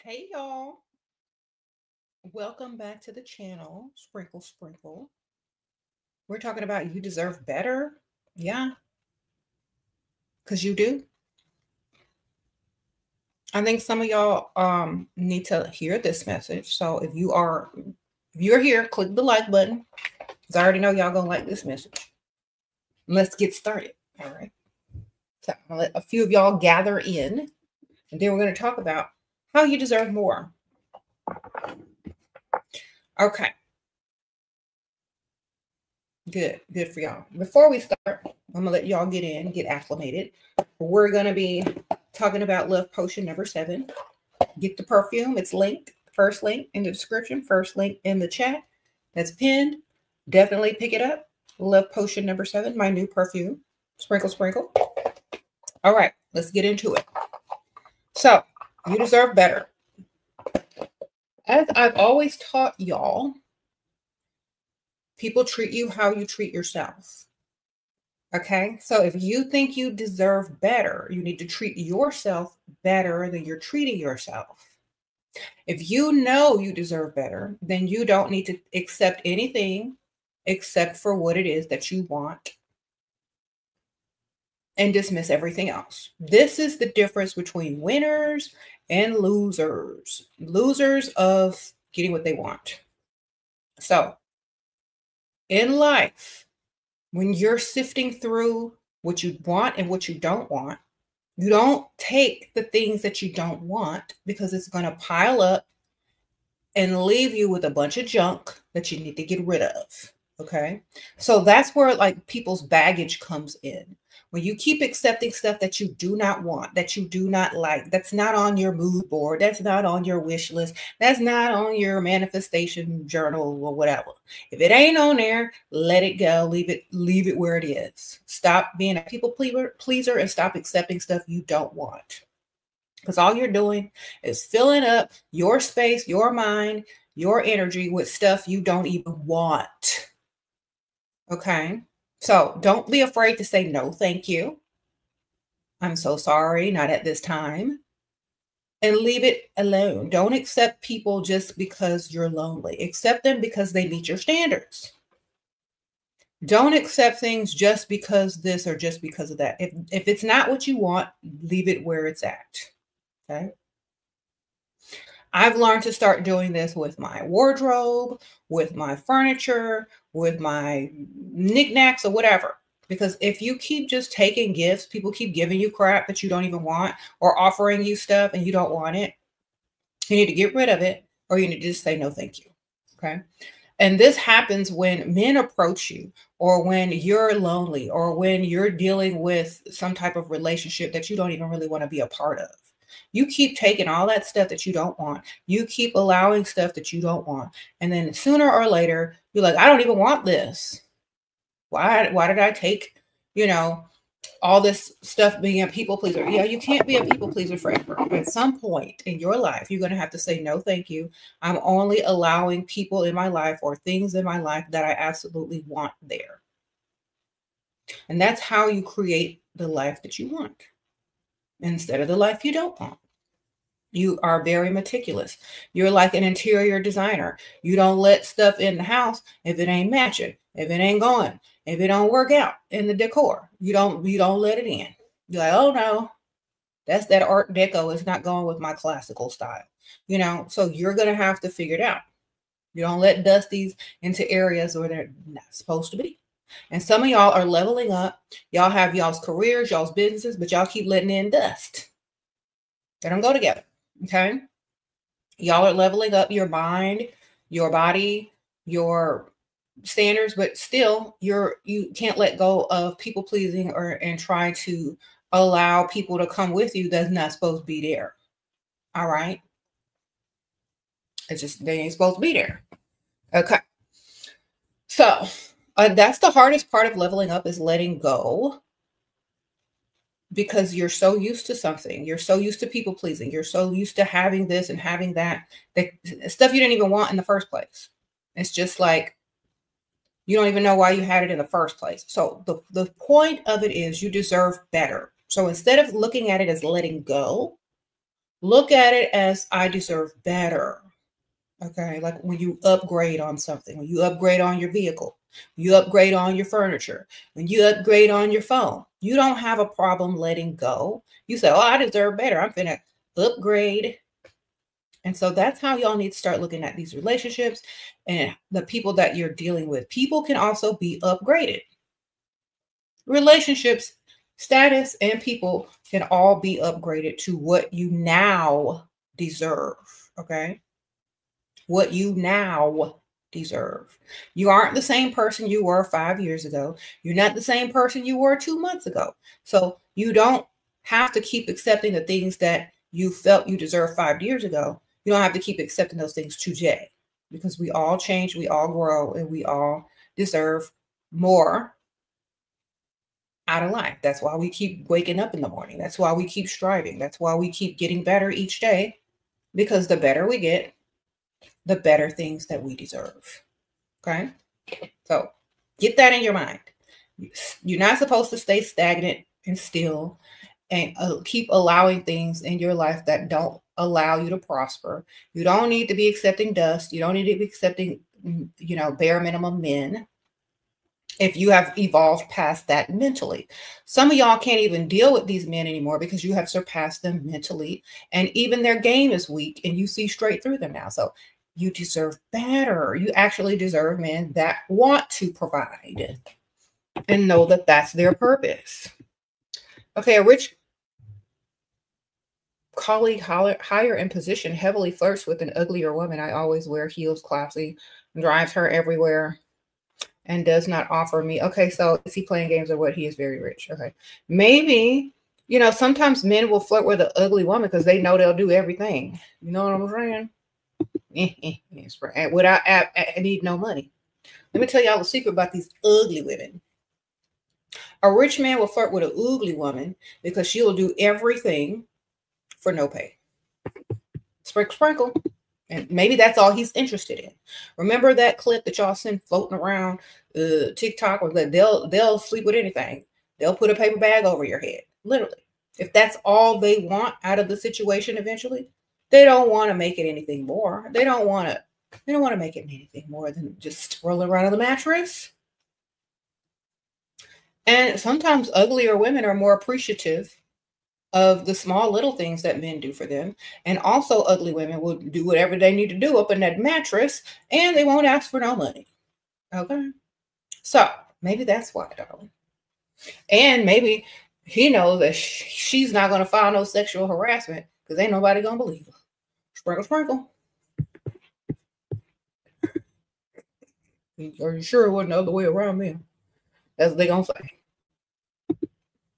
Hey y'all, welcome back to the channel. Sprinkle, sprinkle. We're talking about you deserve better. Yeah, because you do. I think some of y'all need to hear this message. So if you're here, click the like button. Because I already know y'all gonna like this message. Let's get started. All right. So I'm gonna let a few of y'all gather in, and then we're gonna talk about how you deserve more. Okay. Good for y'all. Before we start, I'm gonna let y'all get in, get acclimated. We're gonna be talking about Love Potion number 7. Get the perfume. It's linked. First link in the description. First link in the chat. That's pinned. Definitely pick it up. Love Potion number 7, my new perfume. Sprinkle, sprinkle. All right, let's get into it. So, you deserve better. As I've always taught y'all, people treat you how you treat yourself. Okay, so if you think you deserve better, you need to treat yourself better than you're treating yourself. If you know you deserve better, then you don't need to accept anything except for what it is that you want and dismiss everything else. This is the difference between winners and losers. Losers of getting what they want. So in life, when you're sifting through what you want and what you don't want, you don't take the things that you don't want because it's going to pile up and leave you with a bunch of junk that you need to get rid of. Okay. So that's where like people's baggage comes in. When you keep accepting stuff that you do not want, that you do not like, that's not on your mood board, that's not on your wish list, that's not on your manifestation journal or whatever. If it ain't on there, let it go. Leave it where it is. Stop being a people pleaser and stop accepting stuff you don't want. Because all you're doing is filling up your space, your mind, your energy with stuff you don't even want. Okay. So don't be afraid to say no, thank you. I'm so sorry, not at this time. And leave it alone. Don't accept people just because you're lonely. Accept them because they meet your standards. Don't accept things just because this or just because of that. If it's not what you want, leave it where it's at. Okay. I've learned to start doing this with my wardrobe, with my furniture, with my knickknacks or whatever. Because if you keep just taking gifts, people keep giving you crap that you don't even want or offering you stuff and you don't want it, you need to get rid of it or you need to just say no, thank you. Okay. And this happens when men approach you or when you're lonely or when you're dealing with some type of relationship that you don't even really want to be a part of. You keep taking all that stuff that you don't want. You keep allowing stuff that you don't want. And then sooner or later, you're like, I don't even want this. Why did I take, all this stuff being a people pleaser? Yeah, you can't be a people pleaser forever. At some point in your life, you're going to have to say, no, thank you. I'm only allowing people in my life or things in my life that I absolutely want there. And that's how you create the life that you want instead of the life you don't want. You are very meticulous. You're like an interior designer. You don't let stuff in the house if it ain't matching, if it ain't going, if it don't work out in the decor. You don't let it in. You're like, oh no, that's that Art Deco. It's not going with my classical style. So you're gonna have to figure it out. You don't let dusties into areas where they're not supposed to be. And some of y'all are leveling up. Y'all have y'all's careers, y'all's businesses, but y'all keep letting in dust. They don't go together. Okay. Y'all are leveling up your mind, your body, your standards, but still you can't let go of people pleasing and try to allow people to come with you that's not supposed to be there. All right. It's just, they ain't supposed to be there. Okay. So that's the hardest part of leveling up, is letting go. Because you're so used to something. You're so used to people pleasing. You're so used to having this and having that stuff you didn't even want in the first place. It's just like, you don't even know why you had it in the first place. So the point of it is you deserve better. So instead of looking at it as letting go, Look at it as I deserve better. Okay, like when you upgrade on something, when you upgrade on your vehicle, you upgrade on your furniture, when you upgrade on your phone, you don't have a problem letting go. You say, oh, I deserve better. I'm finna upgrade. And so that's how y'all need to start looking at these relationships and the people that you're dealing with. People can also be upgraded. Relationships, status, and people can all be upgraded to what you now deserve. Okay. What you now deserve. You aren't the same person you were 5 years ago. You're not the same person you were 2 months ago. So you don't have to keep accepting the things that you felt you deserved 5 years ago. You don't have to keep accepting those things today because we all change, we all grow, and we all deserve more out of life. That's why we keep waking up in the morning. That's why we keep striving. That's why we keep getting better each day, because the better we get, the better things that we deserve. Okay. So get that in your mind. You're not supposed to stay stagnant and still and keep allowing things in your life that don't allow you to prosper. You don't need to be accepting dust. You don't need to be accepting, bare minimum men if you have evolved past that mentally. Some of y'all can't even deal with these men anymore because you have surpassed them mentally, and even their game is weak and you see straight through them now. So you deserve better. You actually deserve men that want to provide and know that that's their purpose. Okay, a rich colleague higher in position heavily flirts with an uglier woman. I always wear heels, classy, drives her everywhere, and does not offer me. Okay, so is he playing games or what? He is very rich. Okay, maybe, sometimes men will flirt with an ugly woman because they know they'll do everything. You know what I'm saying? Without I need no money. Let me tell y'all a secret about these ugly women. A rich man will flirt with an ugly woman because she'll do everything for no pay. Sprinkle, sprinkle. And maybe that's all he's interested in. Remember that clip that y'all seen floating around TikTok, or that they'll sleep with anything. They'll put a paper bag over your head. Literally. If that's all they want out of the situation eventually, they don't want to make it anything more. They don't want to make it anything more than just rolling around on the mattress. And sometimes uglier women are more appreciative of the small little things that men do for them. And also ugly women will do whatever they need to do up in that mattress, and they won't ask for no money. Okay. So maybe that's why, darling. And maybe he knows that she's not going to file no sexual harassment because ain't nobody going to believe her. Sprinkle, sprinkle. Are you sure it wasn't the other way around, man? That's what they going to say.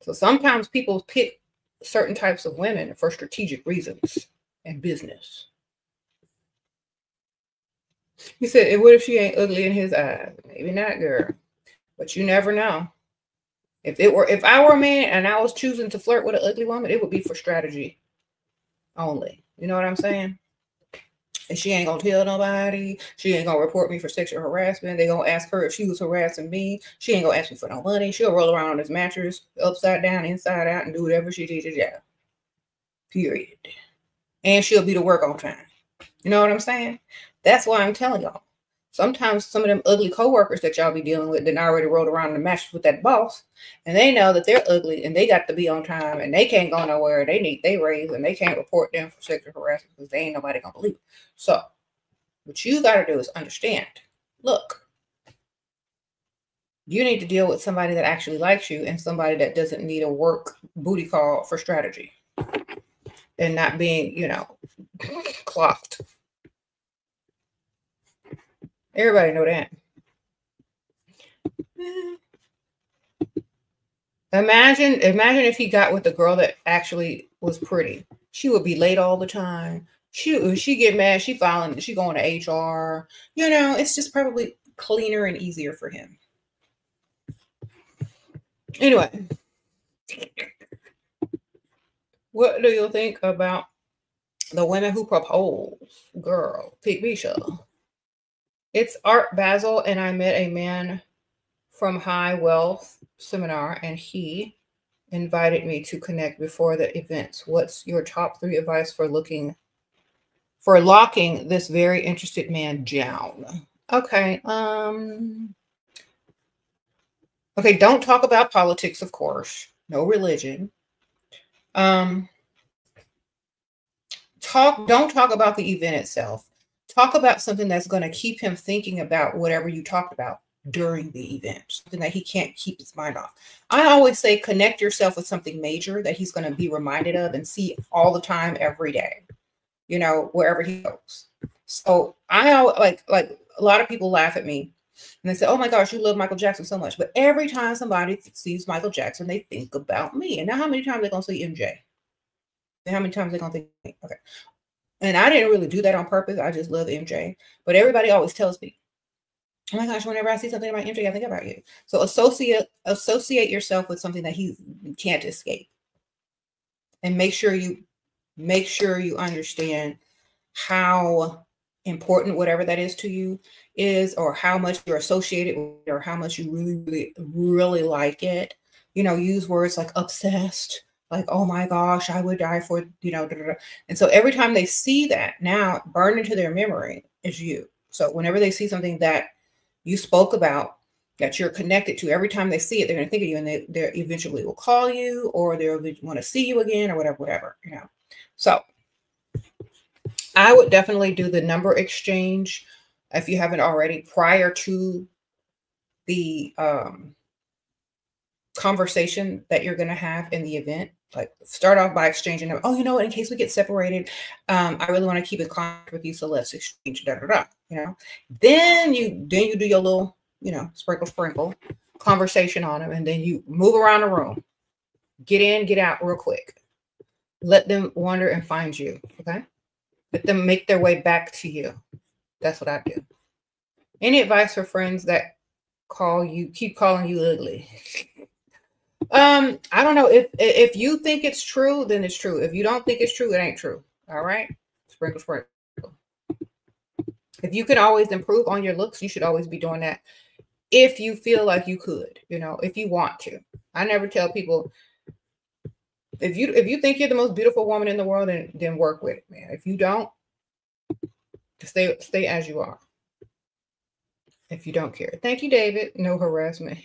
So sometimes people pick certain types of women for strategic reasons and business. He said, what if she ain't ugly in his eyes? Maybe not, girl. But you never know. If I were a man and I was choosing to flirt with an ugly woman, it would be for strategy only. You know what I'm saying? And she ain't gonna tell nobody. She ain't gonna report me for sexual harassment. They gonna ask her if she was harassing me. She ain't gonna ask me for no money. She'll roll around on this mattress upside down, inside out, and do whatever she did. Yeah. Period. And she'll be to work on time. You know what I'm saying? That's why I'm telling y'all. Sometimes some of them ugly coworkers that y'all be dealing with that already rolled around in the mattress with that boss, and they know that they're ugly and they got to be on time and they can't go nowhere. They need their raise and they can't report them for sexual harassment because they ain't nobody gonna believe it. So what you got to do is understand. Look, you need to deal with somebody that actually likes you and somebody that doesn't need a work booty call for strategy and not being, clocked. Everybody know that. Imagine if he got with the girl that actually was pretty. She would be late all the time. She get mad. She going to HR. It's just probably cleaner and easier for him. Anyway, what do you think about the women who propose? Girl, pick Misha. It's Art Basel, and I met a man from High Wealth Seminar, and he invited me to connect before the events. What's your top 3 advice for locking this very interested man down? Okay. Okay, don't talk about politics, of course. No religion. Don't talk about the event itself. Talk about something that's going to keep him thinking about whatever you talked about during the event, something that he can't keep his mind off. I always say connect yourself with something major that he's going to be reminded of and see all the time, every day, you know, wherever he goes. So I like a lot of people laugh at me and they say, oh my gosh, you love Michael Jackson so much. But every time somebody sees Michael Jackson, they think about me. And now how many times they're going to see MJ? And how many times they're going to think, okay. And I didn't really do that on purpose. I just love MJ. But everybody always tells me, oh my gosh, whenever I see something about MJ, I think about you. So associate yourself with something that he can't escape. And make sure you understand how important whatever that is to you is, or how much you're associated with it, or how much you really, really, really like it. You know, use words like obsessed, like, oh my gosh, I would die for, you know, da, da, da. And so every time they see that, now burned into their memory is you. So whenever they see something that you spoke about, that you're connected to, every time they see it, they're going to think of you, and they eventually will call you, or they'll want to see you again, or whatever, you know. So I would definitely do the number exchange if you haven't already, prior to the conversation that you're going to have in the event. Like, start off by exchanging them. Oh, you know what? In case we get separated, I really want to keep in contact with you, so let's exchange. Da da da. You know. Then you do your little, you know, sprinkle conversation on them, and then you move around the room. Get in, get out, real quick. Let them wander and find you. Okay. Let them make their way back to you. That's what I do. Any advice for friends that keep calling you ugly? I don't know. If you think it's true, then it's true. If you don't think it's true, it ain't true. All right. Sprinkle. If you can always improve on your looks, you should always be doing that. If you feel like you could, you know, if you want to. I never tell people, if you think you're the most beautiful woman in the world, then work with it, man. If you don't, stay as you are. If you don't care. Thank you, David. No harassment.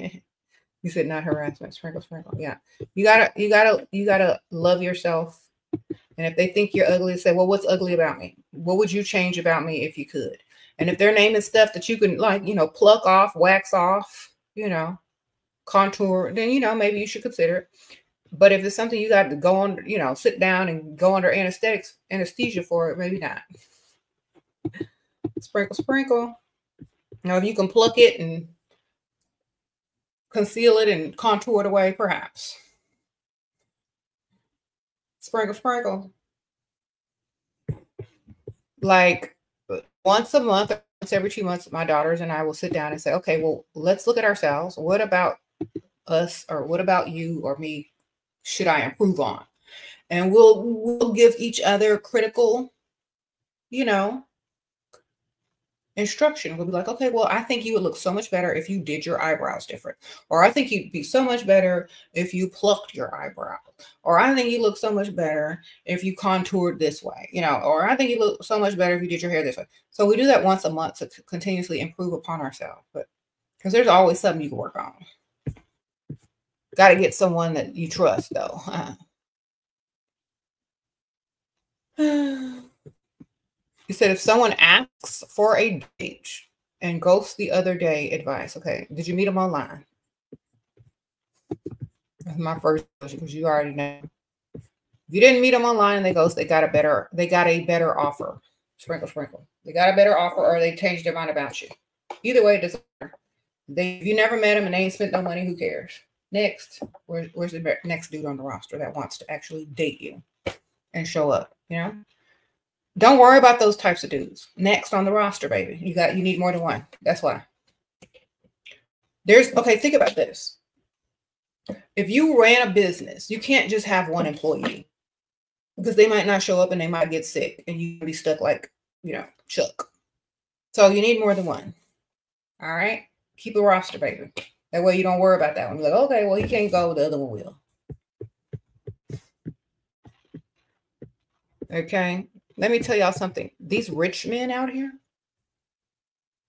You said not harassment. Sprinkle. Yeah. You gotta love yourself. And if they think you're ugly, say, well, what's ugly about me? What would you change about me if you could? And if they're naming stuff that you can, like, you know, pluck off, wax off, you know, contour, then, you know, maybe you should consider it. But if it's something you got to go on, you know, sit down and go under anesthesia for it, maybe not. Sprinkle. Now, if you can pluck it and conceal it and contour it away, perhaps. Sprinkle. Like once a month, once every 2 months, my daughters and I will sit down and say, okay, well, let's look at ourselves. What about us, or what about you or me should I improve on? And we'll give each other critical, you know, instruction. We'll be like, okay, well, I think you would look so much better if you did your eyebrows different. Or I think you'd be so much better if you plucked your eyebrow. Or I think you look so much better if you contoured this way, you know, or I think you look so much better if you did your hair this way. So we do that once a month to continuously improve upon ourselves. But because there's always something you can work on. Got to get someone that you trust, though. You said if someone asks for a date and ghosts the other day, advice. Okay. Did you meet them online? That's my first question, because you already know. If you didn't meet them online and they ghost, they got a better offer. Sprinkle. They got a better offer, or they changed their mind about you. Either way, it doesn't matter. If you never met them and they ain't spent no money, who cares? Next, where's the next dude on the roster that wants to actually date you and show up? You know, don't worry about those types of dudes. Next on the roster, baby. You need more than one. That's why. Okay, think about this. If you ran a business, you can't just have one employee, because they might not show up and they might get sick and you be stuck like, you know, Chuck. So you need more than one. All right. Keep a roster, baby. That way you don't worry about that one. You're like, okay, well, he can't go, the other one will. Okay. Let me tell y'all something. These rich men out here,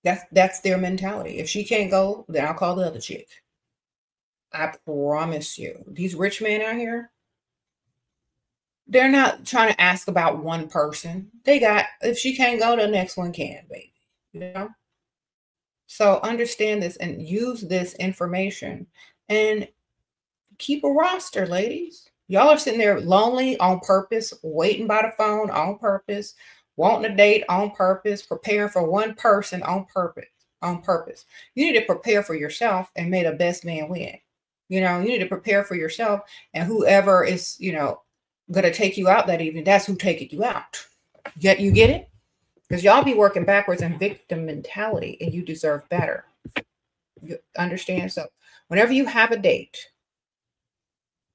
that's their mentality. If she can't go, then I'll call the other chick. I promise you. These rich men out here, they're not trying to ask about one person. They got, if she can't go, the next one can, baby. You know? So understand this and use this information and keep a roster, ladies. Y'all are sitting there lonely on purpose, waiting by the phone on purpose, wanting a date on purpose, preparing for one person on purpose. On purpose. You need to prepare for yourself and may the best man win. You know, you need to prepare for yourself, and whoever is, you know, gonna take you out that evening, that's who taking you out. You get it? Because y'all be working backwards in victim mentality, and you deserve better. You understand? So whenever you have a date,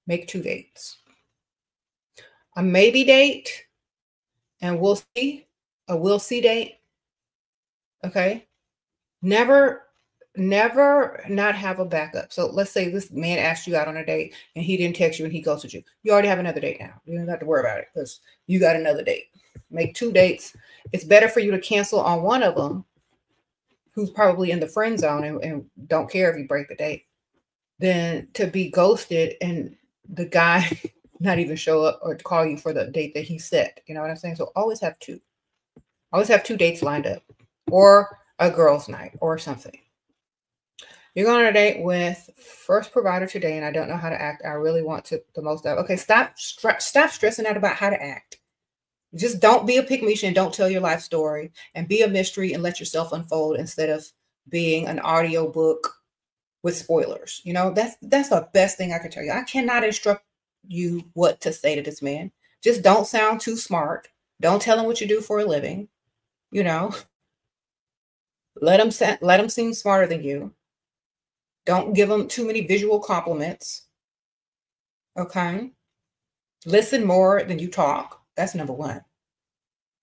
make 2 dates. A maybe date, and we'll see. A we'll see date. Okay. Never not have a backup. So let's say this man asked you out on a date and he didn't text you and he ghosted you. You already have another date now. You don't have to worry about it because you got another date. Make 2 dates. It's better for you to cancel on one of them who's probably in the friend zone and don't care if you break the date than to be ghosted and the guy not even show up or call you for the date that he set. You know what I'm saying? So always have 2. Always have 2 dates lined up, or a girls' night or something. You're going on a date with first provider today, and I don't know how to act. I really want to the most of. Okay, stop stressing out about how to act. Just don't be a pick-me-shin and don't tell your life story, and be a mystery and let yourself unfold instead of being an audio book with spoilers. You know, that's the best thing I can tell you. I cannot instruct you what to say to this man. Just don't sound too smart. Don't tell him what you do for a living. You know, let him seem smarter than you. Don't give him too many visual compliments. Okay. Listen more than you talk. That's number 1.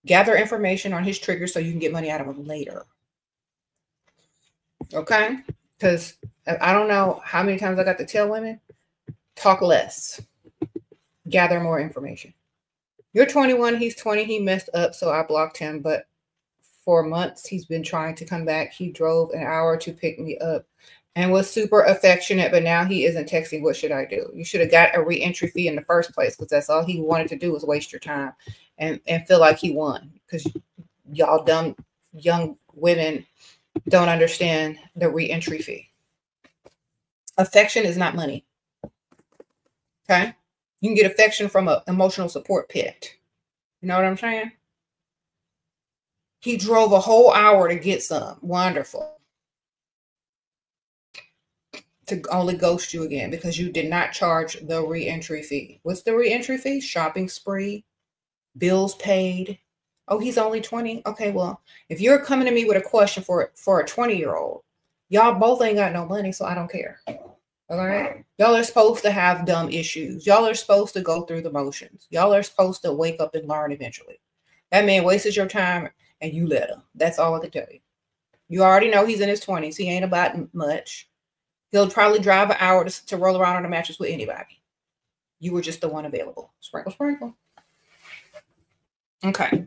Gather information on his triggers so you can get money out of him later. Okay. Because I don't know how many times I got to tell women, talk less. Gather more information. You're 21. He's 20. He messed up, so I blocked him. But for months, he's been trying to come back. He drove an hour to pick me up and was super affectionate, but now he isn't texting. What should I do? You should have got a re-entry fee in the first place, because that's all he wanted to do was waste your time and feel like he won, because y'all dumb young women don't understand the re-entry fee. Affection is not money. Okay? You can get affection from an emotional support pet. You know what I'm saying? He drove a whole hour to get some. Wonderful. To only ghost you again because you did not charge the re-entry fee. What's the re-entry fee? Shopping spree, bills paid. Oh, he's only 20. Okay, well, if you're coming to me with a question for a 20-year-old, y'all both ain't got no money, so I don't care. All right? Y'all are supposed to have dumb issues. Y'all are supposed to go through the motions. Y'all are supposed to wake up and learn eventually. That man wasted your time and you let him. That's all I can tell you. You already know he's in his 20s. He ain't about much. He'll probably drive an hour to roll around on a mattress with anybody. You were just the one available. Sprinkle, sprinkle. Okay.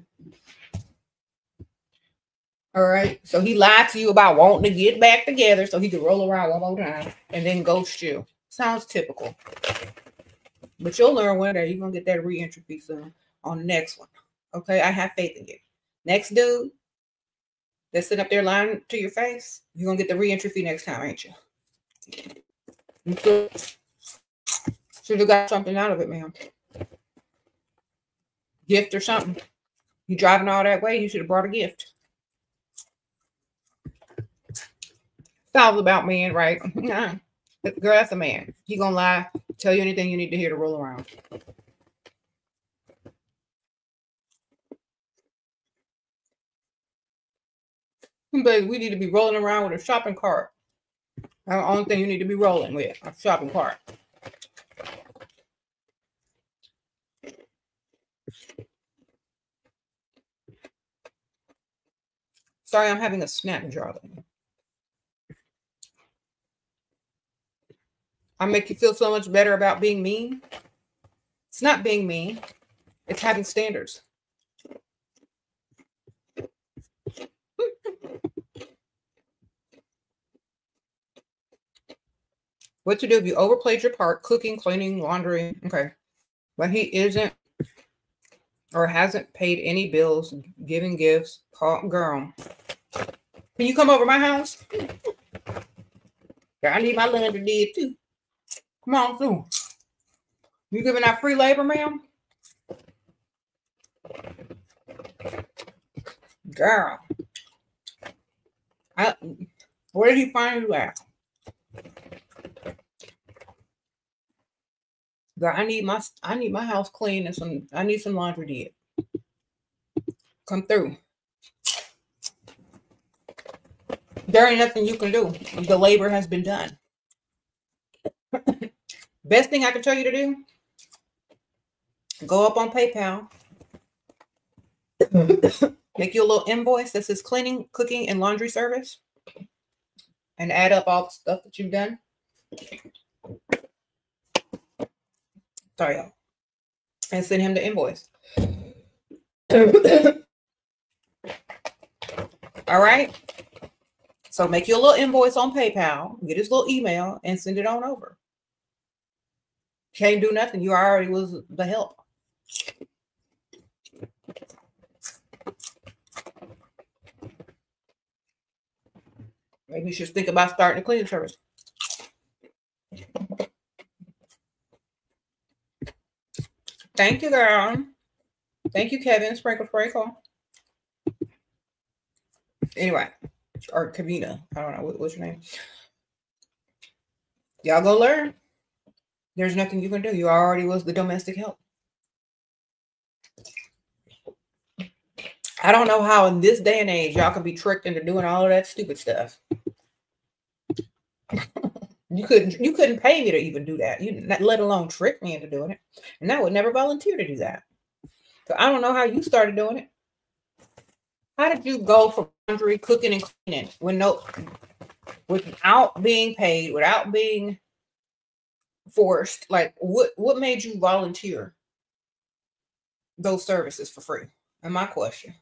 All right. So he lied to you about wanting to get back together so he could roll around one more time and then ghost you. Sounds typical. But you'll learn one day. You're going to get that re-entry fee soon on the next one. Okay. I have faith in you. Next dude that's sitting up there lying to your face, you're going to get the re-entry fee next time, ain't you? Should have got something out of it, ma'am. Gift or something. You driving all that way, you should have brought a gift. It's all about men, right? Nah. Girl, that's a man. He gonna lie, tell you anything you need to hear to roll around. But we need to be rolling around with a shopping cart. That's the only thing you need to be rolling with, a shopping cart. Sorry, I'm having a snack, darling. I make you feel so much better about being mean. It's not being mean. It's having standards. What to do if you overplayed your part, cooking, cleaning, laundry. Okay. But he isn't or hasn't paid any bills, giving gifts. Call girl. Can you come over my house? Yeah, I need my laundry did too. Come on through. You giving out free labor, ma'am? Girl. Where did he find you at? Girl, I need my house clean and I need some laundry did. Come through. There ain't nothing you can do. The labor has been done. Best thing I can tell you to do, go up on PayPal. Make you a little invoice that says cleaning, cooking, and laundry service. And add up all the stuff that you've done. Sorry, y'all. And send him the invoice. All right. So make you a little invoice on PayPal, get his little email, and send it on over. Can't do nothing. You already was the help. Maybe you should think about starting a cleaning service. Thank you, girl. Thank you, Kevin. Sprinkle, sprinkle. Anyway, or Kavina. I don't know. What's your name? Y'all go learn. There's nothing you can do. You already was the domestic help. I don't know how in this day and age y'all can be tricked into doing all of that stupid stuff. You couldn't pay me to even do that. Let alone trick me into doing it. And I would never volunteer to do that. So I don't know how you started doing it. How did you go from laundry, cooking, and cleaning without being paid, without being forced? Like what made you volunteer those services for free? And my question.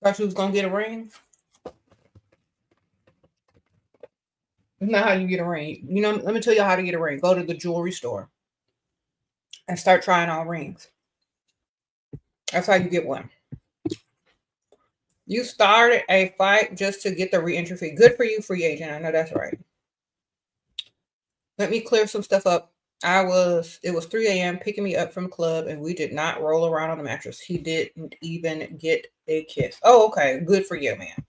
Thought you was gonna get a ring? That's not how you get a ring. You know, let me tell you how to get a ring. Go to the jewelry store and start trying on rings. That's how you get one. You started a fight just to get the re-entry fee. Good for you, free agent. I know that's right. Let me clear some stuff up. It was 3 a.m. picking me up from the club, and we did not roll around on the mattress. He didn't even get a kiss. Oh, okay. Good for you, man.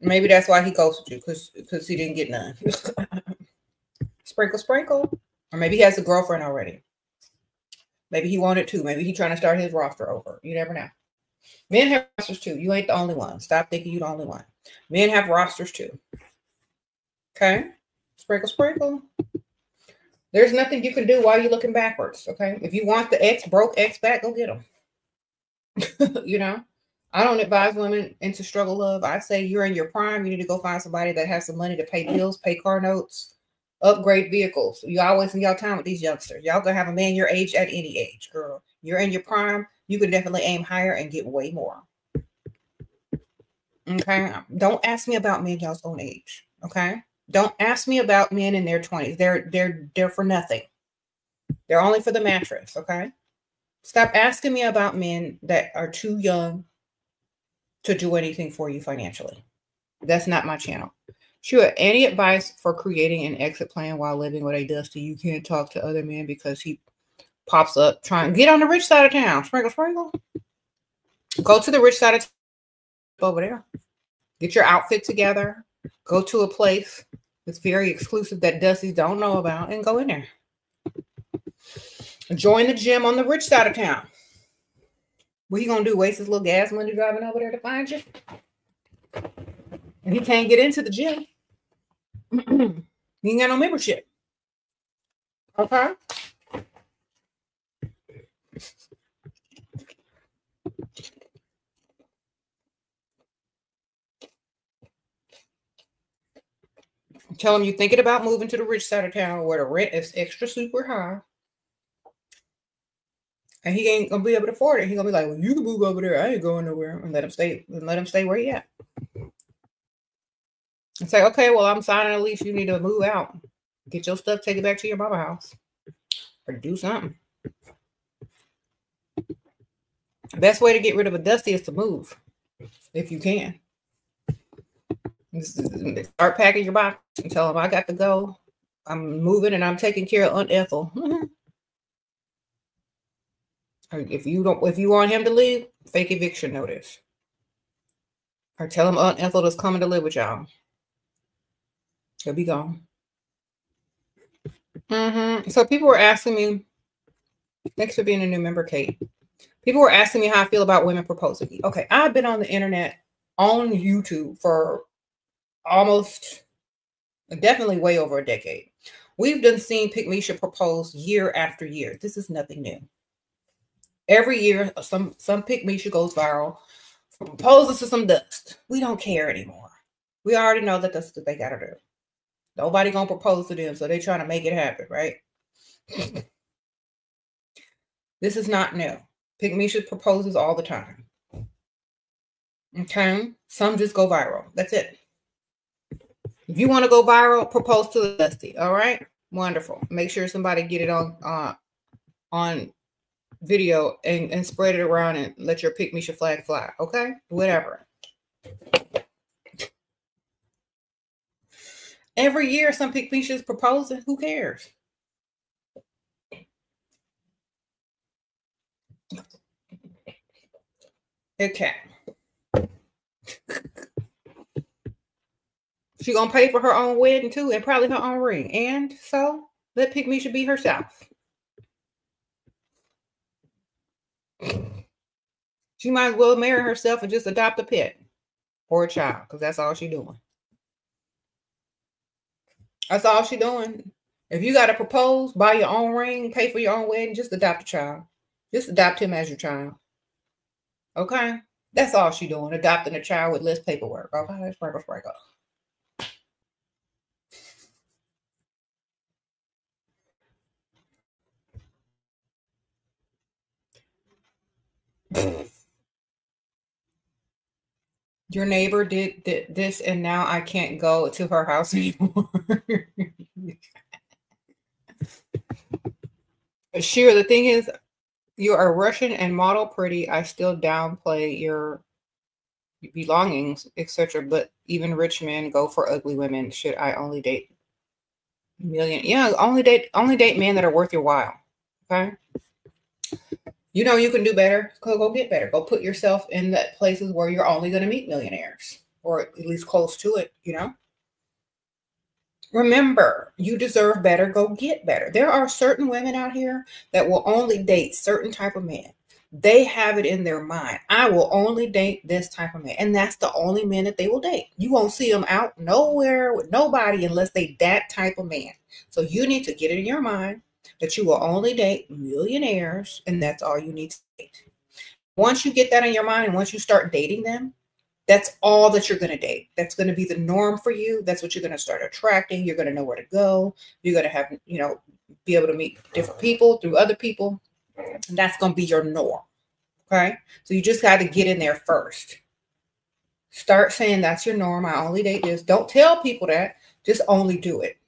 Maybe that's why he ghosted you, because he didn't get none. Sprinkle, sprinkle. Or maybe he has a girlfriend already. Maybe he wanted to. Maybe he's trying to start his roster over. You never know. Men have rosters too. You ain't the only one. Stop thinking you're the only one. Men have rosters too. Okay? Sprinkle, sprinkle. There's nothing you can do while you're looking backwards. Okay? If you want the broke ex back, go get him. You know? I don't advise women into struggle love. I say you're in your prime. You need to go find somebody that has some money to pay bills, pay car notes, upgrade vehicles. You always in your time with these youngsters. Y'all gonna have a man your age at any age, girl. You're in your prime. You can definitely aim higher and get way more. Okay? Don't ask me about men y'all's own age. Okay? Don't ask me about men in their 20s. They're for nothing. They're only for the mattress. Okay? Stop asking me about men that are too young to do anything for you financially. That's not my channel. Sure, any advice for creating an exit plan while living with a Dusty? You can't talk to other men because he pops up trying to get on the rich side of town. Sprinkle, sprinkle. Go to the rich side of town over there. Get your outfit together. Go to a place that's very exclusive that Dusties don't know about and go in there. Join the gym on the rich side of town. What he gonna do? Waste his little gas money driving over there to find you? And he can't get into the gym. He ain't got no membership. Okay? Tell him you're thinking about moving to the rich side of town where the rent is extra super high. And he ain't gonna be able to afford it. He's gonna be like, well, you can move over there. I ain't going nowhere. And let him stay where he at. And say, okay, well, I'm signing a lease. You need to move out. Get your stuff, take it back to your mama house. Or do something. The best way to get rid of a dusty is to move. If you can. Start packing your box and tell them I got to go. I'm moving and I'm taking care of Aunt Ethel. If you want him to leave, fake eviction notice. Or tell him Aunt Ethel is coming to live with y'all. He'll be gone. So people were asking me, thanks for being a new member, Kate. People were asking me how I feel about women proposing. Okay, I've been on the internet, on YouTube for almost, definitely way over a decade. We've done seen Pick Misha propose year after year. This is nothing new. Every year, some Pick Misha goes viral for proposes to some dust. We don't care anymore. We already know that that's what they got to do. Nobody gonna propose to them, so they're trying to make it happen, right? This is not new. Pick Misha proposes all the time. Okay? Some just go viral. That's it. If you want to go viral, propose to the dusty. All right? Wonderful. Make sure somebody get it on video and spread it around and let your Pick Misha flag fly. Okay? Whatever. Every year, some Pick Misha's proposing. Who cares? Okay. She gonna pay for her own wedding too, and probably her own ring. And so let Pick Misha be herself. She might as well marry herself and just adopt a pet or a child, because that's all she's doing. That's all she's doing. If you got to propose, buy your own ring, pay for your own wedding, just adopt a child. Just adopt him as your child. Okay? That's all she's doing, adopting a child with less paperwork. Okay? Sprinkle. Your neighbor did this, and now I can't go to her house anymore. Sure, the thing is, you are Russian and model pretty. I still downplay your belongings, etc. But even rich men go for ugly women. Should I only date million? Yeah, only date men that are worth your while. Okay. You know you can do better. Go get better. Go put yourself in that places where you're only going to meet millionaires, or at least close to it, you know. Remember, you deserve better. Go get better. There are certain women out here that will only date certain type of men. They have it in their mind. I will only date this type of man. And that's the only men that they will date. You won't see them out nowhere with nobody unless they that type of man. So you need to get it in your mind that you will only date millionaires, and that's all you need to date. Once you get that in your mind, and once you start dating them, that's all that you're going to date. That's going to be the norm for you. That's what you're going to start attracting. You're going to know where to go. You're going to have, you know, be able to meet different people through other people. And that's going to be your norm. Okay. So you just got to get in there first. Start saying that's your norm. I only date this. Don't tell people that. Just only do it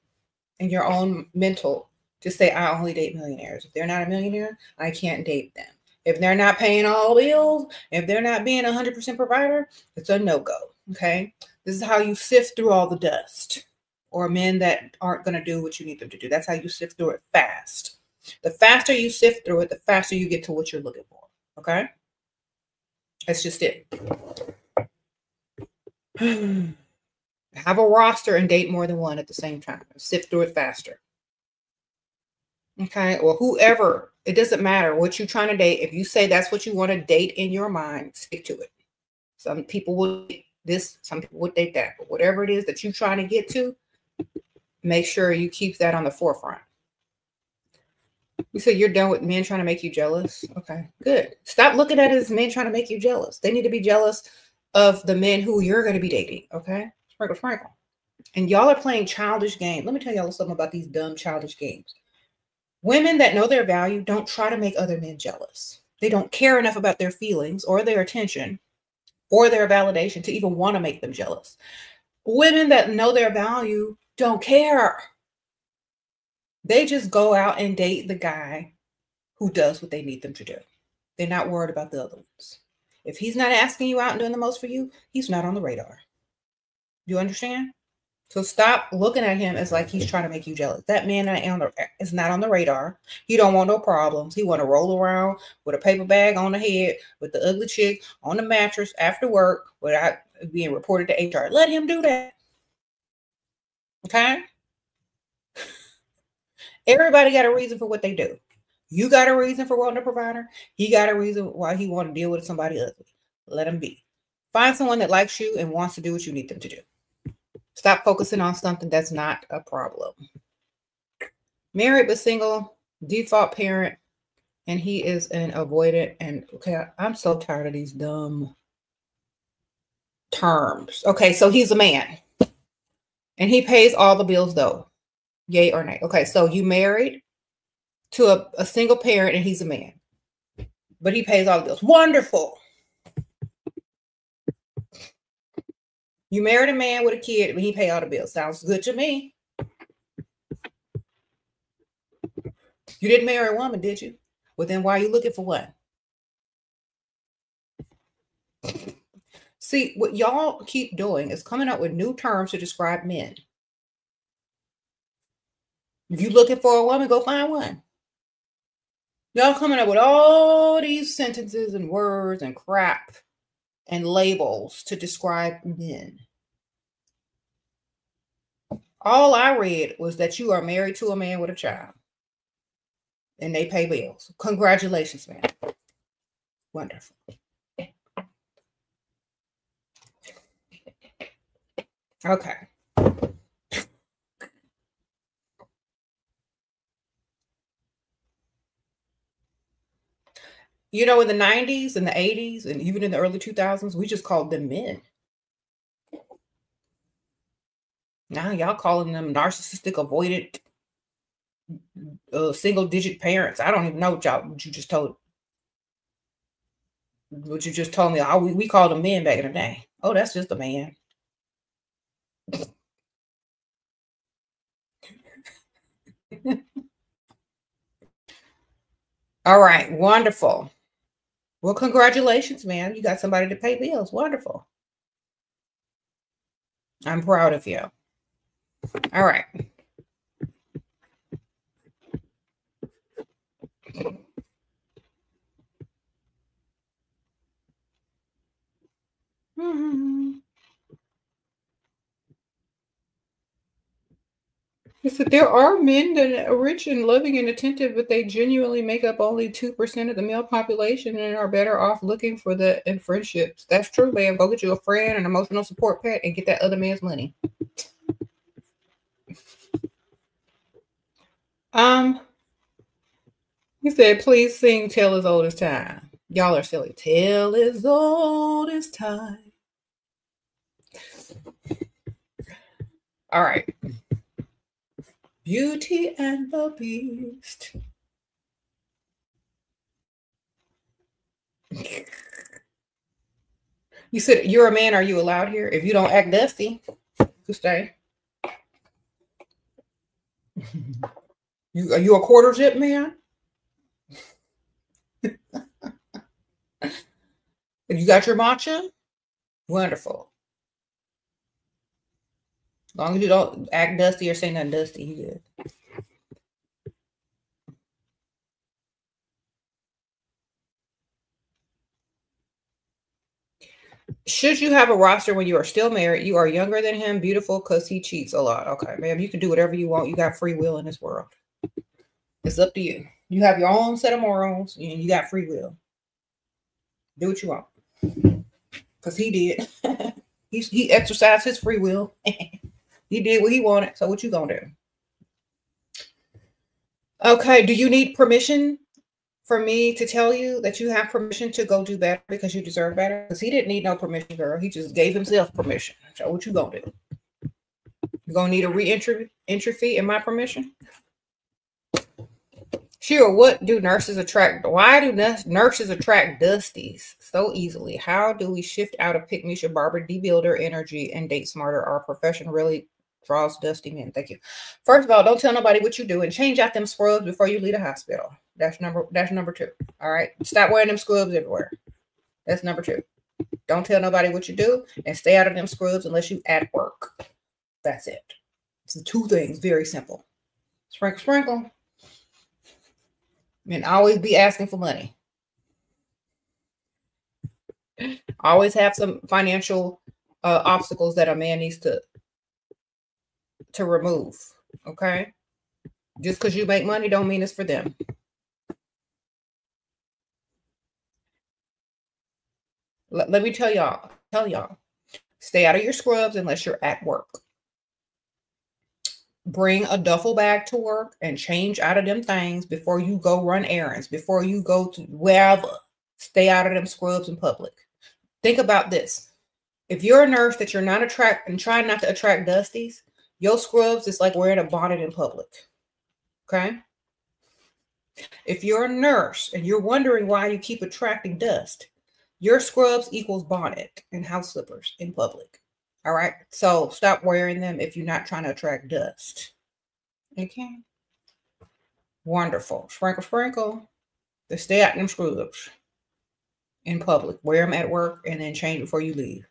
in your own mental. Just say, I only date millionaires. If they're not a millionaire, I can't date them. If they're not paying all bills, if they're not being 100% provider, it's a no-go, okay? This is how you sift through all the dust, or men that aren't going to do what you need them to do. That's how you sift through it fast. The faster you sift through it, the faster you get to what you're looking for, okay? That's just it. Have a roster and date more than one at the same time. Sift through it faster. Okay, or whoever, it doesn't matter what you're trying to date. If you say that's what you want to date in your mind, stick to it. Some people will date this, some people would date that, but whatever it is that you're trying to get to, make sure you keep that on the forefront. You say you're done with men trying to make you jealous. Okay, good. Stop looking at it as men trying to make you jealous. They need to be jealous of the men who you're going to be dating. Okay, sprinkle. And y'all are playing childish games. Let me tell y'all something about these dumb childish games. Women that know their value don't try to make other men jealous. They don't care enough about their feelings or their attention or their validation to even want to make them jealous. Women that know their value don't care. They just go out and date the guy who does what they need them to do. They're not worried about the other ones. If he's not asking you out and doing the most for you, he's not on the radar. You understand? So stop looking at him as like he's trying to make you jealous. That man is not on the radar. He don't want no problems. He want to roll around with a paper bag on the head with the ugly chick on the mattress after work without being reported to HR. Let him do that. Okay? Everybody got a reason for what they do. You got a reason for wanting a provider. He got a reason why he want to deal with somebody ugly. Let him be. Find someone that likes you and wants to do what you need them to do. Stop focusing on something that's not a problem. Married but single, default parent, and he is an avoidant. And okay, I'm so tired of these dumb terms. Okay, so he's a man. And he pays all the bills though. Yay or nay? Okay, so you married to a single parent and he's a man. But he pays all the bills. Wonderful. You married a man with a kid and he pay all the bills. Sounds good to me. You didn't marry a woman, did you? Well, then why are you looking for one? See, what y'all keep doing is coming up with new terms to describe men. If you're looking for a woman, go find one. Y'all coming up with all these sentences and words and crap and labels to describe men. All I read was that you are married to a man with a child and they pay bills. Congratulations, man. Wonderful. Okay. You know, in the 90s and the 80s and even in the early 2000s, we just called them men. Now y'all calling them narcissistic, avoidant, single-digit parents. I don't even know what you just told. What you just told me. Oh, we called them men back in the day. Oh, that's just a man. All right, wonderful. Well, congratulations, man. You got somebody to pay bills. Wonderful. I'm proud of you. All right. He said there are men that are rich and loving and attentive, but they genuinely make up only 2% of the male population and are better off looking for that in friendships. That's true, man. Go get you a friend, an emotional support pet, and get that other man's money. He said, please sing Tale as Old as Time. Y'all are silly. Tale as old as time. All right. Beauty and the Beast. You said, you're a man. Are you allowed here? If you don't act dusty, you stay. Are you a quarter zip man? You got your matcha? Wonderful. As long as you don't act dusty or say nothing dusty, you good. Should you have a roster when you are still married? You are younger than him, beautiful because he cheats a lot. Okay, ma'am, you can do whatever you want. You got free will in this world. It's up to you. You have your own set of morals and you got free will. Do what you want. Because he did. He exercised his free will. He did what he wanted. So what you gonna do? Okay, do you need permission for me to tell you that you have permission to go do better because you deserve better? Because he didn't need no permission, girl. He just gave himself permission. So what you gonna do? You're going to need a re-entry fee and my permission. Shera, what do nurses attract? Why do nurses attract dusties so easily? How do we shift out of pick Misha Barber, debuilder energy and date smarter? Our profession really draws dusty men. Thank you. First of all, don't tell nobody what you do and change out them scrubs before you leave the hospital. That's number 2. All right. Stop wearing them scrubs everywhere. That's number 2. Don't tell nobody what you do and stay out of them scrubs unless you at work. That's it. It's the 2 things. Very simple. Sprinkle, sprinkle. And always be asking for money. Always have some financial obstacles that a man needs to remove. Okay? Just because you make money don't mean it's for them. Let me tell y'all, stay out of your scrubs unless you're at work. Bring a duffel bag to work and change out of them things before you go run errands, before you go to wherever. Stay out of them scrubs in public. Think about this. If you're a nurse that you're not and trying not to attract dusties, your scrubs is like wearing a bonnet in public. Okay? If you're a nurse and you're wondering why you keep attracting dust, your scrubs equals bonnet and house slippers in public. All right. So stop wearing them if you're not trying to attract dust. Okay. Wonderful. Sprinkle, sprinkle. Just stay out in them scrubs in public. Wear them at work and then change before you leave.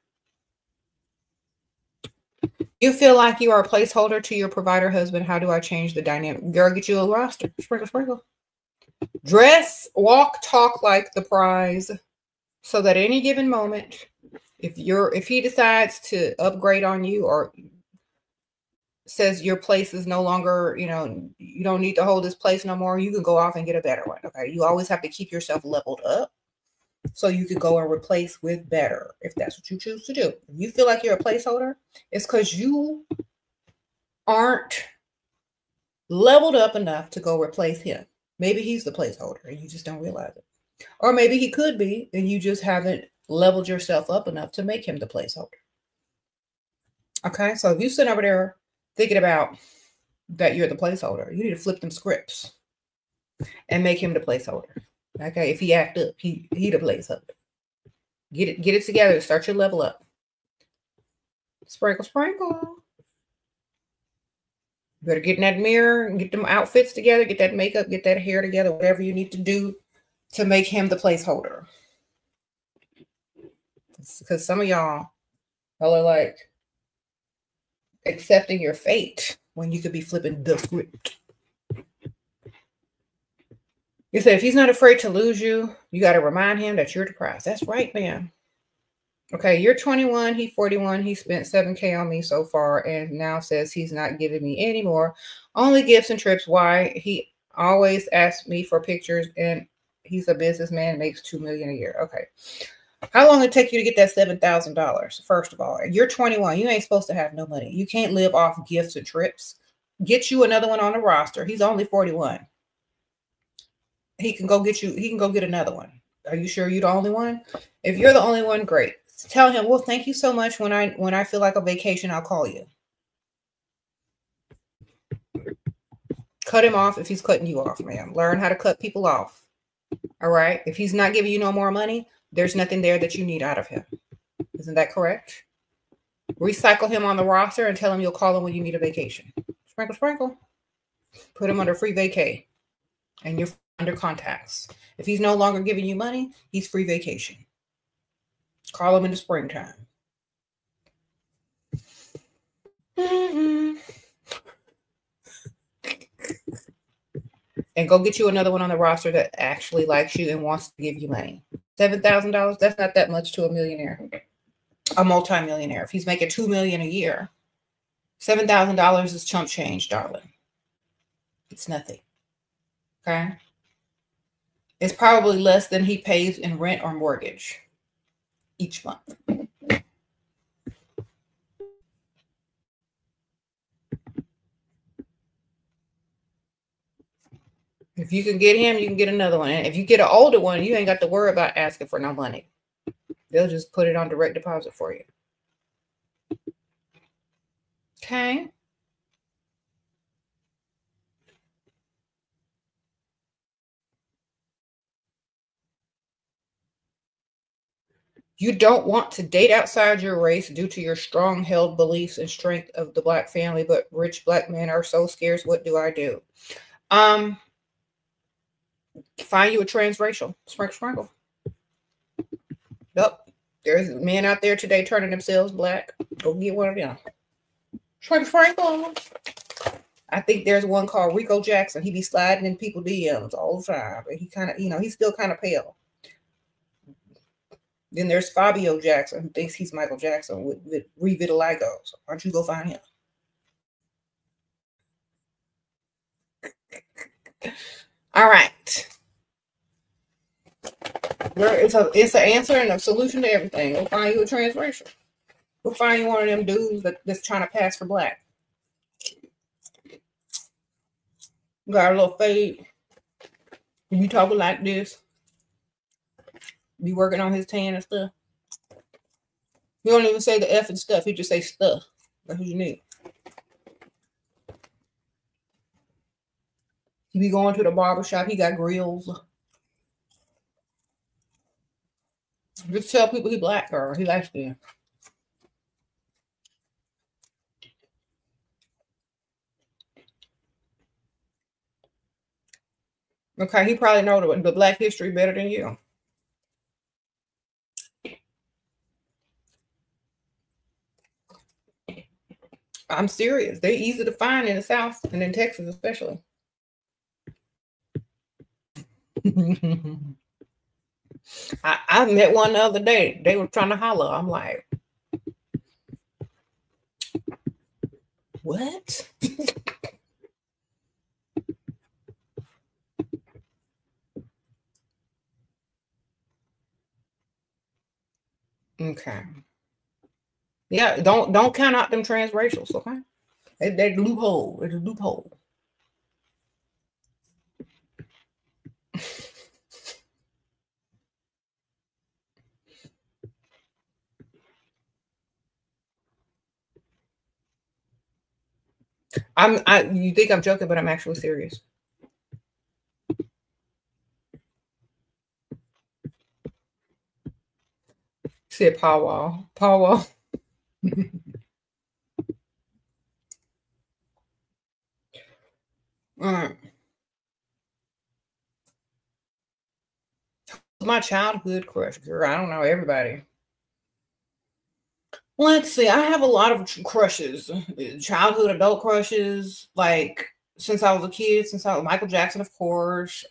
You feel like you are a placeholder to your provider husband. How do I change the dynamic? Girl, get you a roster. Sprinkle, sprinkle. Dress, walk, talk like the prize. So that any given moment, if he decides to upgrade on you or says your place is no longer, you don't need to hold this place no more, you can go off and get a better one. Okay. You always have to keep yourself leveled up so you can go and replace with better if that's what you choose to do. If you feel like you're a placeholder, it's because you aren't leveled up enough to go replace him. Maybe he's the placeholder and you just don't realize it. Or maybe he could be, and you just haven't leveled yourself up enough to make him the placeholder. Okay, so if you sit over there thinking about that you're the placeholder, you need to flip them scripts and make him the placeholder. Okay, if he act up, he the placeholder. Get it together. Start your level up. Sprinkle, sprinkle. You better get in that mirror and get them outfits together, get that makeup, get that hair together, whatever you need to do to make him the placeholder. Because some of y'all are like accepting your fate when you could be flipping the script. You say, if he's not afraid to lose you, you got to remind him that you're the prize. That's right, man. Okay, you're 21, he's 41. He spent $7K on me so far and now says he's not giving me any more. Only gifts and trips. Why? He always asks me for pictures and he's a businessman, makes $2 million a year. Okay. How long did it take you to get that $7,000? First of all, you're 21. You ain't supposed to have no money. You can't live off gifts and trips. Get you another one on the roster. He's only 41. He can go get another one. Are you sure you're the only one? If you're the only one, great. Tell him, well, thank you so much. When I feel like a vacation, I'll call you. Cut him off if he's cutting you off, ma'am. Learn how to cut people off. All right. If he's not giving you no more money, there's nothing there that you need out of him. Isn't that correct? Recycle him on the roster and tell him you'll call him when you need a vacation. Sprinkle, sprinkle. Put him under free vacay. And you're under contacts. If he's no longer giving you money, he's free vacation. Call him in the springtime. And go get you another one on the roster that actually likes you and wants to give you money. $7,000, that's not that much to a millionaire, a multimillionaire. If he's making $2 million a year, $7,000 is chump change, darling. It's nothing. Okay? It's probably less than he pays in rent or mortgage each month. If you can get him, you can get another one. And if you get an older one, you ain't got to worry about asking for no money. They'll just put it on direct deposit for you. Okay. You don't want to date outside your race due to your strong held beliefs and strength of the Black family, but rich Black men are so scarce. What do I do? Find you a transracial. Sprinkle, sprinkle. Yep. There's men out there today turning themselves Black. Go get one of them. Sprinkle, sprinkle. I think there's one called Rico Jackson. He be sliding in people's DMs all the time. But he kind of, he's still kind of pale. Then there's Fabio Jackson, who thinks he's Michael Jackson with revitiligo. So why don't you go find him? All right. It's an answer and a solution to everything. We'll find you a transracial. We'll find you one of them dudes that's trying to pass for Black. Got a little fade. You be talking like this. Be working on his tan and stuff. He don't even say the F and stuff. He just say stuff. That's what you need. He be going to the barbershop. He got grills. Just tell people he Black, girl. He likes them. Okay, he probably know the Black history better than you. I'm serious. They're easy to find in the South and in Texas especially. I met one the other day. They were trying to holler. I'm like, what? Okay. Yeah, don't count out them transracials, okay? That loophole. It's a loophole. You think I'm joking, but I'm actually serious. Said powwow. Powwow. My childhood crush, girl. I don't know everybody. Let's see. I have a lot of crushes, childhood, adult crushes. Like since I was a kid, since I was Michael Jackson, of course.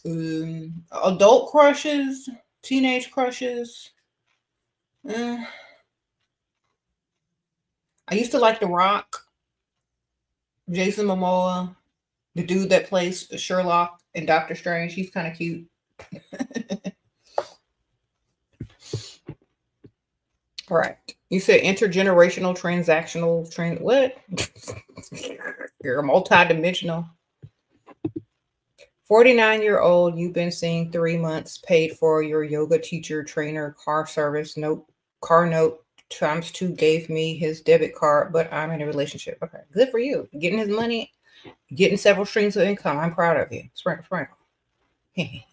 Adult crushes, teenage crushes. I used to like The Rock, Jason Momoa, the dude that plays Sherlock and Doctor Strange. He's kind of cute. All right. You said intergenerational, transactional, what? You're multi-dimensional. 49-year-old, you've been seeing 3 months, paid for your yoga teacher, trainer, car service, car note ×2 gave me his debit card, but I'm in a relationship. Okay, good for you. Getting his money, getting several streams of income. I'm proud of you. Sprinkle, sprinkle. Okay,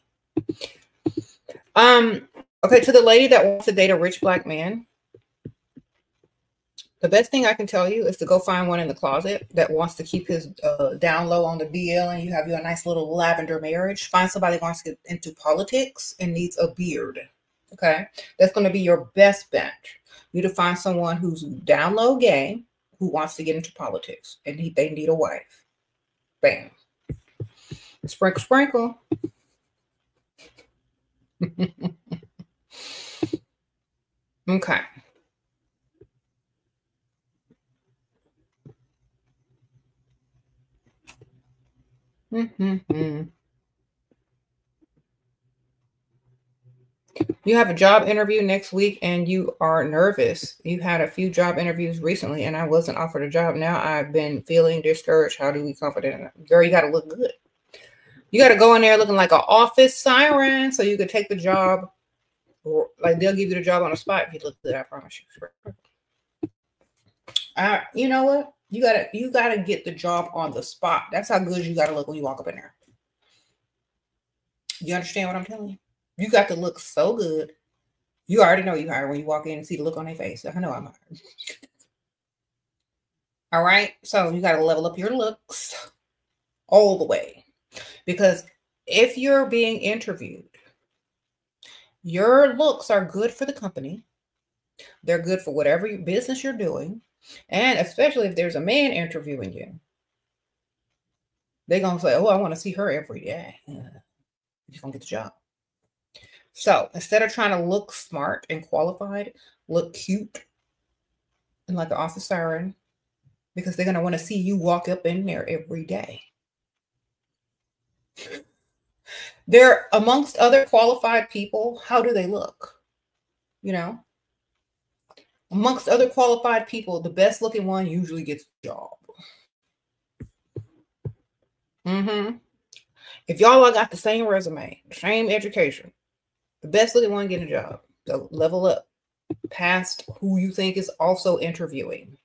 to the lady that wants to date a rich Black man, the best thing I can tell you is to go find one in the closet that wants to keep his down low on the DL, and you have a nice little lavender marriage. Find somebody who wants to get into politics and needs a beard. Okay, that's going to be your best bet. You to find someone who's down low gay who wants to get into politics and they need a wife. Bam. Sprinkle, sprinkle. Okay. You have a job interview next week and you are nervous. You had a few job interviews recently and I wasn't offered a job. Now I've been feeling discouraged. How do we confident in it? Girl, you got to look good. You got to go in there looking like an office siren so you could take the job. Or like they'll give you the job on the spot if you look good, I promise you. You know what? You gotta get the job on the spot. That's how good you gotta look when you walk up in there. You understand what I'm telling you? You got to look so good You already know you hired when you walk in and see the look on their face. I know I'm hired. All right. So you got to level up your looks all the way. Because if you're being interviewed, your looks are good for the company. They're good for whatever business you're doing. And especially if there's a man interviewing you, they're going to say, oh, I want to see her every day. You're going to get the job. So instead of trying to look smart and qualified, look cute and like an office siren, because they're going to want to see you walk up in there every day. They're amongst other qualified people. How do they look? You know, amongst other qualified people, the best looking one usually gets the job. If y'all all got the same resume, same education, the best looking one getting a job. So level up past who you think is also interviewing.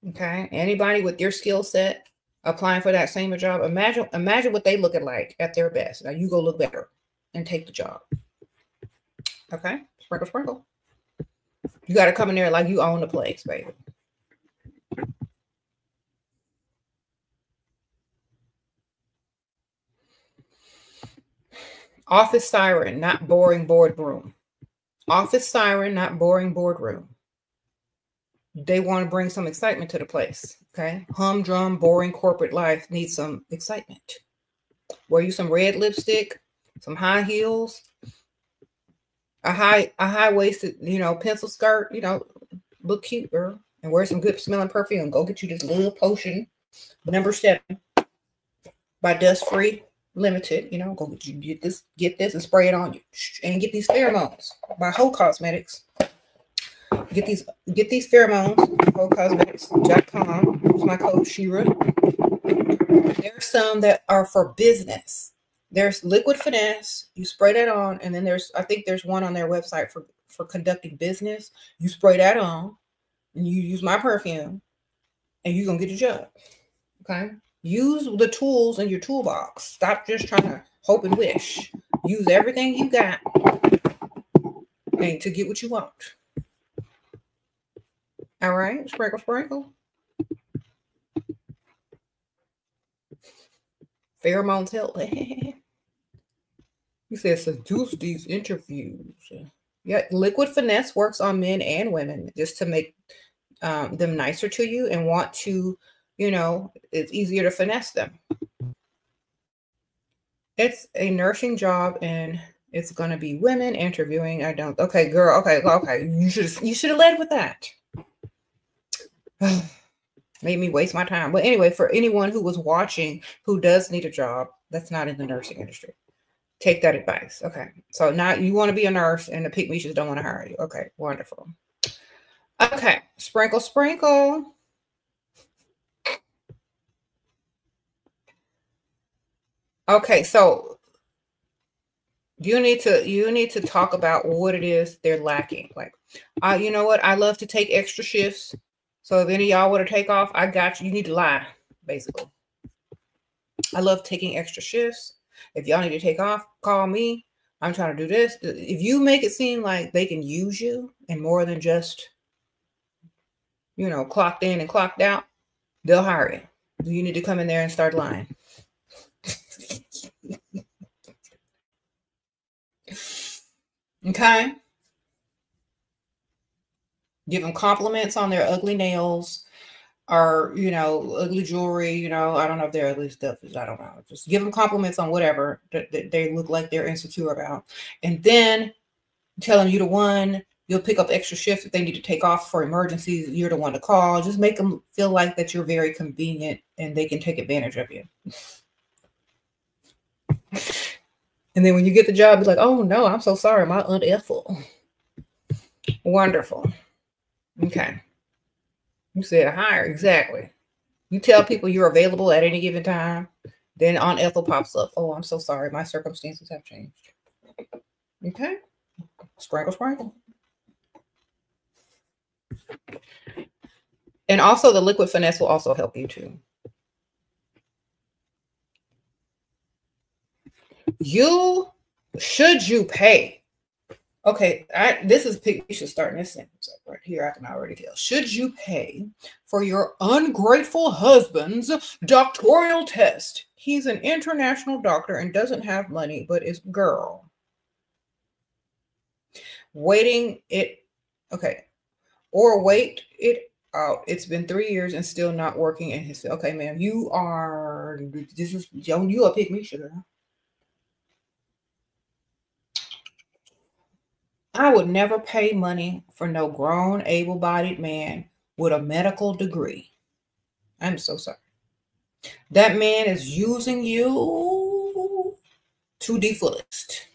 Okay. Anybody with your skill set applying for that same job, imagine what they look like at their best. Now you go look better and take the job. Okay. Sprinkle, sprinkle. You got to come in there like you own the place, baby. Office siren, not boring boardroom. Office siren, not boring boardroom. They want to bring some excitement to the place. Okay. Humdrum, boring corporate life needs some excitement. Wear you some red lipstick, some high heels, a high-waisted, pencil skirt, look cute, girl. And wear some good smelling perfume. Go get you this little potion, number 7 by Dust Free Limited. Go get this and spray it on you. And get these pheromones by Heaux Cosmetics. Get these pheromones, HauxCosmetics.com. Use my code SHERA. There's some that are for business. There's Liquid Finesse. You spray that on, and then I think there's one on their website for conducting business. You spray that on, and you use my perfume, and you're gonna get a job. Okay. Use the tools in your toolbox. Stop just trying to hope and wish. Use everything you got and to get what you want. All right, sprinkle, sprinkle. Pheromones help. He says seduce these interviews. Yeah, Liquid Finesse works on men and women just to make them nicer to you and want to, it's easier to finesse them. It's a nursing job and it's going to be women interviewing. Okay, girl. Okay. You should have led with that. Made me waste my time. But anyway, for anyone who was watching who does need a job that's not in the nursing industry, take that advice. Okay. So now you want to be a nurse and the pick-me-shoes don't want to hire you. Okay. Wonderful. Okay. Sprinkle, sprinkle. Okay. So you need to talk about what it is they're lacking. Like, you know what? I love to take extra shifts. So if any of y'all want to take off, I got you. You need to lie, basically. I love taking extra shifts. If y'all need to take off, call me. I'm trying to do this. If you make it seem like they can use you and more than just, clocked in and clocked out, they'll hire you. You need to come in there and start lying. Okay. Give them compliments on their ugly nails or, ugly jewelry. I don't know if they're ugly stuff is. I don't know. Just give them compliments on whatever that they look like they're insecure about. And then tell them you're the one. You'll pick up extra shifts if they need to take off for emergencies. You're the one to call. Just make them feel like that you're very convenient and they can take advantage of you. And then when you get the job, be like, oh, no, I'm so sorry. My Aunt Ethel. Wonderful. Okay. You said hire. Exactly. You tell people you're available at any given time. Then Aunt Ethel pops up. Oh, I'm so sorry. My circumstances have changed. Okay. Sprinkle, sprinkle. And also the Liquid Finesse will also help you too. Should you pay Okay, this is you should start this sentence up right here. I can already tell. Should you pay for your ungrateful husband's doctoral test? He's an international doctor and doesn't have money, but is girl. Waiting it, okay, or wait it out. It's been 3 years and still not working in his. Okay, ma'am, you are. This is you a pick me, sugar. I would never pay money for no grown, able-bodied man with a medical degree. I'm so sorry. That man is using you to the fullest.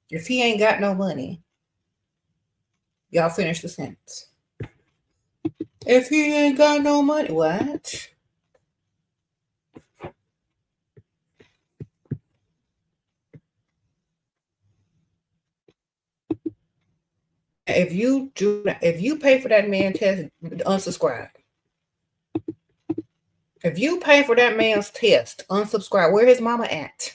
If he ain't got no money, y'all finish the sentence. If he ain't got no money, what? If you pay for that man test, unsubscribe. If you pay for that man's test, unsubscribe. Where his mama at?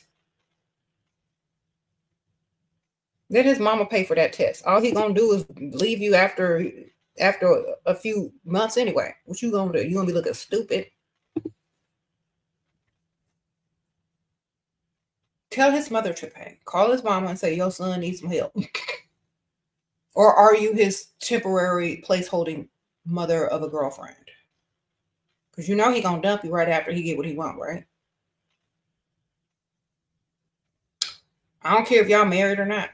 Let his mama pay for that test. All he gonna do is leave you after a few months anyway. What you gonna do? You gonna be looking stupid. Tell his mother to pay. Call his mama and say, your son needs some help. Or are you his temporary place-holding mother of a girlfriend? Because you know he gonna dump you right after he get what he want, right? I don't care if y'all married or not.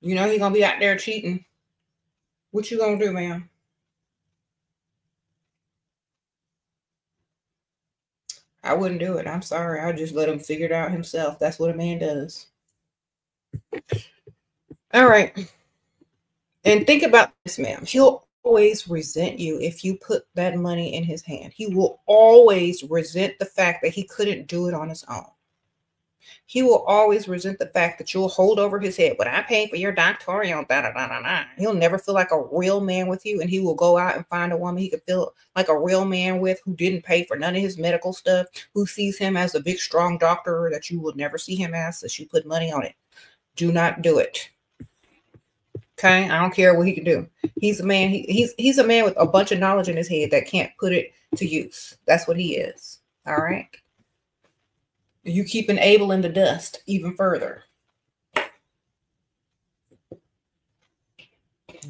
You know he gonna be out there cheating. What you gonna do, ma'am? I wouldn't do it. I'm sorry. I'll just let him figure it out himself. That's what a man does. All right. And think about this, ma'am. He'll always resent you if you put that money in his hand. He will always resent the fact that he couldn't do it on his own. He will always resent the fact that you'll hold over his head. But I paid for your doctoral. He'll never feel like a real man with you. And he will go out and find a woman he could feel like a real man with, who didn't pay for none of his medical stuff, who sees him as a big, strong doctor that you will never see him as, since you put money on it. Do not do it. Okay, I don't care what he can do. He's a man. He's a man with a bunch of knowledge in his head that can't put it to use. That's what he is. All right. You keep Abel in the dust even further.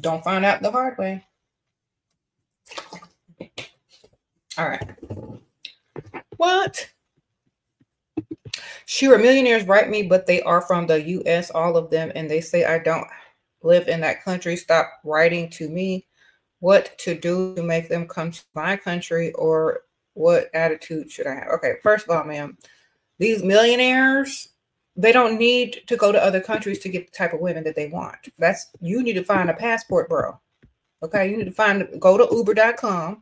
Don't find out the hard way. All right. What? SHERA millionaires write me, but they are from the U.S., all of them, and they say I don't live in that country. Stop writing to me. What to do to make them come to my country, or what attitude should I have? Okay, first of all, ma'am, these millionaires, they don't need to go to other countries to get the type of women that they want. You need to find a passport, bro. Okay, you need to go to Uber.com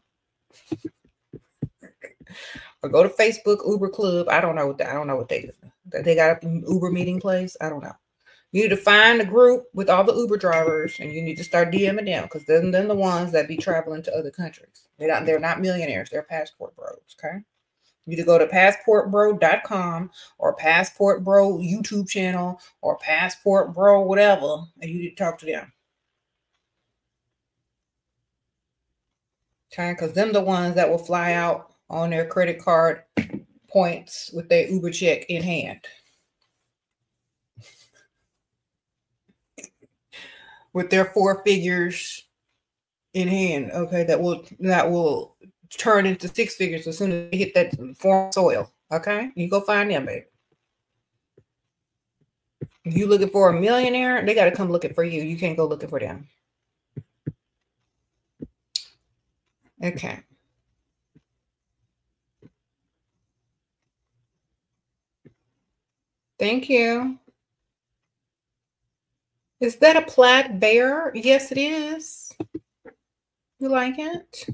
or go to Facebook Uber Club. I don't know what they got an Uber meeting place. I don't know. You need to find a group with all the Uber drivers, and you need to start DMing them, because then the ones that be traveling to other countries. They're not millionaires. They're passport bros. Okay. You need to go to passportbro.com or Passport Bro YouTube channel or Passport Bro whatever, and you need to talk to them. Okay, because them the ones that will fly out on their credit card points with their Uber check in hand. With their 4 figures in hand, okay, that will turn into 6 figures as soon as they hit that foreign soil. Okay, you go find them, baby. If you looking for a millionaire, they got to come looking for you. You can't go looking for them. Okay. Thank you. Is that a plaid bear? Yes, it is. You like it?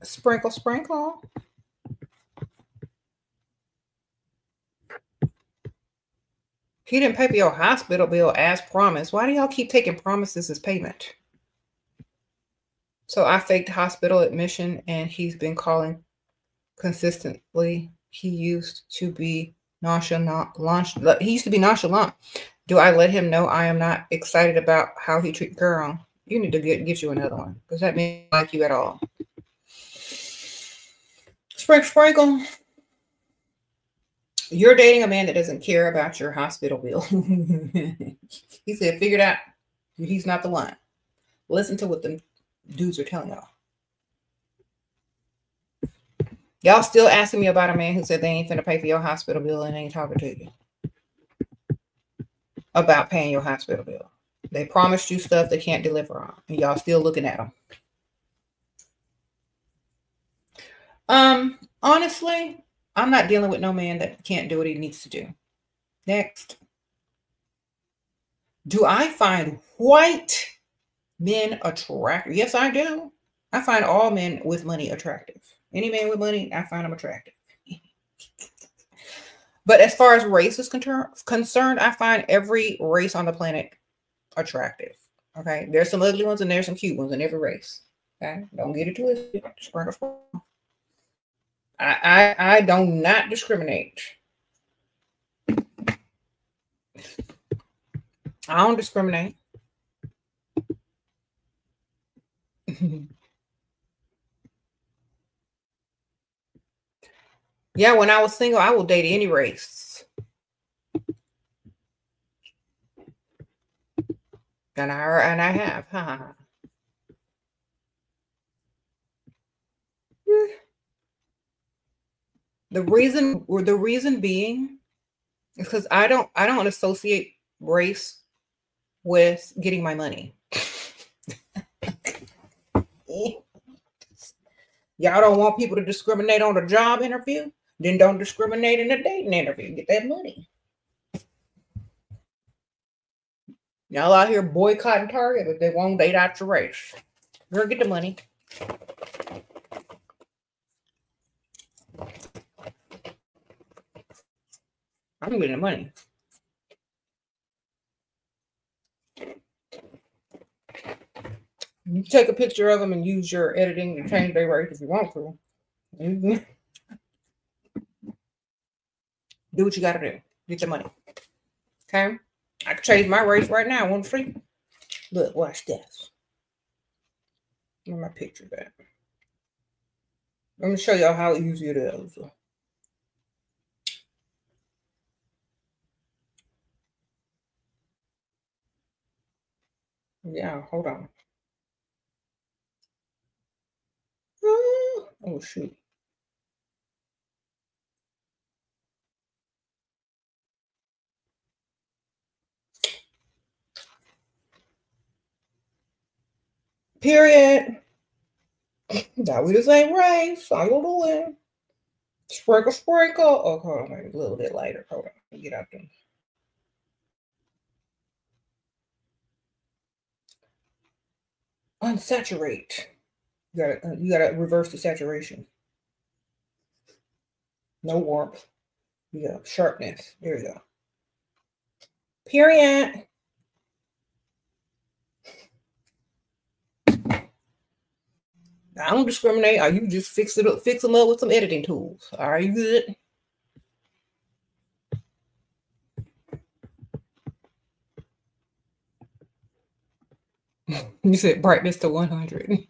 Sprinkle, sprinkle. He didn't pay for your hospital bill as promised. Why do y'all keep taking promises as payment? So I faked hospital admission, and he's been calling consistently. He used to be nonchalant. He used to be nonchalant. Do I let him know I am not excited about how he treats girl? You need to get you another one because that means like you at all. Sprinkle. You're dating a man that doesn't care about your hospital bill. He said, figured out he's not the one. Listen to what the dudes are telling y'all. Y'all still asking me about a man who said they ain't finna pay for your hospital bill and ain't talking to you about paying your hospital bill. They promised you stuff they can't deliver on, and y'all still looking at them. Honestly, I'm not dealing with no man that can't do what he needs to do. Next. Do I find white men attractive? Yes, I do. I find all men with money attractive. Any man with money, I find them attractive. But as far as race is concerned, I find every race on the planet attractive. Okay, there's some ugly ones and there's some cute ones in every race. Okay, don't get it twisted. I do not discriminate. I don't discriminate. Yeah, when I was single, I would date any race. And I have. The reason being is because I don't associate race with getting my money. Y'all don't want people to discriminate on a job interview? Then don't discriminate in a dating interview. Get that money. Y'all out here boycotting Target, but they won't date out your race. Girl, get the money. I'm getting the money. You take a picture of them and use your editing to change their race if you want to. Do what you got to do. Get the money. Okay? I can change my race right now. Want free? Look, watch this. Where's my picture back? Let me show y'all how easy it is. Yeah, hold on. Oh, shoot. Period. That we the same race. How you doing? Sprinkle. Oh, hold on, maybe a little bit later. Hold on. Get out there. Unsaturate. You gotta reverse the saturation. No warmth. You got sharpness. There you go. Period. I don't discriminate. Or you just fix them up with some editing tools. Are you good? You said brightness to 100.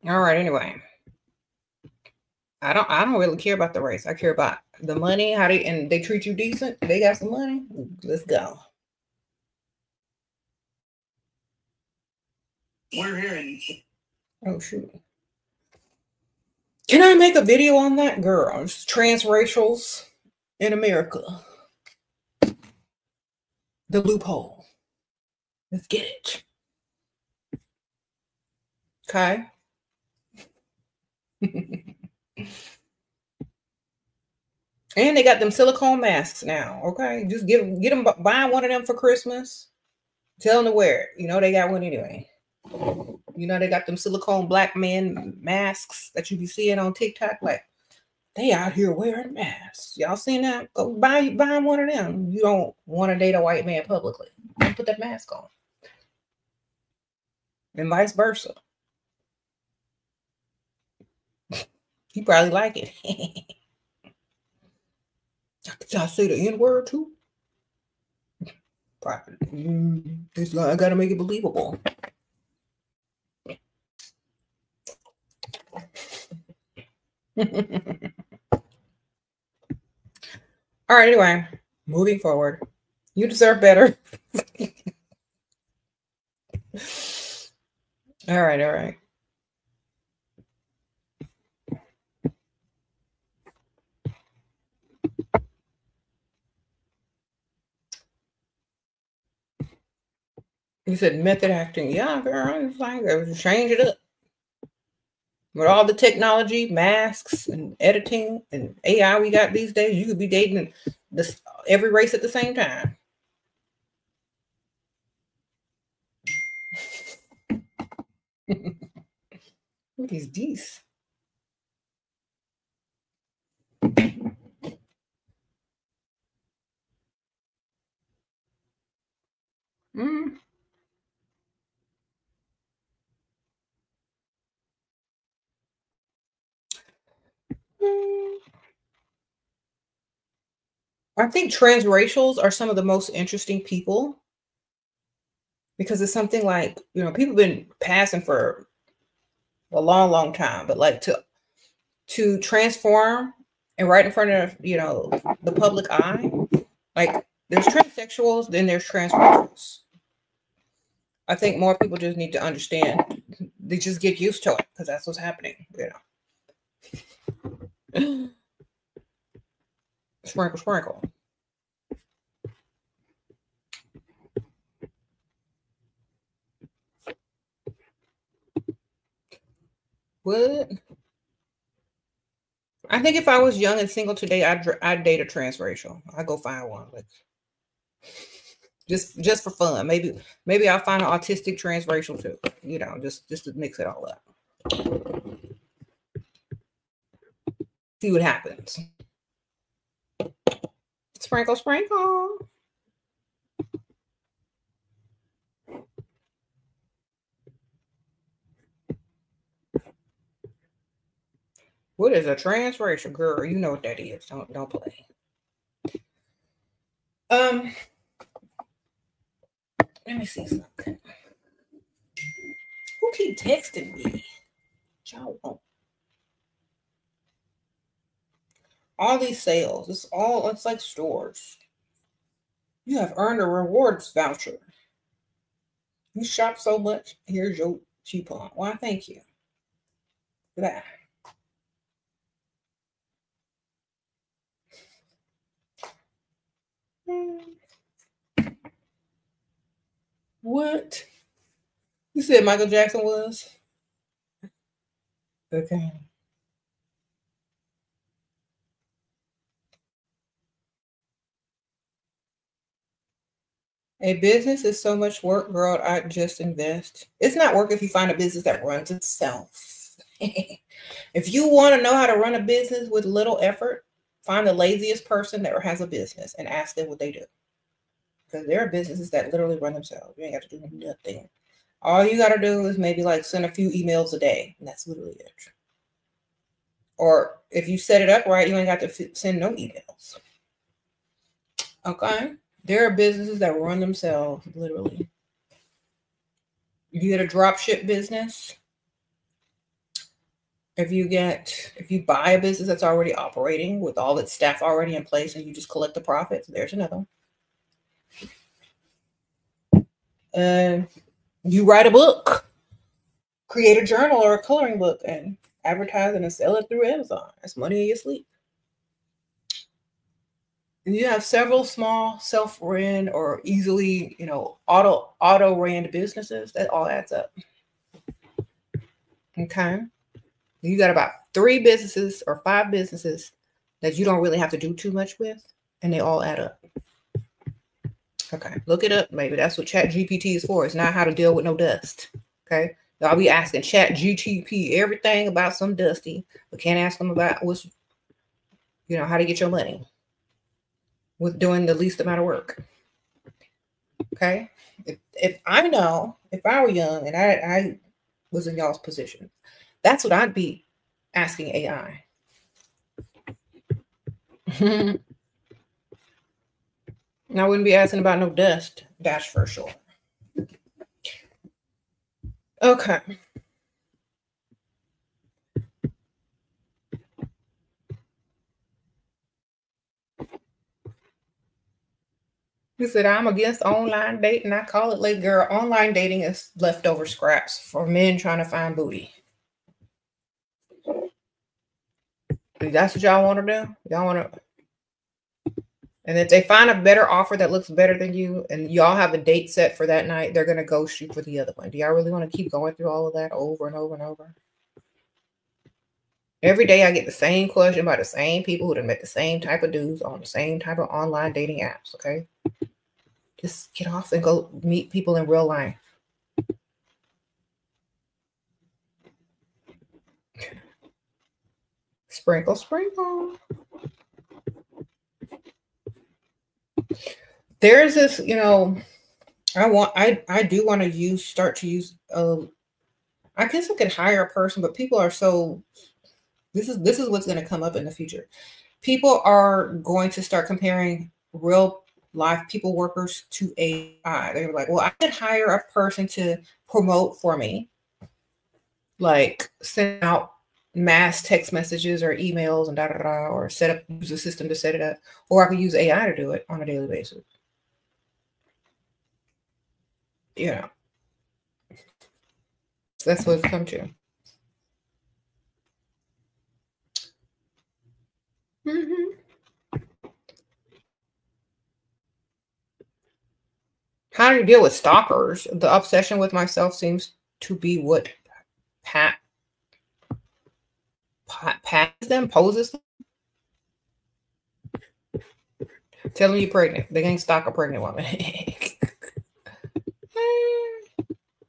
All right, anyway. I don't really care about the race. I care about the money, and they treat you decent. They got some money. Let's go. We're here. Oh shoot. Can I make a video on that, girl? It's transracials in America. The loophole. Let's get it. Okay. And they got them silicone masks now. Okay, just get them. Buy one of them for Christmas. Tell them to wear it. You know they got one anyway. You know they got them silicone black men masks that you be seeing on TikTok. Like, They out here wearing masks. Y'all seen that? Go buy one of them. You don't want to date a white man publicly. Don't put that mask on. And vice versa. You probably like it. I say the N-word too. It's like I gotta make it believable. All right, anyway, moving forward. You deserve better. All right. You said method acting. Yeah, girl, it's like change it up. With all the technology, masks and editing and AI we got these days, you could be dating every race at the same time. What is this? I think transracials are some of the most interesting people because it's something like, people have been passing for a long, long time, but like to transform and right in front of, the public eye, like there's transsexuals, then there's transracials. I think more people just need to understand. They just get used to it because that's what's happening, Sprinkle, sprinkle. What? I think if I was young and single today, I'd date a transracial. I'd go find one, like just for fun. Maybe I'll find an autistic transracial too. Just to mix it all up. See what happens. Sprinkle, sprinkle. What is a transracial, girl? You know what that is. Don't play. Let me see something. Who keep texting me? Y'all won't. All these sales. It's like stores. You have earned a rewards voucher. You shop so much. Here's your coupon. Why, thank you for that. What? You said Michael Jackson was? Okay. A business is so much work, girl. I just invest. It's not work if you find a business that runs itself. If you want to know how to run a business with little effort, find the laziest person that has a business and ask them what they do. Because there are businesses that literally run themselves. You ain't got to do nothing. All you got to do is maybe like send a few emails a day. And that's literally it. Or if you set it up right, you ain't got to send no emails. Okay. There are businesses that run themselves, literally. You get a drop ship business. If you buy a business that's already operating with all its staff already in place and you just collect the profits, there's another one. You write a book, create a journal or a coloring book and advertise it and sell it through Amazon. That's money in your sleep. And you have several small self-ran or easily, auto-ran businesses. That all adds up. Okay. You got about 3 businesses or 5 businesses that you don't really have to do too much with, and they all add up. Okay, look it up. Maybe that's what ChatGPT is for. It's not how to deal with no dust. Okay, y'all be asking ChatGPT everything about some dusty, but can't ask them about what's You know, how to get your money with doing the least amount of work. Okay. If I know, if I were young and I was in y'all's position, that's what I'd be asking AI. I wouldn't be asking about no dust, that's for sure. Okay. He said, I'm against online dating. I call it late, girl. Online dating is leftover scraps for men trying to find booty. If that's what y'all want to do, y'all want to. And if they find a better offer that looks better than you and y'all have a date set for that night, they're going to ghost you for the other one. Do y'all really want to keep going through all of that over and over and over? Every day I get the same question by the same people who have met the same type of dudes on the same type of online dating apps, okay? Just get off and go meet people in real life. Sprinkle, sprinkle. There's this, you know, I do want to start to use I guess I could hire a person, but people are so this is what's going to come up in the future. People are going to start comparing real life people workers to AI. They're like, well, I could hire a person to promote for me, like send out mass text messages or emails and or use a system to set it up, or I could use AI to do it on a daily basis. Yeah, so that's what it's come to. How do you deal with stalkers? The obsession with myself seems to be what poses them. Tell them you're pregnant. They can't stalk a pregnant woman.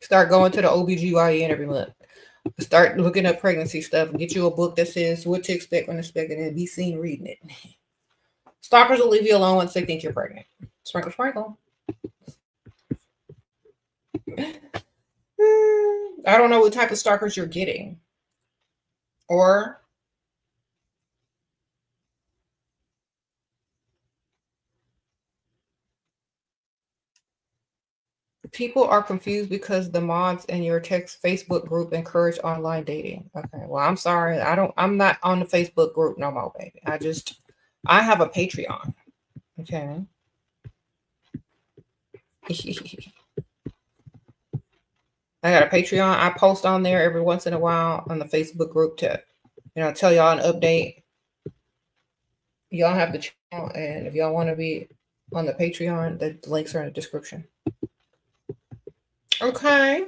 Start going to the OBGYN every month. Start looking up pregnancy stuff. Get you a book that says what to expect when expecting and be seen reading it. Stalkers will leave you alone once they think you're pregnant. Sprinkle, sprinkle. I don't know what type of stalkers you're getting. Or people are confused because the mods in your text Facebook group encourage online dating. Okay, well, I'm sorry. I'm not on the Facebook group no more, baby. I have a Patreon. Okay. I got a Patreon. I post on there every once in a while on the Facebook group to, you know, tell y'all an update. Y'all have the channel, and if y'all want to be on the Patreon, the links are in the description. Okay.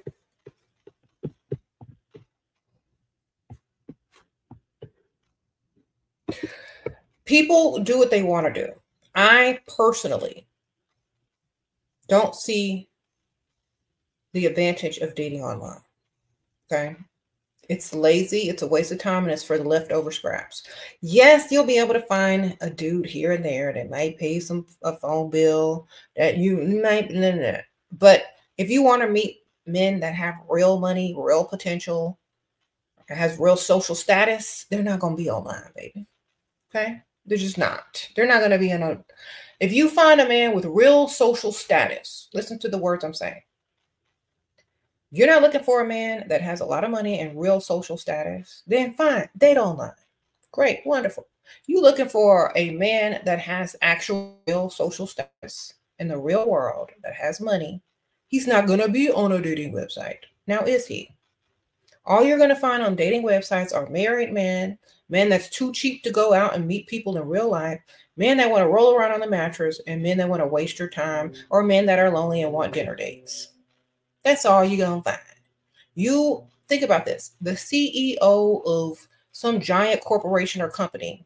People do what they want to do. I personally don't see the advantage of dating online. Okay. It's lazy, it's a waste of time, and it's for the leftover scraps. Yes, you'll be able to find a dude here and there that might pay a phone bill that you might, but if you want to meet men that have real money, real potential, that has real social status, they're not going to be online, baby. Okay? They're just not. They're not going to be in a... If you find a man with real social status, listen to the words I'm saying. You're not looking for a man that has a lot of money and real social status, then fine, date online. Great, wonderful. You looking for a man that has actual real social status in the real world, that has money, he's not going to be on a dating website. Now, is he? All you're going to find on dating websites are married men that's too cheap to go out and meet people in real life, men that want to roll around on the mattress, and men that want to waste your time, or men that are lonely and want dinner dates. That's all you're going to find. You think about this. The CEO of some giant corporation or company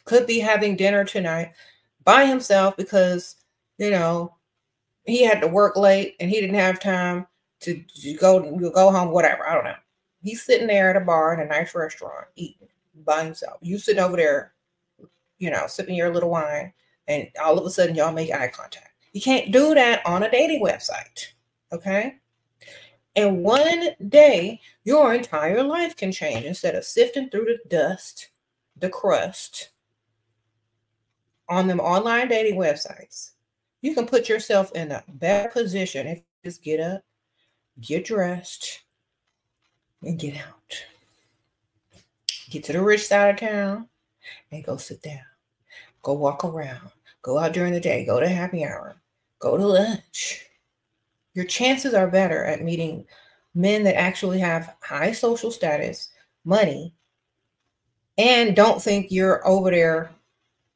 could be having dinner tonight by himself because, you know, he had to work late and he didn't have time to go home, whatever. I don't know. He's sitting there at a bar in a nice restaurant eating by himself. You sitting over there you know, sipping your little wine, and all of a sudden y'all make eye contact. You can't do that on a dating website, okay? And one day, your entire life can change. Instead of sifting through the dust, the crust on them online dating websites, you can put yourself in a better position if you just get up, get dressed, and get out. Get to the rich side of town and go sit down. Go walk around. Go out during the day. Go to happy hour. Go to lunch. Your chances are better at meeting men that actually have high social status, money, and don't think you're over there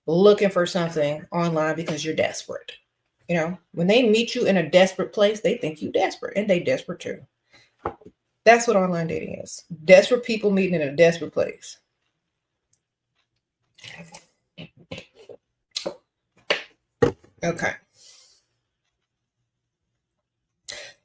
looking for something online because you're desperate. You know, when they meet you in a desperate place, they think you desperate, and they desperate too. That's what online dating is. Desperate people meeting in a desperate place. Okay.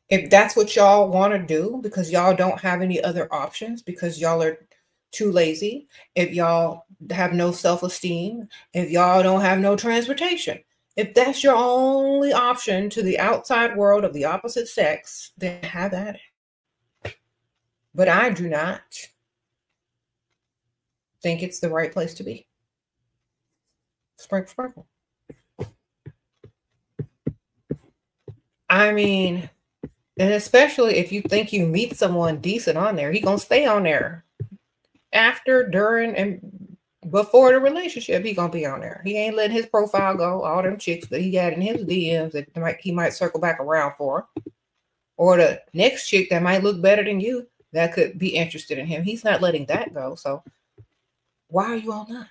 If that's what y'all want to do because y'all don't have any other options, because y'all are too lazy, if y'all have no self-esteem, if y'all don't have no transportation, if that's your only option to the outside world of the opposite sex, then have at it. But I do not think it's the right place to be. Sprinkle, sprinkle. I mean, and especially if you think you meet someone decent on there, he gonna stay on there. After, during, and before the relationship, he gonna be on there. He ain't letting his profile go. All them chicks that he had in his DMs that he might circle back around for. Or the next chick that might look better than you that could be interested in him. He's not letting that go. So why are you all not?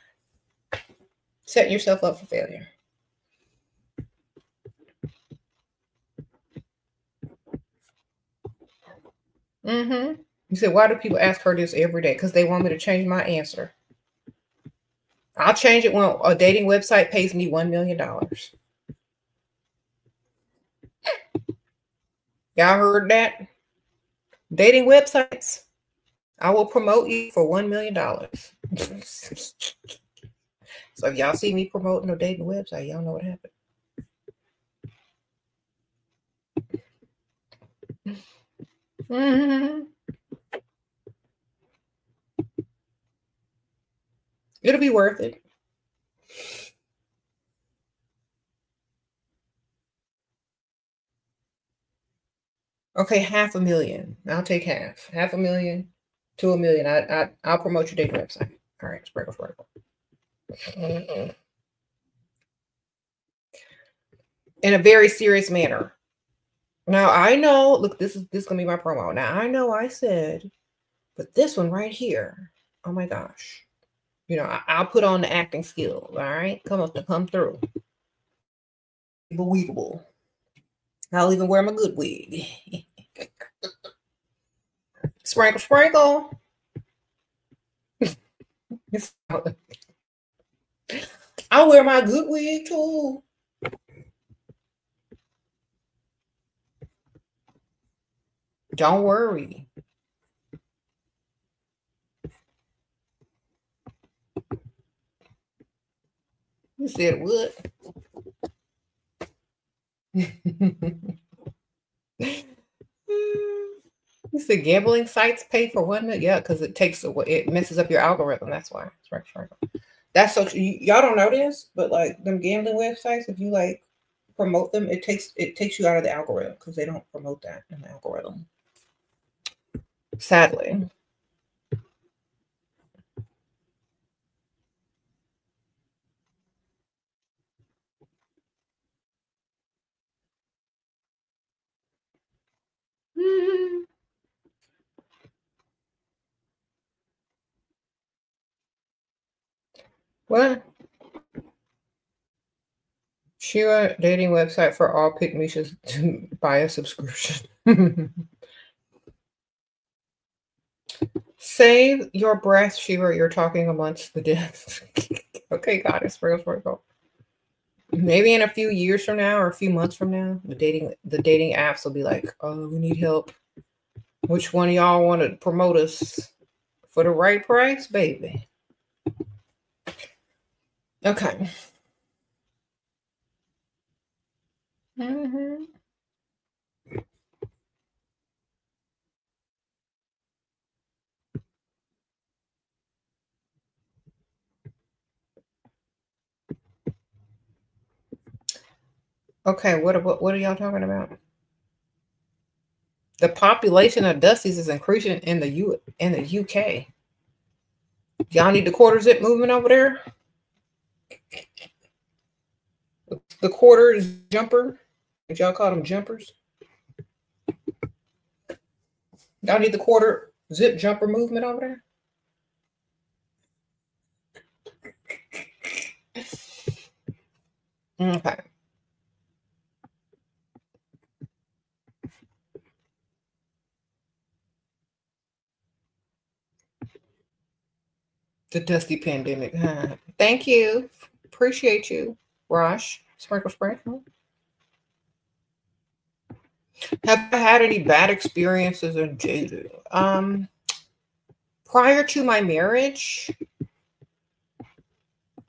Setting yourself up for failure. You said, why do people ask her this every day? Because they want me to change my answer. I'll change it when a dating website pays me $1 million. Y'all heard that? Dating websites, I will promote you for $1 million. So if y'all see me promoting a dating website, y'all know what happened. It'll be worth it. Okay, $500,000. I'll take half. $500,000 to $1 million. I'll promote your dating website. All right, sprinkle, sprinkle. In a very serious manner. Now I know, look, this is gonna be my promo. Now I know I said, but this one right here, oh my gosh. You know, I'll put on the acting skills, all right? Come through. Believable. I'll even wear my good wig. Sprinkle, sprinkle. I'll wear my good wig too. Don't worry. You said what? You said gambling sites pay for $1 million? Yeah, because it messes up your algorithm. That's why. That's so y'all don't know this, but like them gambling websites, if you like promote them, it takes you out of the algorithm because they don't promote that in the algorithm. Sadly. What? SHERA dating website for all pick-me-shas to buy a subscription. Save your breath, SHERA. You're talking amongst the dead. Okay, goddess, sprinkle. Maybe in a few years from now or a few months from now, the dating apps will be like, oh, we need help. Which one of y'all want to promote us for the right price, baby? Okay. Mm-hmm. Okay, what are y'all talking about? The population of Dusties is increasing in the UK. Y'all need the quarter zip movement over there? The quarter jumper? Did y'all call them jumpers? Y'all need the quarter zip jumper movement over there? Okay. The dusty pandemic. Thank you. Appreciate you, Rosh. Sprinkle, sprinkle. Have I had any bad experiences in dating? Prior to my marriage,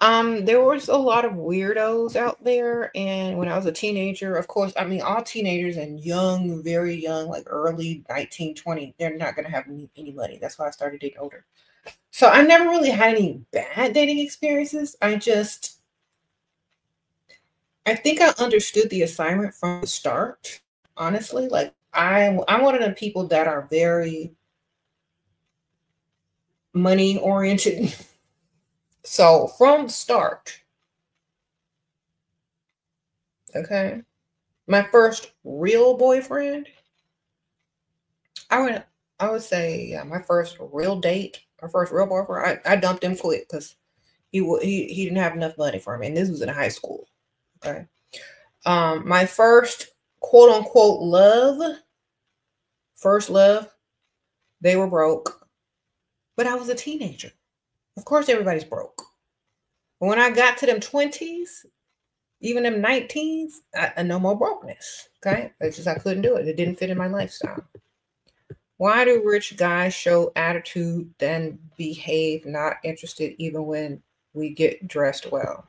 there was a lot of weirdos out there. And when I was a teenager, of course, I mean, all teenagers and young, very young, like early 19, 20, they're not going to have any money. That's why I started dating older. So I never really had any bad dating experiences. I think I understood the assignment from the start, honestly. Like I'm one of the people that are very money oriented. So from the start, okay, my first real boyfriend, I would say my first real date, my first real boyfriend, I dumped him quick because he didn't have enough money for me, and this was in high school. Okay, my first quote unquote first love, they were broke, but I was a teenager. Of course, everybody's broke. But when I got to them 20s, even them 19s, no more brokenness. Okay, it's just I couldn't do it. It didn't fit in my lifestyle. Why do rich guys show attitude then behave not interested even when we get dressed well?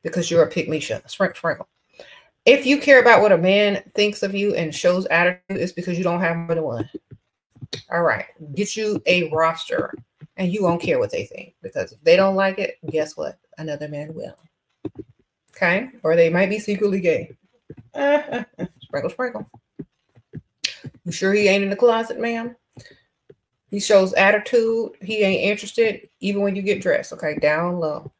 Because you're a pick-me shot. Sprinkle. If you care about what a man thinks of you and shows attitude, it's because you don't have more than one. All right, get you a roster, and you won't care what they think, because if they don't like it, guess what? Another man will. Okay, or they might be secretly gay. Sprinkle, sprinkle. You sure he ain't in the closet, ma'am? He shows attitude. He ain't interested, even when you get dressed. Okay, down low.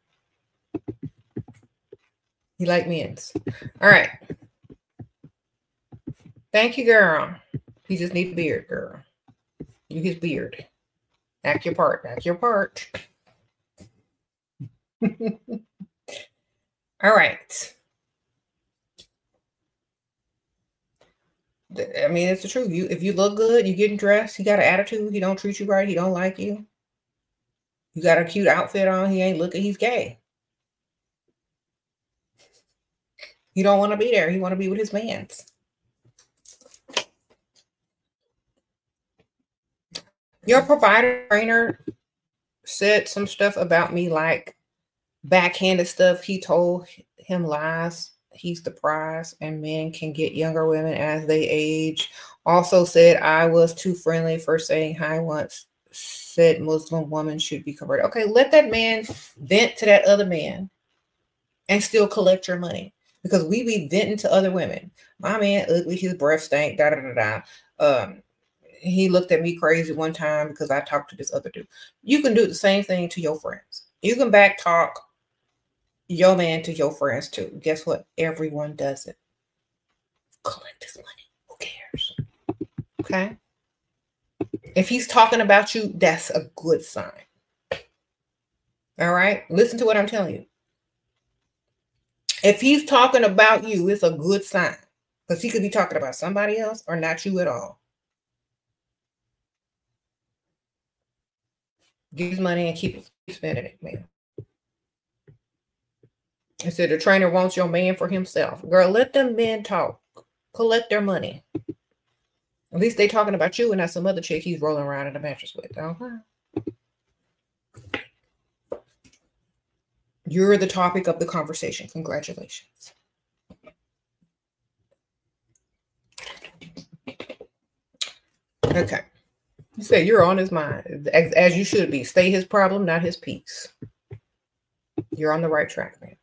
He like men's. All right. Thank you, girl. He just needs a beard, girl. You his beard. Act your part. Act your part. All right. I mean, it's the truth. If you look good, you getting dressed, he got an attitude, he don't treat you right, he don't like you. You got a cute outfit on, he ain't looking, he's gay. He don't want to be there. He want to be with his mans. Your provider trainer said some stuff about me, like backhanded stuff. He told him lies. He's the prize, and men can get younger women as they age. Also said I was too friendly for saying hi once. Said Muslim woman should be converted. Okay, let that man vent to that other man and still collect your money, because we be venting to other women. My man ugly, his breath stank, da da da da. He looked at me crazy one time because I talked to this other dude. You can do the same thing to your friends. You can back talk your man to your friends too. Guess what? Everyone does it. Collect his money. Who cares? Okay. If he's talking about you, that's a good sign. All right. Listen to what I'm telling you. If he's talking about you, it's a good sign, because he could be talking about somebody else or not you at all. Give his money and keep spending it, man. I said the trainer wants your man for himself. Girl, let them men talk. Collect their money. At least they talking about you and not some other chick he's rolling around in the mattress with. Okay. You're the topic of the conversation. Congratulations. Okay. You said you're on his mind, as you should be. Stay his problem, not his peace. You're on the right track, man.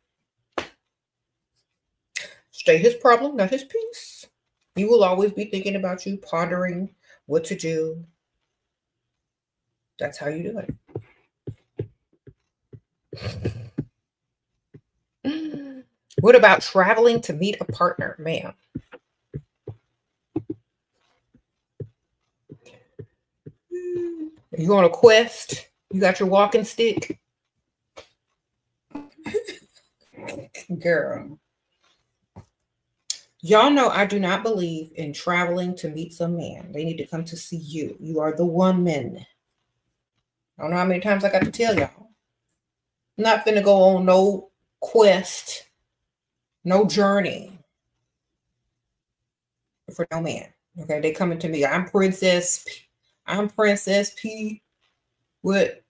Stay his problem, not his peace. He will always be thinking about you, pondering what to do. That's how you do it. What about traveling to meet a partner, ma'am? You on a quest? You got your walking stick? Girl. Y'all know I do not believe in traveling to meet some man. They need to come to see you. You are the woman. I don't know how many times I got to tell y'all. I'm not finna go on no quest, no journey for no man. Okay, they coming to me. I'm Princess P. What?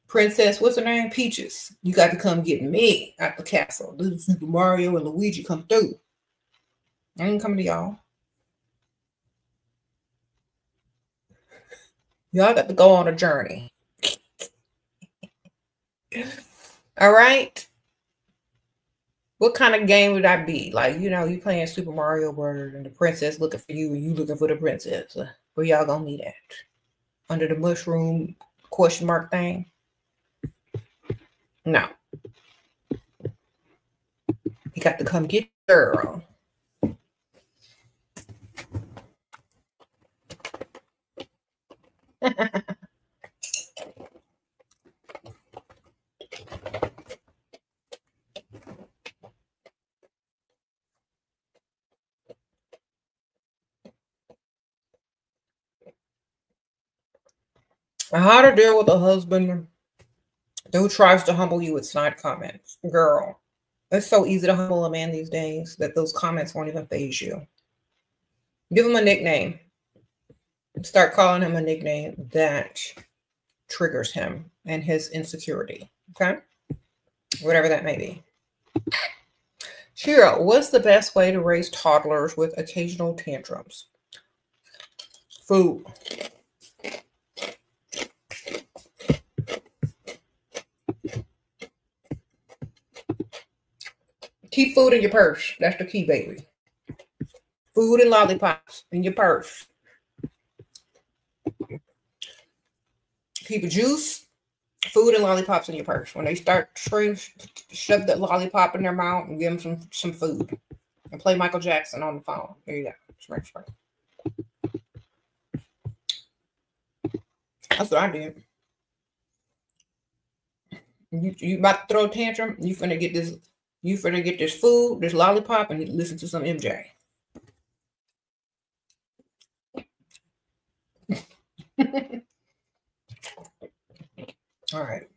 Princess, what's her name? Peaches. You got to come get me at the castle. Little Super Mario and Luigi come through. I ain't coming to y'all. Y'all got to go on a journey. All right. What kind of game would that be? Like, you know, you playing Super Mario Brothers and the princess looking for you and you looking for the princess. Where y'all gonna meet at? Under the mushroom question mark thing? No. You got to come get the girl. How to deal with a husband who tries to humble you with snide comments. Girl, it's so easy to humble a man these days that those comments won't even faze you. Give him a nickname. Start calling him a nickname that triggers him and his insecurity. Okay? Whatever that may be. Shera, what's the best way to raise toddlers with occasional tantrums? Food. Keep food in your purse. That's the key, baby. Food and lollipops in your purse. Keep a juice, food, and lollipops in your purse. When they start shove that lollipop in their mouth and give them some food. And play Michael Jackson on the phone. There you go. Spring. That's what I did. You about to throw a tantrum? You finna get this food, this lollipop, and listen to some MJ. All right.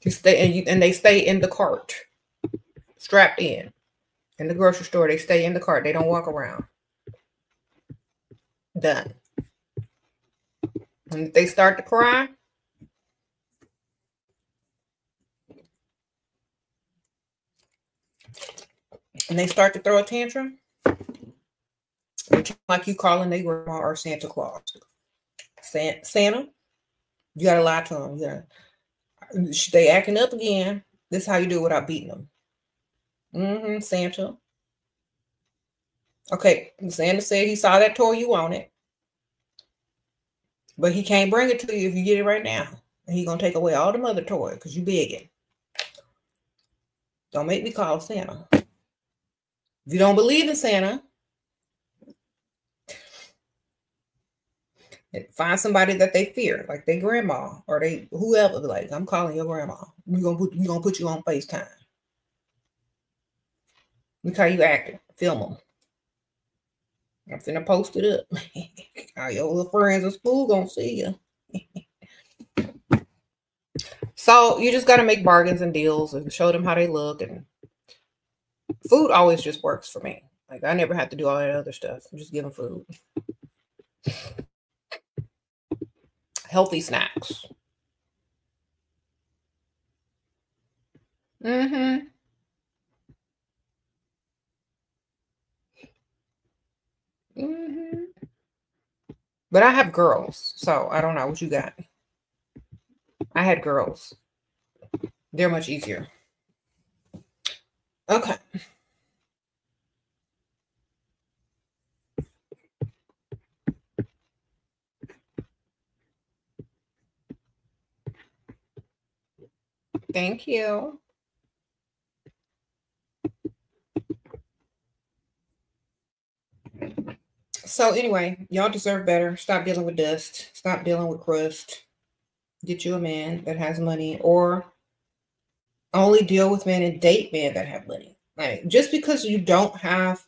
You stay and they stay in the cart, strapped in the grocery store. They stay in the cart. They don't walk around. Done. And if they start to cry, and they start to throw a tantrum, like you calling their grandma or Santa Claus. Santa, you gotta lie to them. They acting up again. This is how you do it without beating them. Santa. Okay, Santa said he saw that toy, you want it. But he can't bring it to you if you get it right now. And he's going to take away all the other toys because you begging. Don't make me call Santa. If you don't believe in Santa, find somebody that they fear, like their grandma or they whoever. Like, I'm calling your grandma. We're gonna put you on FaceTime. Look how you acting. Film them. I'm finna post it up. All your little friends in school gonna see you. So you just gotta make bargains and deals and show them how they look. And food always just works for me. Like, I never have to do all that other stuff. I'm just giving food. Healthy snacks. Mm-hmm. Mm-hmm. But I have girls, so I don't know what you got. I had girls. They're much easier. Okay. Thank you. So anyway, y'all deserve better. Stop dealing with dust. Stop dealing with crust. Get you a man that has money, or only deal with men and date men that have money. Like, just because you don't have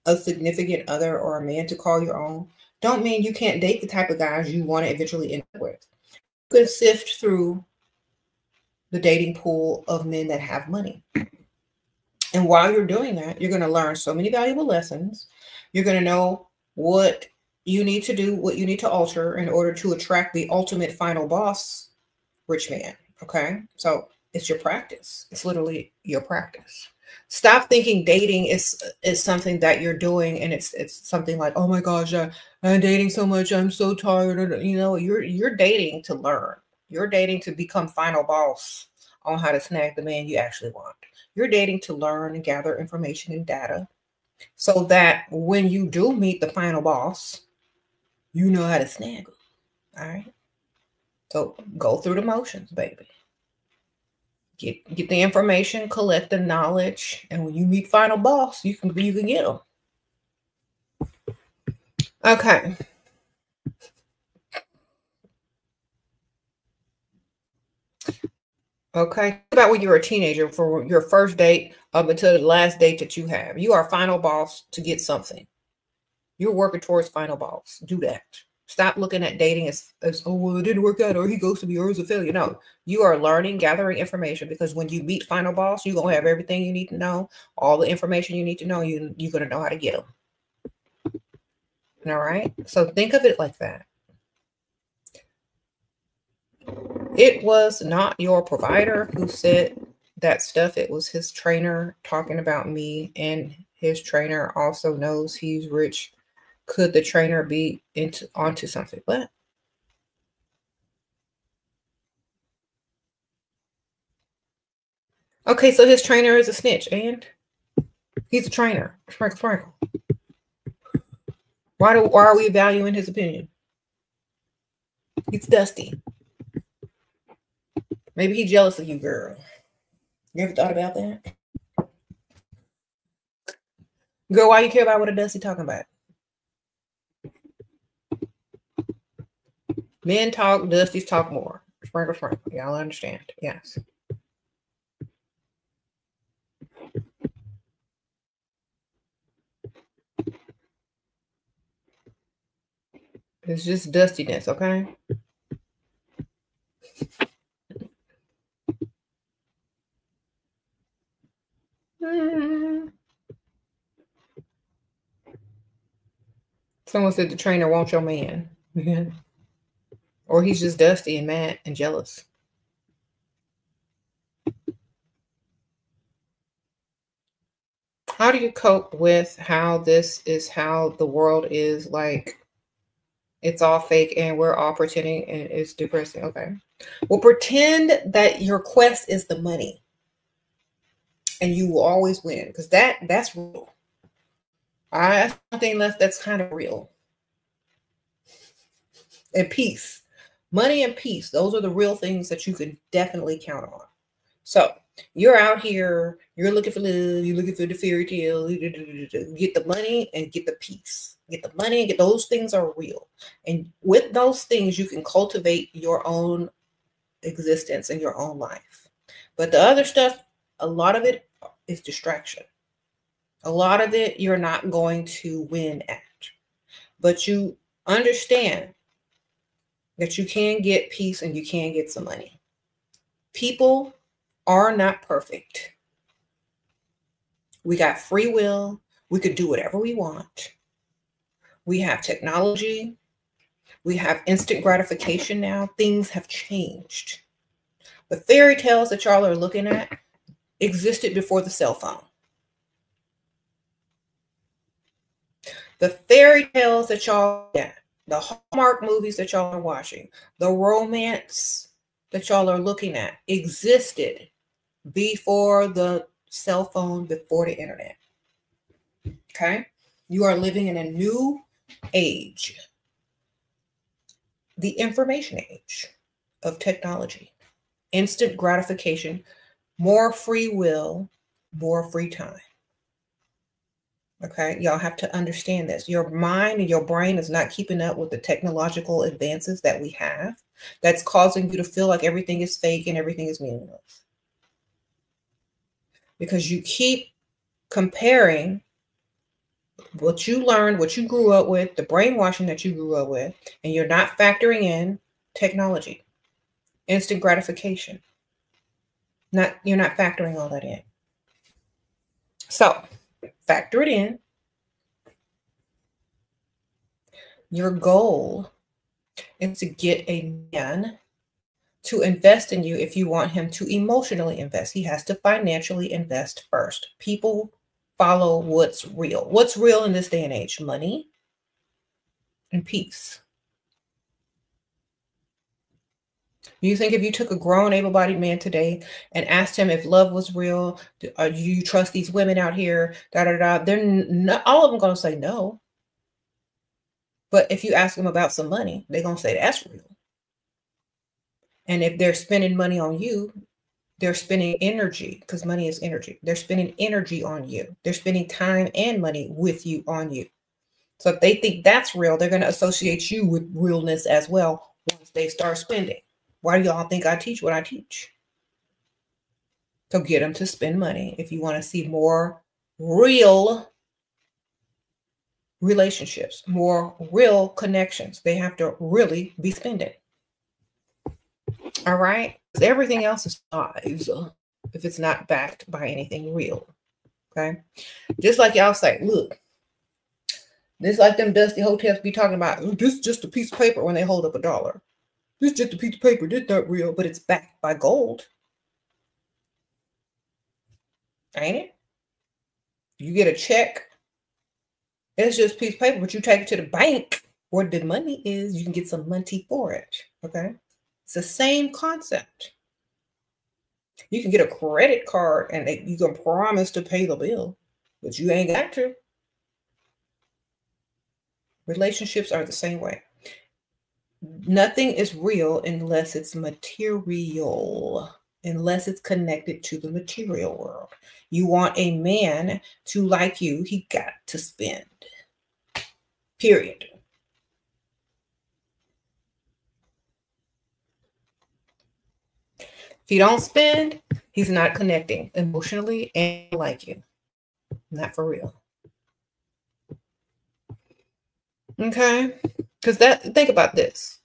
a significant other or a man to call your own, don't mean you can't date the type of guys you want to eventually end up with. You can sift through the dating pool of men that have money. And while you're doing that, you're going to learn so many valuable lessons. You're going to know what you need to do, what you need to alter in order to attract the ultimate final boss rich man. Okay. So it's your practice. It's literally your practice. Stop thinking dating is something that you're doing and it's something like, oh my gosh, I'm dating so much, I'm so tired. You know, you're dating to learn. You're dating to become final boss on how to snag the man you actually want. You're dating to learn and gather information and data so that when you do meet the final boss, you know how to snag them. All right. So go through the motions, baby. Get the information, collect the knowledge, and when you meet final boss, you can get them. Okay. Okay. Think about when you were a teenager for your first date up until the last date that you have. You are final boss to get something. You're working towards final boss. Do that. Stop looking at dating as oh, well, it didn't work out, or he goes to me, or it's a failure. No, you are learning, gathering information, because when you meet final boss, you're going to have everything you need to know, all the information you need to know. You're going to know how to get them. All right. So think of it like that. It was not your provider who said that stuff. It was his trainer talking about me, and his trainer also knows he's rich. Could the trainer be onto something? What? Okay, so his trainer is a snitch, and he's a trainer. Sprinkle. Why are we valuing his opinion? He's dusty. Maybe he's jealous of you, girl. You ever thought about that? Girl, why you care about what a dusty talking about? Men talk, dusties talk more. Sprinkle. Y'all understand? Yes. It's just dustiness, okay? Someone said the trainer wants your man. Or he's just dusty and mad and jealous. How do you cope with how this is how the world is? Like, it's all fake and we're all pretending, and it's depressing. Okay. Well, pretend that your quest is the money and you will always win, because that's real. I think that's kind of real. And peace. Money and peace. Those are the real things that you can definitely count on. So you're out here, you're looking for love, you're looking for the fairy tale, get the money and get the peace. Get the money and get those things are real. And with those things, you can cultivate your own existence and your own life. But the other stuff, a lot of it is distraction. A lot of it you're not going to win at. But you understand that you can get peace and you can get some money. People are not perfect. We got free will. We could do whatever we want. We have technology. We have instant gratification now. Things have changed. The fairy tales that y'all are looking at, existed before the cell phone. The fairy tales that y'all get, the Hallmark movies that y'all are watching, the romance that y'all are looking at existed before the cell phone, before the internet. Okay? You are living in a new age, the information age of technology, instant gratification, more free will, more free time. Okay, y'all have to understand this. Your mind and your brain is not keeping up with the technological advances that we have. That's causing you to feel like everything is fake and everything is meaningless. Because you keep comparing what you learned, what you grew up with, the brainwashing that you grew up with, and you're not factoring in technology, instant gratification. You're not factoring all that in. So factor it in. Your goal is to get a man to invest in you if you want him to emotionally invest. He has to financially invest first. People follow what's real. What's real in this day and age? Money and peace. You think if you took a grown, able-bodied man today and asked him if love was real, do you trust these women out here, they're not, all of them going to say no. But if you ask them about some money, they're going to say that's real. And if they're spending money on you, they're spending energy, because money is energy. They're spending energy on you. They're spending time and money with you, on you. So if they think that's real, they're going to associate you with realness as well once they start spending. Why do y'all think I teach what I teach? So get them to spend money. If you want to see more real relationships, more real connections, they have to really be spending. All right? Because everything else is lies if it's not backed by anything real. Okay? Just like y'all say, look, this like them dusty hotels be talking about, oh, this is just a piece of paper when they hold up $1. This is just a piece of paper. This not real, but it's backed by gold. Ain't it? You get a check. It's just a piece of paper, but you take it to the bank where the money is. You can get some money for it. Okay? It's the same concept. You can get a credit card and you can promise to pay the bill, but you ain't got to. Relationships are the same way. Nothing is real unless it's material, unless it's connected to the material world. You want a man to like you, he got to spend. Period. If he don't spend, he's not connecting emotionally and like you. Not for real. Okay? Because think about this.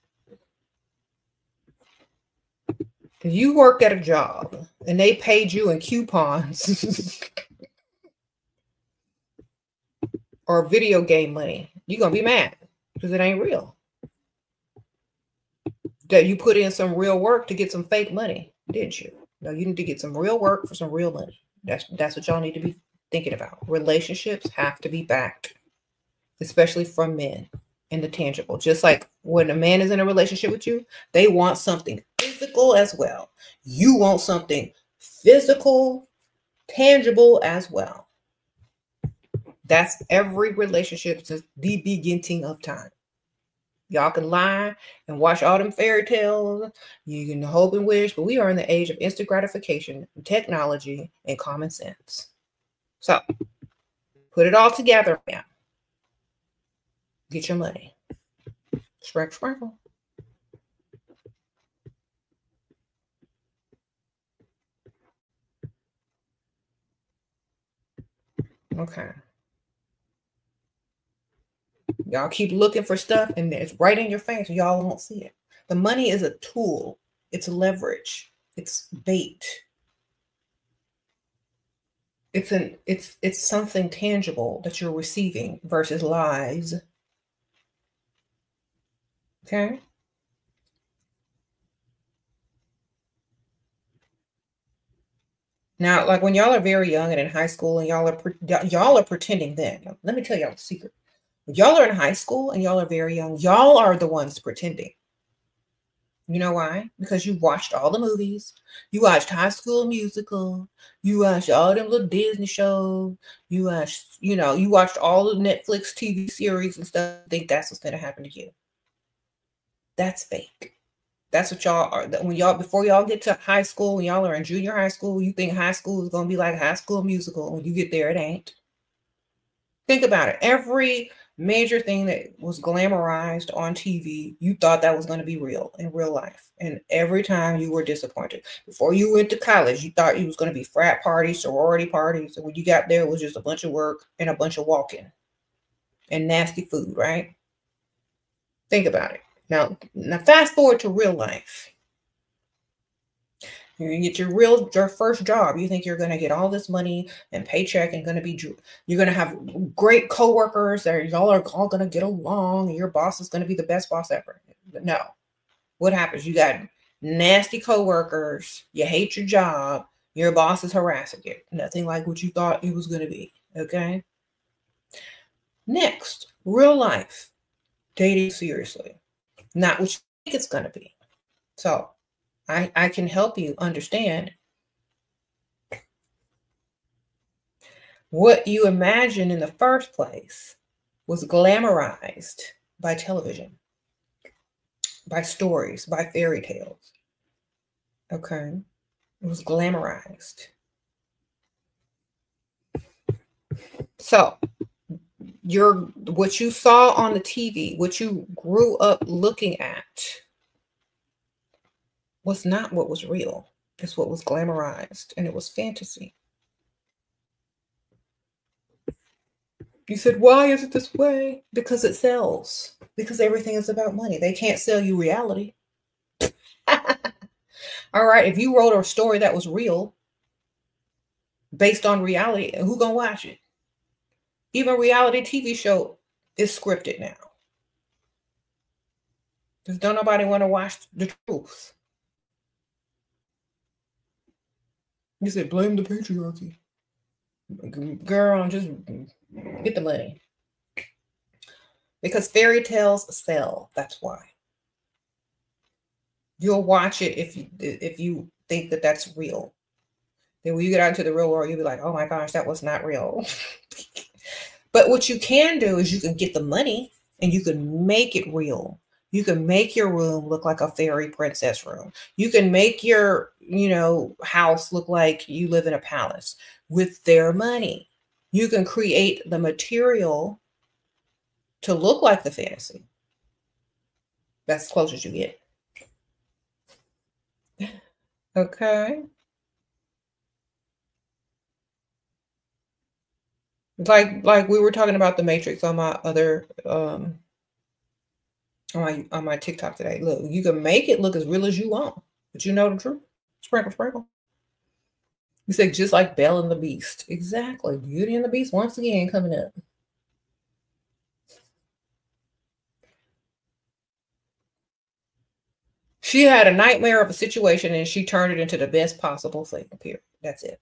If you worked at a job and they paid you in coupons or video game money, you're going to be mad because it ain't real. That you put in some real work to get some fake money, didn't you? No, you need to get some real work for some real money. That's what y'all need to be thinking about. Relationships have to be backed, especially from men, in the tangible. Just like when a man is in a relationship with you, they want something physical as well. You want something physical, tangible as well. That's every relationship since the beginning of time. Y'all can lie and watch all them fairy tales. You can hope and wish, but we are in the age of instant gratification, technology, and common sense. So put it all together now. Get your money. Sprinkle, sprinkle. Okay. Y'all keep looking for stuff and it's right in your face. Y'all won't see it. The money is a tool. It's leverage. It's bait. It's something tangible that you're receiving versus lies. Okay? Now, like when y'all are very young and in high school and y'all are pretending then. Now, let me tell y'all a secret. When y'all are in high school and y'all are very young, y'all are the ones pretending. You know why? Because you watched all the movies. You watched High School Musical. You watched all them little Disney shows. You watched, you watched all the Netflix TV series and stuff. I think that's what's going to happen to you. That's fake. That's what y'all are. When before y'all get to high school, when y'all are in junior high school, you think high school is going to be like High School Musical. When you get there, it ain't. Think about it. Every major thing that was glamorized on TV, you thought that was going to be real in real life. And every time you were disappointed. Before you went to college, you thought it was going to be frat parties, sorority parties. And when you got there, it was just a bunch of work and a bunch of walking and nasty food, right? Think about it. Now fast forward to real life. You get your first job. You think you're going to get all this money and paycheck and you're going to have great coworkers that y'all are all going to get along and your boss is going to be the best boss ever. But no. What happens? You got nasty coworkers. You hate your job. Your boss is harassing you. Nothing like what you thought it was going to be. Okay. Next, real life. Dating seriously. Not what you think it's going to be. So I can help you understand what you imagined in the first place was glamorized by television, by stories, by fairy tales. Okay. It was glamorized. So what you saw on the TV, what you grew up looking at, was not what was real. It's what was glamorized, and it was fantasy. You said, why is it this way? Because it sells. Because everything is about money. They can't sell you reality. All right, if you wrote a story that was real, based on reality, who gonna watch it? Even reality TV show is scripted now. Because don't nobody want to watch the truth. You said, blame the patriarchy. Girl, just get the money. Because fairy tales sell. That's why. You'll watch it if you think that that's real. Then when you get out into the real world, you'll be like, oh my gosh, that was not real. But what you can do is you can get the money and you can make it real. You can make your room look like a fairy princess room. You can make your, house look like you live in a palace with their money. You can create the material to look like the fantasy. That's as close as you get. Okay. Like we were talking about the Matrix on my other on my TikTok today. Look, you can make it look as real as you want, but you know the truth. Sprinkle, sprinkle. You say just like Belle and the Beast. Exactly. Beauty and the Beast once again coming up. She had a nightmare of a situation and she turned it into the best possible thing. Period. That's it.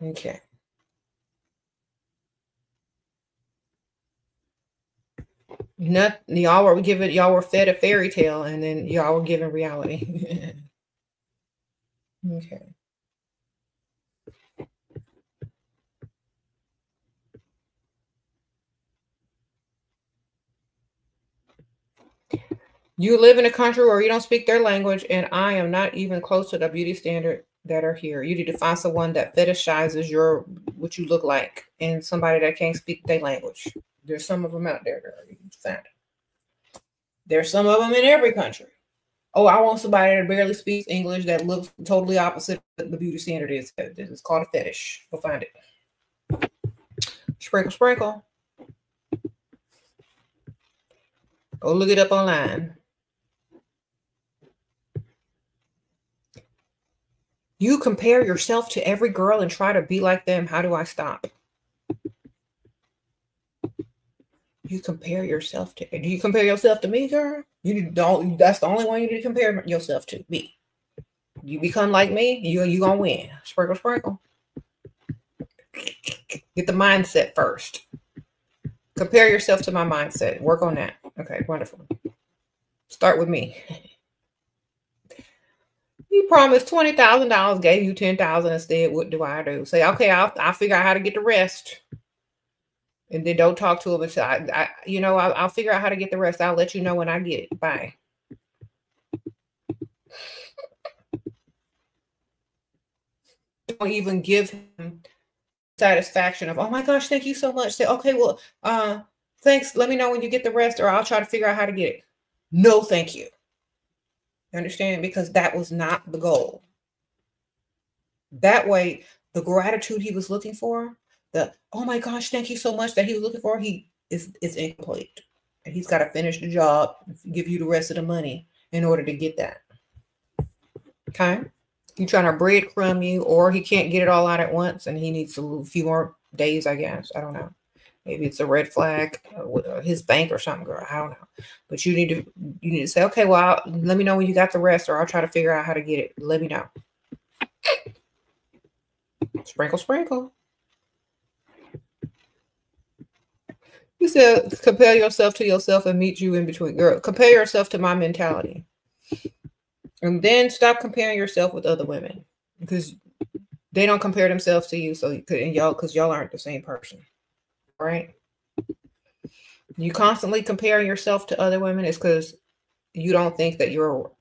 Okay. Y'all were fed a fairy tale and then y'all were given reality. Okay. You live in a country where you don't speak their language, and I am not even close to the beauty standard that are here. You need to find someone that fetishizes what you look like and somebody that can't speak their language. There's some of them out there, girl. You can find it. There's some of them in every country. Oh, I want somebody that barely speaks English that looks totally opposite of the beauty standard is. It's called a fetish. Go find it. Sprinkle, sprinkle. Go look it up online. You compare yourself to every girl and try to be like them. How do I stop? you compare yourself to? Do you compare yourself to me, girl? You don't. That's the only one you need to compare yourself to. Me. You become like me, you gonna win. Sprinkle, sprinkle. Get the mindset first. Compare yourself to my mindset. Work on that. Okay, wonderful. Start with me. You promised $20,000, gave you $10,000 instead. What do I do? Say, okay, I'll figure out how to get the rest. And then don't talk to him until I'll figure out how to get the rest. I'll let you know when I get it. Bye. Don't even give him satisfaction of, oh my gosh, thank you so much. Say, okay, well, thanks. Let me know when you get the rest, or I'll try to figure out how to get it. No, thank you. You understand? Because that was not the goal. That way, the gratitude he was looking for, the oh my gosh, thank you so much that he was looking for, is incomplete. And he's got to finish the job, give you the rest of the money in order to get that. Okay? He's trying to breadcrumb you, or he can't get it all out at once and he needs a few more days, I guess. I don't know. Maybe it's a red flag with his bank or something, girl. I don't know. But you need to say, okay, well, let me know when you got the rest, or I'll try to figure out how to get it. Let me know. Sprinkle, sprinkle. You said compare yourself to yourself and meet you in between. Girl, compare yourself to my mentality. And then stop comparing yourself with other women, because they don't compare themselves to you. So because y'all aren't the same person. Right? You constantly comparing yourself to other women is because you don't think that you're,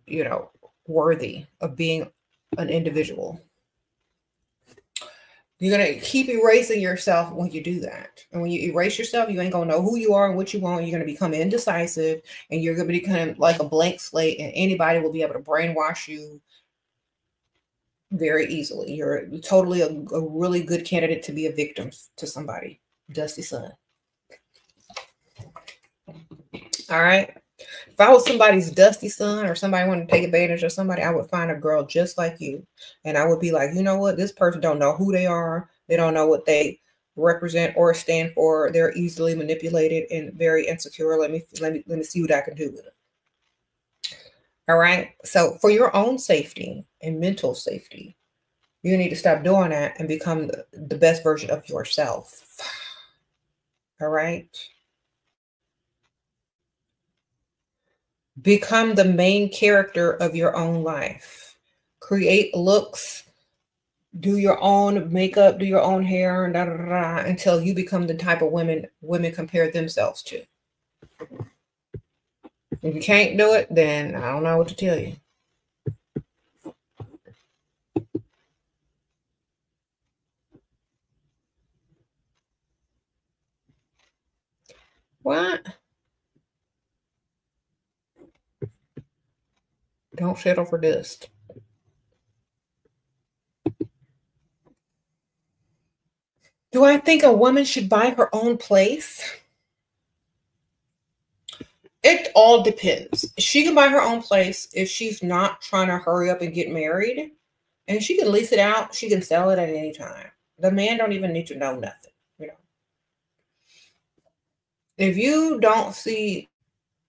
worthy of being an individual. You're going to keep erasing yourself when you do that. And when you erase yourself, you ain't going to know who you are and what you want. You're going to become indecisive, and you're going to become like a blank slate, and anybody will be able to brainwash you very easily. You're totally a really good candidate to be a victim to somebody. Dusty Sun. All right. If I was somebody's dusty son, or somebody wanted to take advantage of somebody, I would find a girl just like you. And I would be like, you know what? This person don't know who they are. They don't know what they represent or stand for. They're easily manipulated and very insecure. Let me see what I can do with it. All right. So for your own safety and mental safety, you need to stop doing that and become the best version of yourself. All right. Become the main character of your own life. Create looks, do your own makeup, do your own hair, until you become the type of women compare themselves to. If you can't do it, then I don't know what to tell you. What? Don't settle for dust. Do I think a woman should buy her own place? It all depends. She can buy her own place if she's not trying to hurry up and get married. And she can lease it out. She can sell it at any time. The man don't even need to know nothing. If you don't see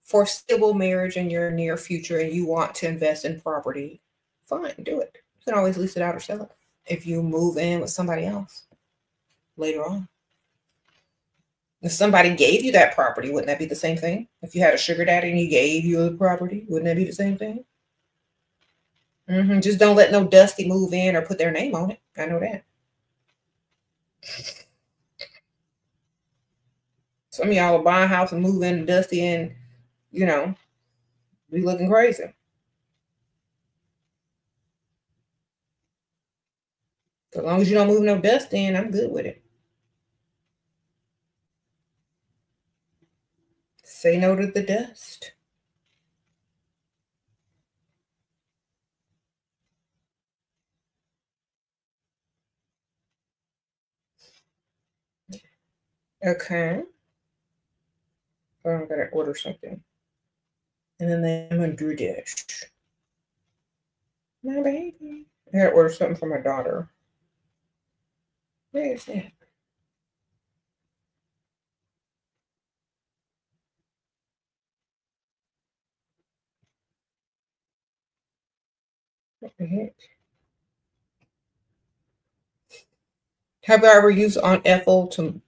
foreseeable marriage in your near future and you want to invest in property, fine, do it. You can always lease it out or sell it if you move in with somebody else later on. If somebody gave you that property, wouldn't that be the same thing? If you had a sugar daddy and he gave you a property, wouldn't that be the same thing? Just don't let no dusty move in or put their name on it. I know that. Some of y'all will buy a house and move in dusty and, be looking crazy. As long as you don't move no dust in, I'm good with it. Say no to the dust. Okay. Oh, I gotta order something. And then I'm gonna do this. My baby. I gotta order something for my daughter. Where is that? What the heck? Have I ever used Aunt Ethel to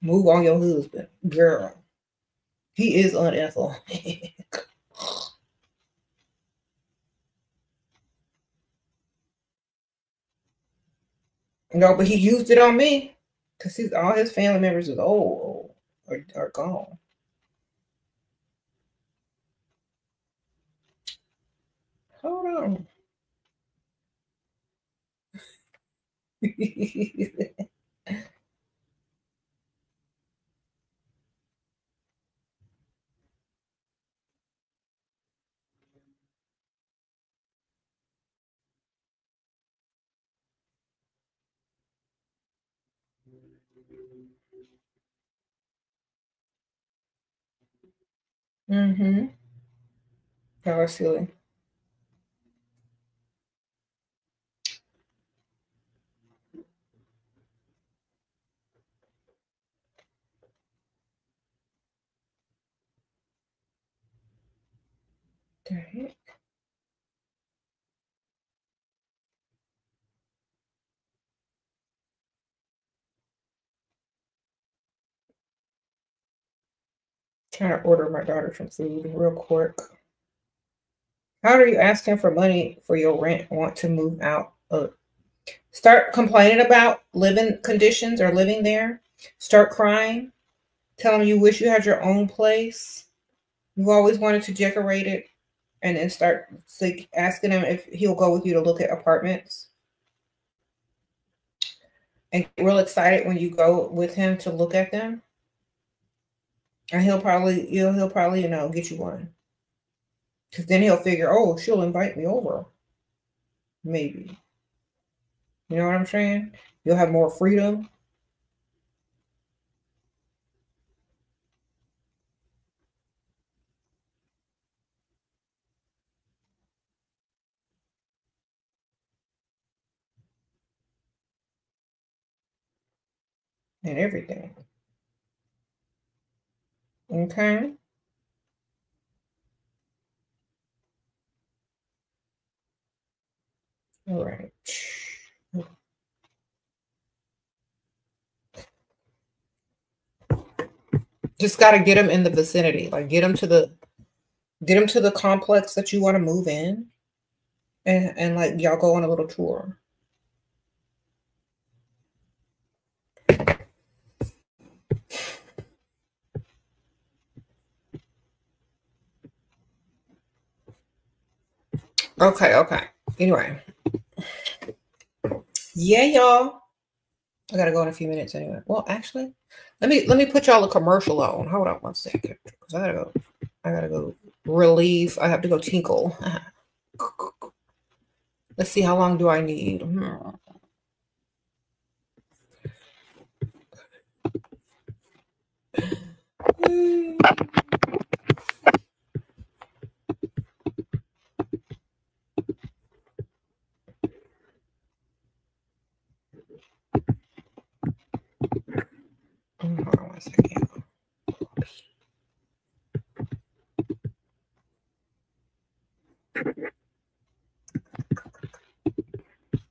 move on your husband? Girl, he is Aunt Ethel. No, but he used it on me because all his family members is old or gone. Hold on. Mm-hmm. That was silly. The heck? Trying to order my daughter some food real quick. How do you ask him for money for your rent? Want to move out? Start complaining about living conditions or living there. Start crying. Tell him you wish you had your own place. You've always wanted to decorate it, and then start like asking him if he'll go with you to look at apartments. And get real excited when you go with him to look at them. And he'll probably get you one. Because then he'll figure, oh, she'll invite me over. Maybe. You know what I'm saying? You'll have more freedom. And everything. Okay. All right. Just got to get them in the vicinity. Like get them to the complex that you want to move in, and like y'all go on a little tour. Okay. Anyway. Yeah, y'all. I gotta go in a few minutes anyway. Well, actually, let me put y'all a commercial on. Hold on 1 second. Because I gotta go relieve. I have to go tinkle. Let's see, how long do I need? Hold on 1 second.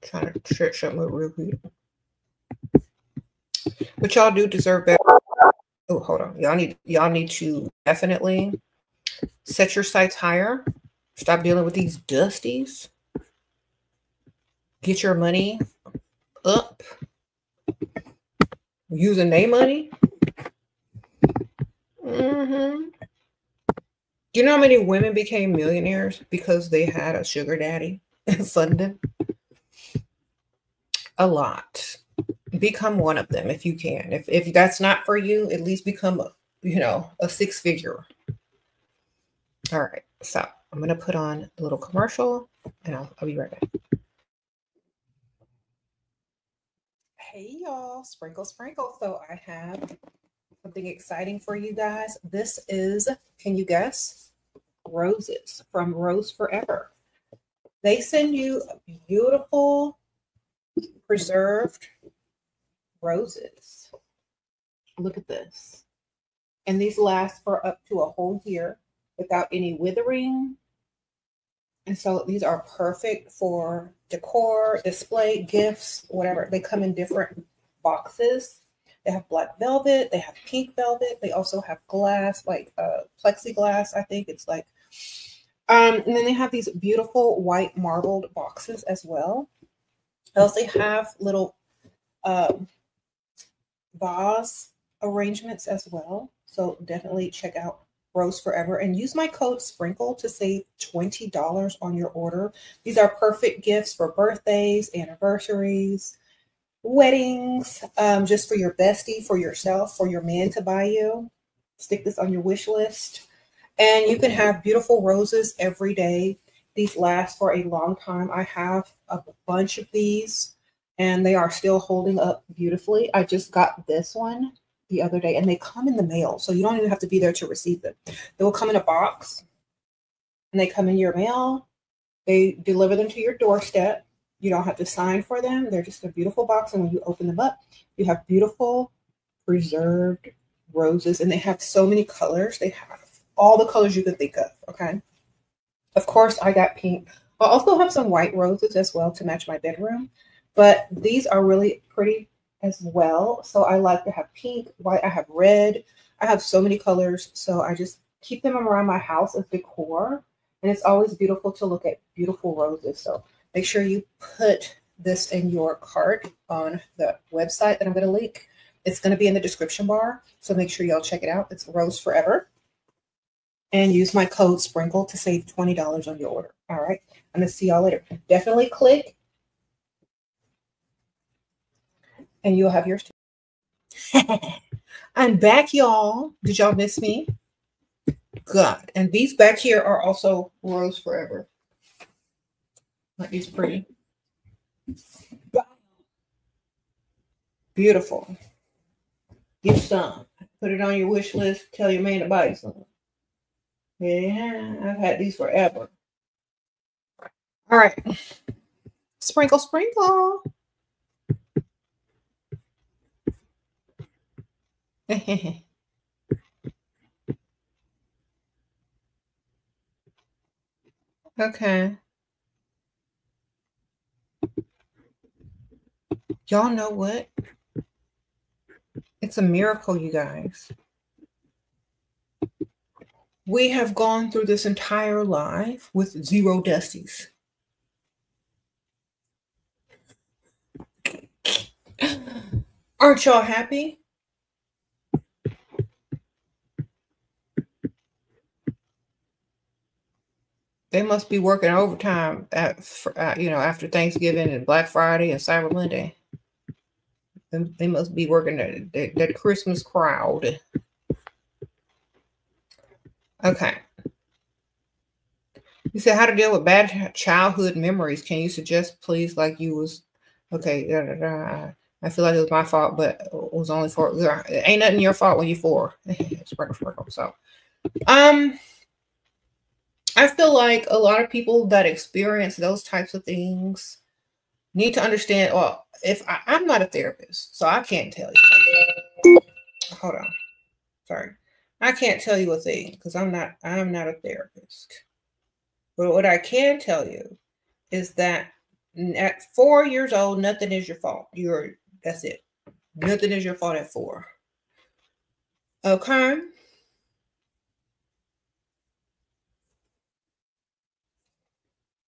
Trying to shut my real quick. But y'all do deserve better. Oh, hold on. Y'all need to definitely set your sights higher. Stop dealing with these dusties. Get your money up. Using their money. Mm-hmm. Do you know how many women became millionaires because they had a sugar daddy funded? A lot. Become one of them if you can. If that's not for you, at least become a six-figure. All right. So I'm gonna put on a little commercial, and I'll be right back. Hey y'all, sprinkle. So I have something exciting for you guys. This is, can you guess? Roses from Rose Forever. They send you beautiful preserved roses. Look at this. And these last for up to a whole year without any withering And so these are perfect for decor, display, gifts, whatever. They come in different boxes. They have black velvet. They have pink velvet. They also have glass, like plexiglass, I think it's like. And then they have these beautiful white marbled boxes as well. They also have little vase arrangements as well. So definitely check out Rose Forever and use my code SPRINKLE to save $20 on your order. These are perfect gifts for birthdays, anniversaries, weddings, just for your bestie, for yourself, for your man to buy you. Stick this on your wish list. And you can have beautiful roses every day. These last for a long time. I have a bunch of these and they are still holding up beautifully. I just got this one the other day and they come in the mail. So you don't even have to be there to receive them. They will come in a box and they come in your mail. They deliver them to your doorstep. You don't have to sign for them. They're just a beautiful box. And when you open them up, you have beautiful preserved roses. And they have so many colors. They have all the colors you could think of. Okay. Of course, I got pink. I also have some white roses as well to match my bedroom. But these are really pretty as well. So I like to have pink, white. I have red. I have so many colors. So I just keep them around my house as decor. And it's always beautiful to look at beautiful roses. So make sure you put this in your cart on the website that I'm going to link. It's going to be in the description bar. So make sure y'all check it out. It's Rose Forever. And use my code SPRINKLE to save $20 on your order. All right. I'm going to see y'all later. Definitely click. And you'll have yours too. I'm back, y'all. Did y'all miss me? Good. And these back here are also Rose Forever. Aren't these pretty? Beautiful. Get some. Put it on your wish list. Tell your man to buy you some. Yeah, I've had these forever. All right. Sprinkle, sprinkle. Okay. Y'all know what? It's a miracle, you guys. We have gone through this entire life with 0 dusties. Aren't y'all happy? They must be working overtime after Thanksgiving and Black Friday and Cyber Monday. They must be working that Christmas crowd. Okay. You said how to deal with bad childhood memories. Can you suggest, please, like you was, okay, I feel like it was my fault, but it was only for, it ain't nothing your fault when you're 4. Sprinkle. So, I feel like a lot of people that experience those types of things need to understand, well, if I'm not a therapist, so I can't tell you. Hold on. Sorry. I can't tell you a thing because I'm not a therapist. But what I can tell you is that at 4 years old, nothing is your fault. That's it. Nothing is your fault at 4. Okay.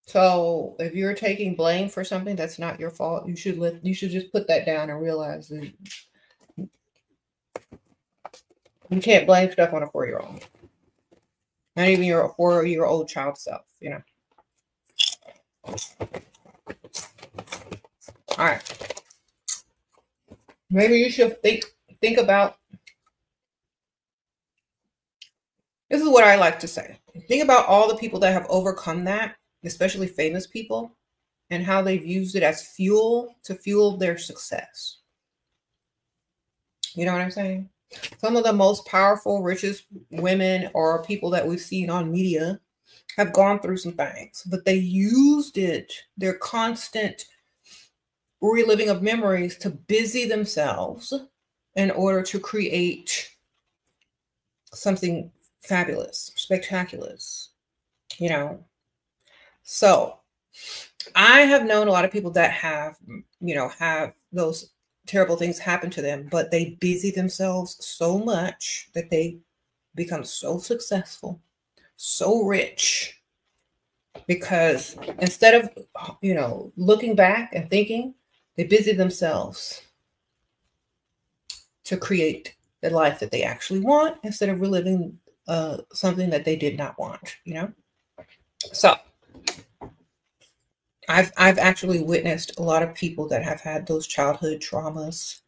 So if you're taking blame for something that's not your fault, you should just put that down and realize that you can't blame stuff on a 4-year-old. Not even your 4-year-old child self, you know. All right. Maybe you should think about, this is what I like to say. Think about all the people that have overcome that, especially famous people, and how they've used it as fuel to fuel their success. You know what I'm saying? Some of the most powerful, richest women or people that we've seen on media have gone through some things, but they used it, their constant reliving of memories, to busy themselves in order to create something fabulous, spectacular, you know. So I have known a lot of people that have, have those terrible things happen to them, but they busy themselves so much that they become so successful, so rich, because instead of, looking back and thinking, they busy themselves to create the life that they actually want instead of reliving something that they did not want, So I've actually witnessed a lot of people that have had those childhood traumas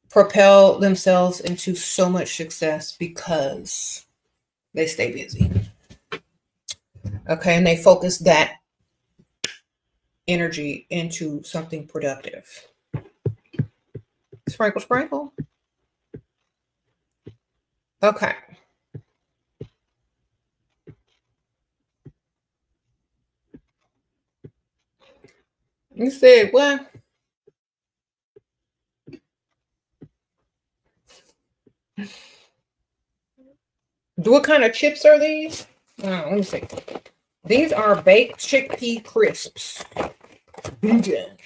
propel themselves into so much success because they stay busy. Okay, and they focus that energy into something productive. Sprinkle, sprinkle. Okay. You said, well, what kind of chips are these? Let me see. These are baked chickpea crisps. Vegan.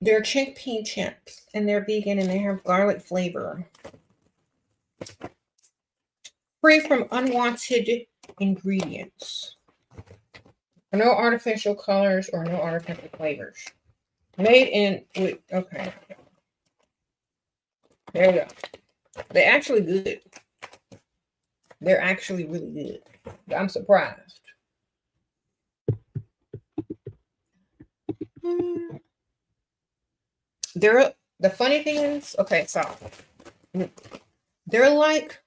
They're chickpea chips, and they're vegan, and they have garlic flavor. Free from unwanted ingredients. No artificial colors or no artificial flavors. Made in with, okay. There you go. They're actually good. They're actually really good. I'm surprised. The funny thing is, okay, so they're like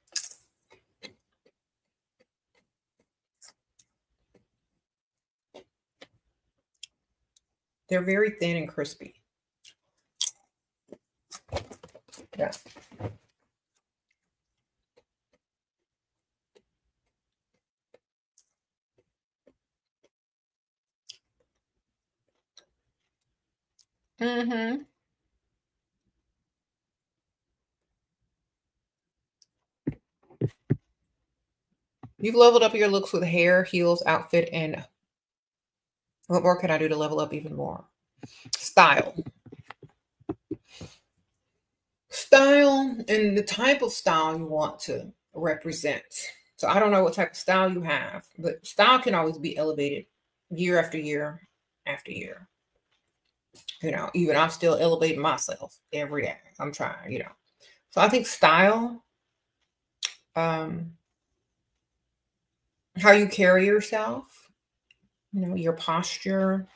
they're very thin and crispy. Yeah. Mm-hmm. You've leveled up your looks with hair, heels, outfit, and what more can I do to level up even more? Style. Style and the type of style you want to represent. So I don't know what type of style you have, but style can always be elevated year after year after year. Even I'm still elevating myself every day. I'm trying. So I think style, how you carry yourself, your posture,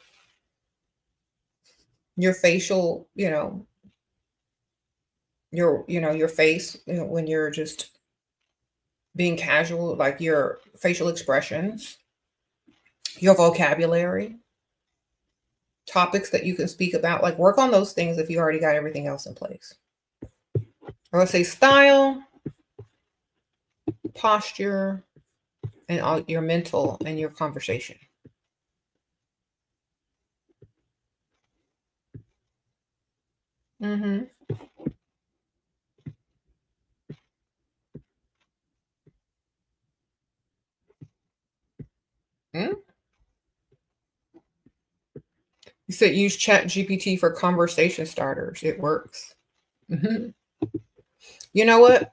your facial, your face, when you're just being casual, like your facial expressions, your vocabulary, topics that you can speak about, like work on those things if you already got everything else in place. I would say style, posture, and all your mental and your conversation. Mm-hmm. Mm? You said use Chat GPT for conversation starters. It works. Mm-hmm. You know what?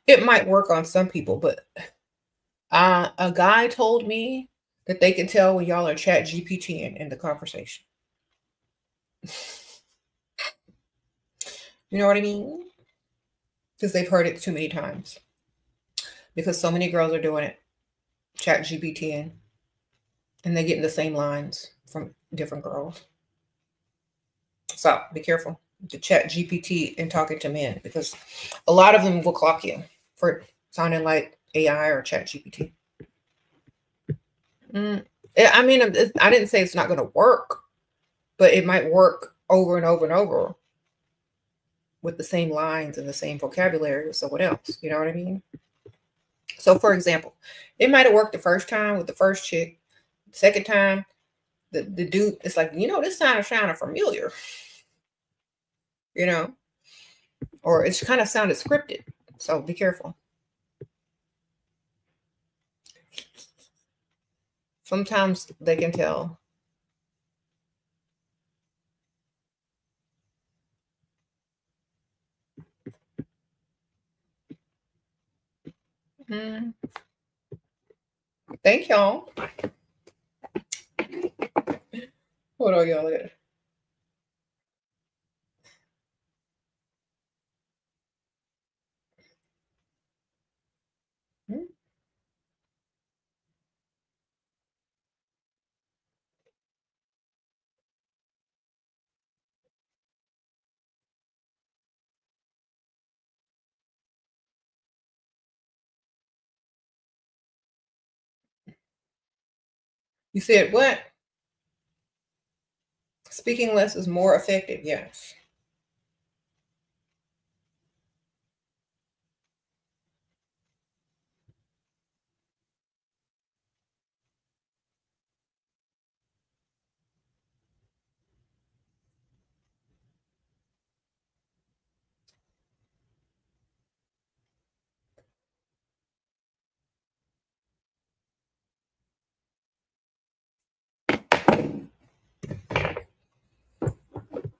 It might work on some people, but a guy told me that they can tell when y'all are Chat GPT in the conversation. You know what I mean? Because they've heard it too many times. Because so many girls are doing it, Chat GPT, and they're getting the same lines from different girls. So be careful to Chat GPT and talking to men, because a lot of them will clock you for sounding like AI or Chat GPT. I mean, I didn't say it's not going to work, but it might work over and over and over with the same lines and the same vocabulary. So what else? You know what I mean? So for example, it might have worked the first time with the first chick. The second time, the dude, it's like, this sounded familiar, or it's kind of sounded scripted. So be careful. Sometimes they can tell. Mm. Thank y'all. Hold on, y'all. Mm. You said what? Speaking less is more effective. Yes.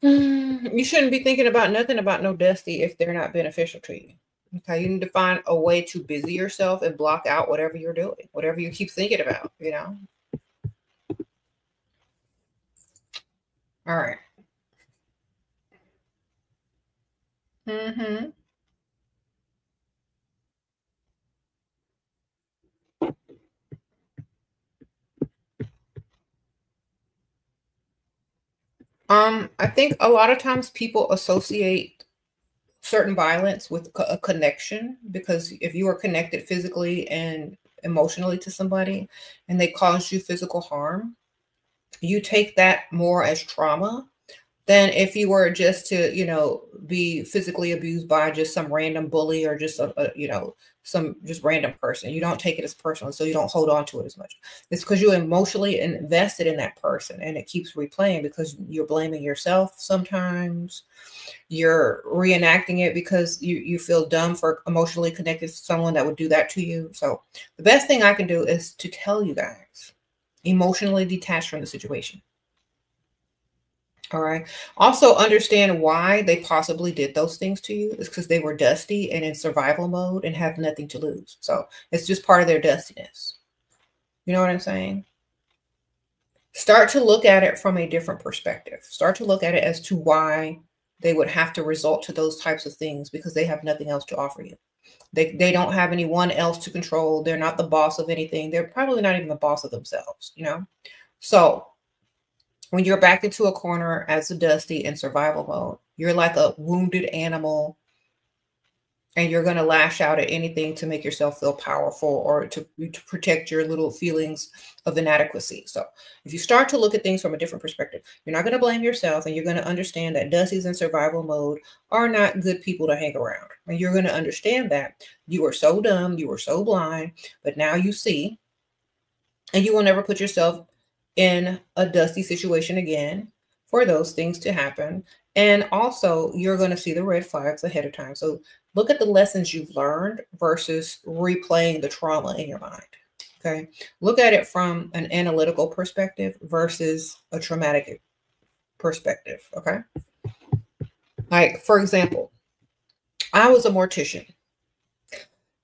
You shouldn't be thinking about nothing about no dusty if they're not beneficial to you. Okay, you need to find a way to busy yourself and block out whatever you're doing, whatever you keep thinking about, you know? All right. Mm-hmm. I think a lot of times people associate certain violence with a connection, because if you are connected physically and emotionally to somebody and they cause you physical harm, you take that more as trauma than if you were just to, be physically abused by just some random bully or just some just random person. You don't take it as personal, so you don't hold on to it as much. It's because you're emotionally invested in that person and it keeps replaying because you're blaming yourself sometimes. You're reenacting it because you feel dumb for emotionally connected to someone that would do that to you. So the best thing I can do is to tell you guys, emotionally detach from the situation. All right. Also understand why they possibly did those things to you. It's because they were dusty and in survival mode and have nothing to lose. So it's just part of their dustiness. You know what I'm saying? Start to look at it from a different perspective. Start to look at it as to why they would have to resort to those types of things, because they have nothing else to offer you. They don't have anyone else to control. They're not the boss of anything. They're probably not even the boss of themselves, you know? So when you're backed into a corner as a dusty in survival mode, you're like a wounded animal and you're going to lash out at anything to make yourself feel powerful or to protect your little feelings of inadequacy. So if you start to look at things from a different perspective, you're not going to blame yourself, and you're going to understand that dusties in survival mode are not good people to hang around. And you're going to understand that you were so dumb, you were so blind, but now you see, and you will never put yourself in a dusty situation again for those things to happen. And also, you're going to see the red flags ahead of time. So look at the lessons you've learned versus replaying the trauma in your mind. Okay. Look at it from an analytical perspective versus a traumatic perspective. Okay. Like, for example, I was a mortician.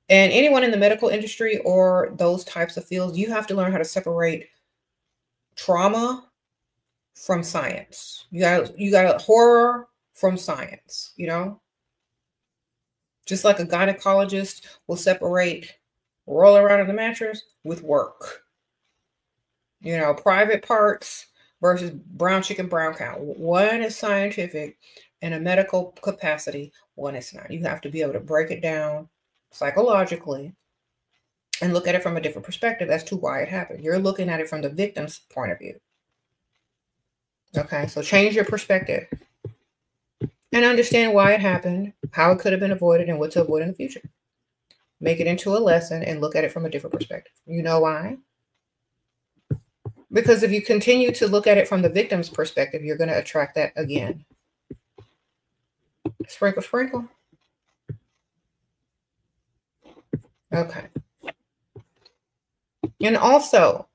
And anyone in the medical industry or those types of fields, you have to learn how to separate trauma from science. You got horror from science, Just like a gynecologist will separate roll around in the mattress with work. Private parts versus brown chicken, brown cow. One is scientific in a medical capacity, one is not. You have to be able to break it down psychologically and look at it from a different perspective as to why it happened. You're looking at it from the victim's point of view. Okay, so change your perspective and understand why it happened, how it could have been avoided, and what to avoid in the future. Make it into a lesson and look at it from a different perspective. You know why? Because if you continue to look at it from the victim's perspective, you're going to attract that again. Sprinkle, sprinkle. Okay. And also,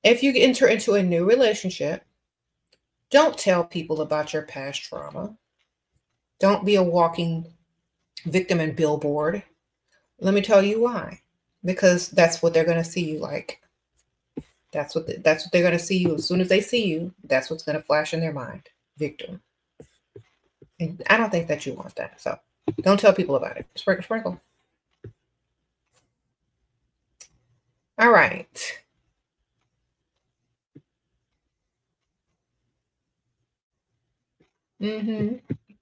If you enter into a new relationship, don't tell people about your past trauma. Don't be a walking victim and billboard. Let me tell you why. Because that's what they're going to see you like. That's what they're going to see you. As soon as they see you, that's what's going to flash in their mind. Victim. And I don't think that you want that. So don't tell people about it. Sprinkle, sprinkle. All right.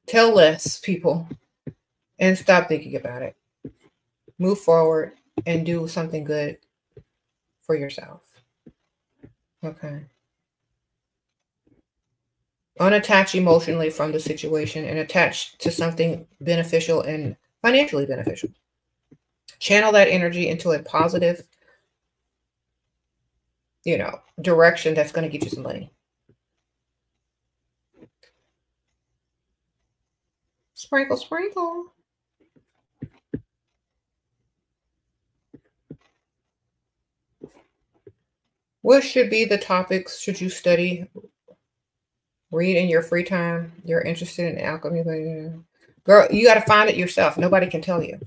Tell less, people, and stop thinking about it. Move forward and do something good for yourself. Okay. Unattach emotionally from the situation and attach to something beneficial and financially beneficial. Channel that energy into a positive, direction that's going to get you some money. Sprinkle, sprinkle. What should be the topics should you study, read in your free time? You're interested in alchemy, girl, you got to find it yourself. Nobody can tell you.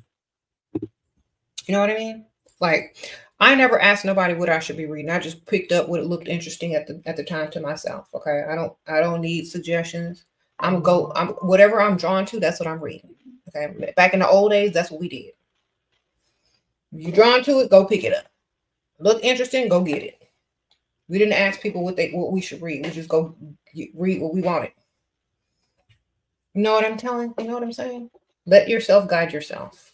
You know what I mean? Like, I never asked nobody what I should be reading. I just picked up what it looked interesting at the time to myself. Okay, I don't need suggestions. I'm whatever I'm drawn to. That's what I'm reading. Okay, back in the old days, that's what we did. If you're drawn to it, go pick it up. Look interesting, go get it. We didn't ask people what we should read. We just go read what we wanted. You know what I'm telling? You know what I'm saying? Let yourself guide yourself.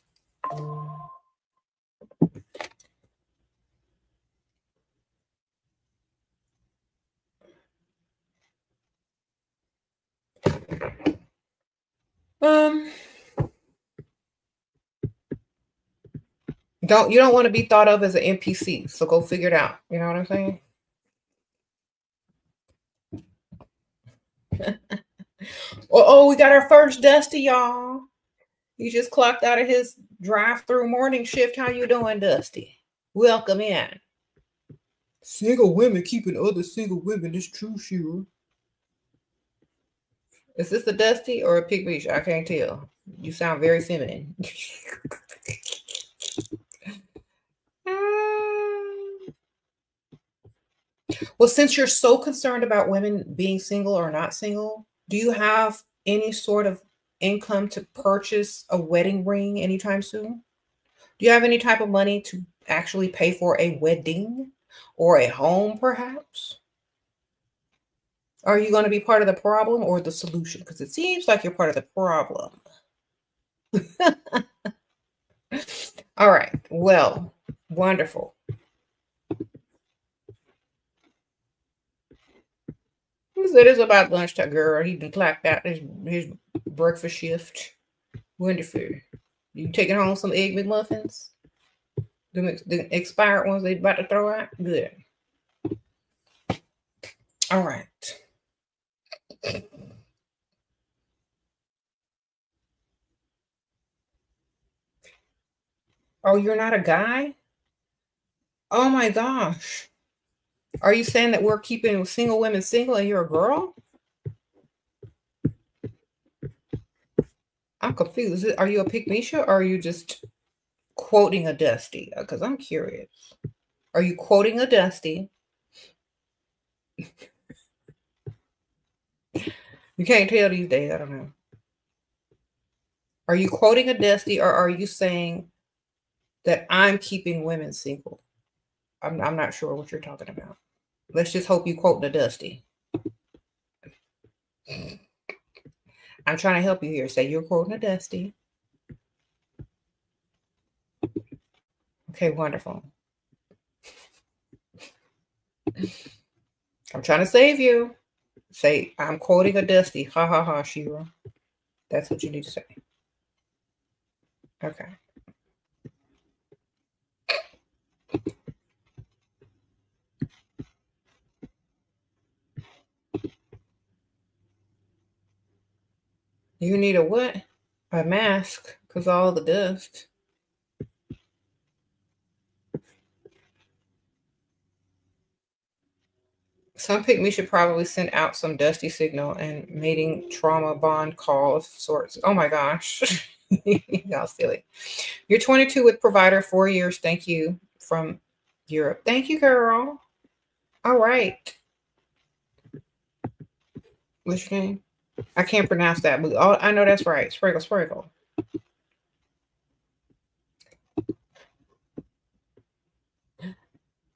You don't want to be thought of as an NPC, so go figure it out. You know what I'm saying? Oh, we got our first Dusty, y'all. He just clocked out of his drive-through morning shift. How you doing, Dusty? Welcome in. Single women keeping other single women. It's true, Shera. Is this a Dusty or a Pig Beach? I can't tell. You sound very feminine. Well, since you're so concerned about women being single or not single, do you have any sort of income to purchase a wedding ring anytime soon? Do you have any type of money to actually pay for a wedding or a home, perhaps? Are you going to be part of the problem or the solution? Because it seems like you're part of the problem. All right. Well, wonderful. He said it's about lunchtime, girl. He been clocked out his breakfast shift. Wonderful. You taking home some egg McMuffins? The expired ones they about to throw out? Good. All right. Oh, you're not a guy? Oh my gosh. Are you saying that we're keeping single women single and you're a girl? I'm confused. Are you a Pygmisha or are you just quoting a Dusty? Because I'm curious. Are you quoting a Dusty? You can't tell these days. I don't know. Are you quoting a Dusty or are you saying that I'm keeping women single? I'm not sure what you're talking about. Let's just hope you quote the Dusty. I'm trying to help you here. Say you're quoting a Dusty. Okay, wonderful. I'm trying to save you. Say, I'm quoting a Dusty. Ha ha ha, Shera. That's what you need to say. Okay. You need a what? A mask, because all the dust. Some pick me should probably send out some dusty signal and mating trauma bond call of sorts. Oh my gosh. Y'all silly. You're 22 with provider, 4 years. Thank you from Europe. Thank you, girl. All right. What's your name? I can't pronounce that, but I know that's right. Sprinkle, sprinkle.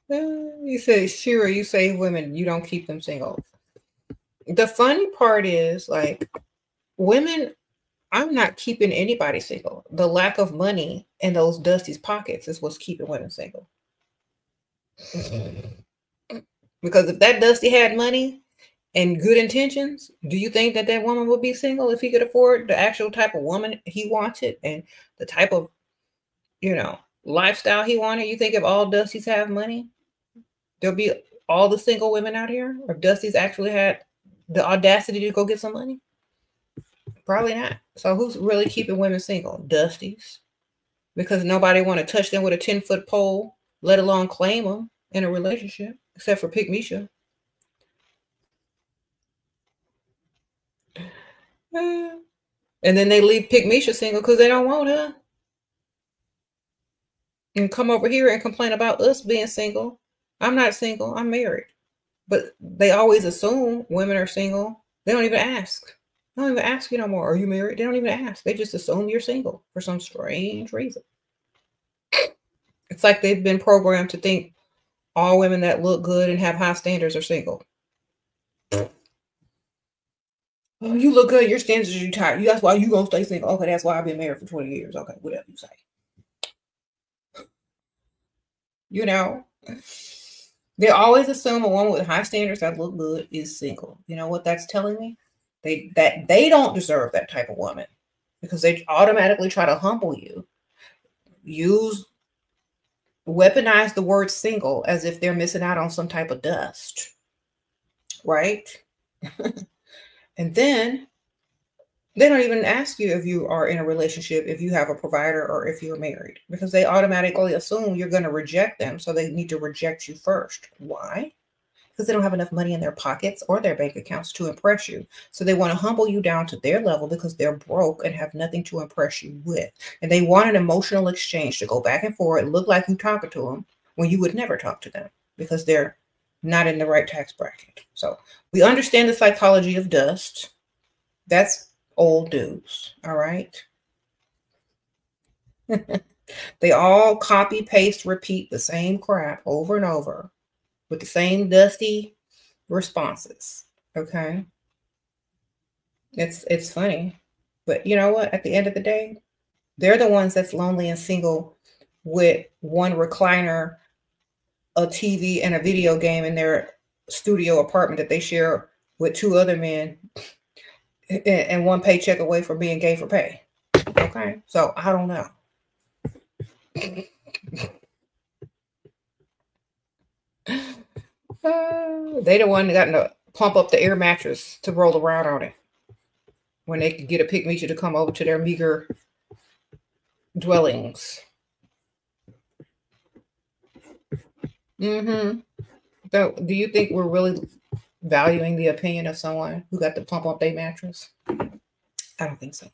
You say, Shira, you save women. You don't keep them single. The funny part is, like, women, I'm not keeping anybody single. The lack of money in those Dusty's pockets is what's keeping women single. Because if that Dusty had money and good intentions, do you think that that woman would be single if he could afford the actual type of woman he wanted and the type of, lifestyle he wanted? You think if all Dustys have money, there'll be all the single women out here? Or if Dusty's actually had the audacity to go get some money? Probably not. So who's really keeping women single? Dustys. Because nobody want to touch them with a 10-foot pole, let alone claim them in a relationship, except for Pick Misha. And then they leave Pick Misha single because they don't want her. And come over here and complain about us being single. I'm not single. I'm married. But they always assume women are single. They don't even ask. They don't even ask you no more. Are you married? They don't even ask. They just assume you're single for some strange reason. It's like they've been programmed to think all women that look good and have high standards are single. Oh, you look good. Your standards are too tight. That's why you gonna stay single. Okay, that's why I've been married for 20 years. Okay, whatever you say. They always assume a woman with high standards that look good is single. You know what that's telling me? That they don't deserve that type of woman because they automatically try to humble you. Weaponize the word single as if they're missing out on some type of dust. Right? And then they don't even ask you if you are in a relationship, if you have a provider, or if you're married, because they automatically assume you're going to reject them. So they need to reject you first. Why? Because they don't have enough money in their pockets or their bank accounts to impress you. So they want to humble you down to their level because they're broke and have nothing to impress you with. And they want an emotional exchange to go back and forth, look like you talking to them when you would never talk to them because they're not in the right tax bracket. So we understand the psychology of dust. That's old news. All right. They all copy, paste, repeat the same crap over and over with the same dusty responses. Okay. It's funny. But you know what? At the end of the day, they're the ones that's lonely and single with one recliner, a TV, and a video game in their studio apartment that they share with 2 other men and 1 paycheck away from being gay for pay. Okay. So I don't know. They the one that got to pump up the air mattress to roll around on it when they could get a Pick Misha to come over to their meager dwellings. So do you think we're really valuing the opinion of someone who got to pump up their mattress? I don't think so.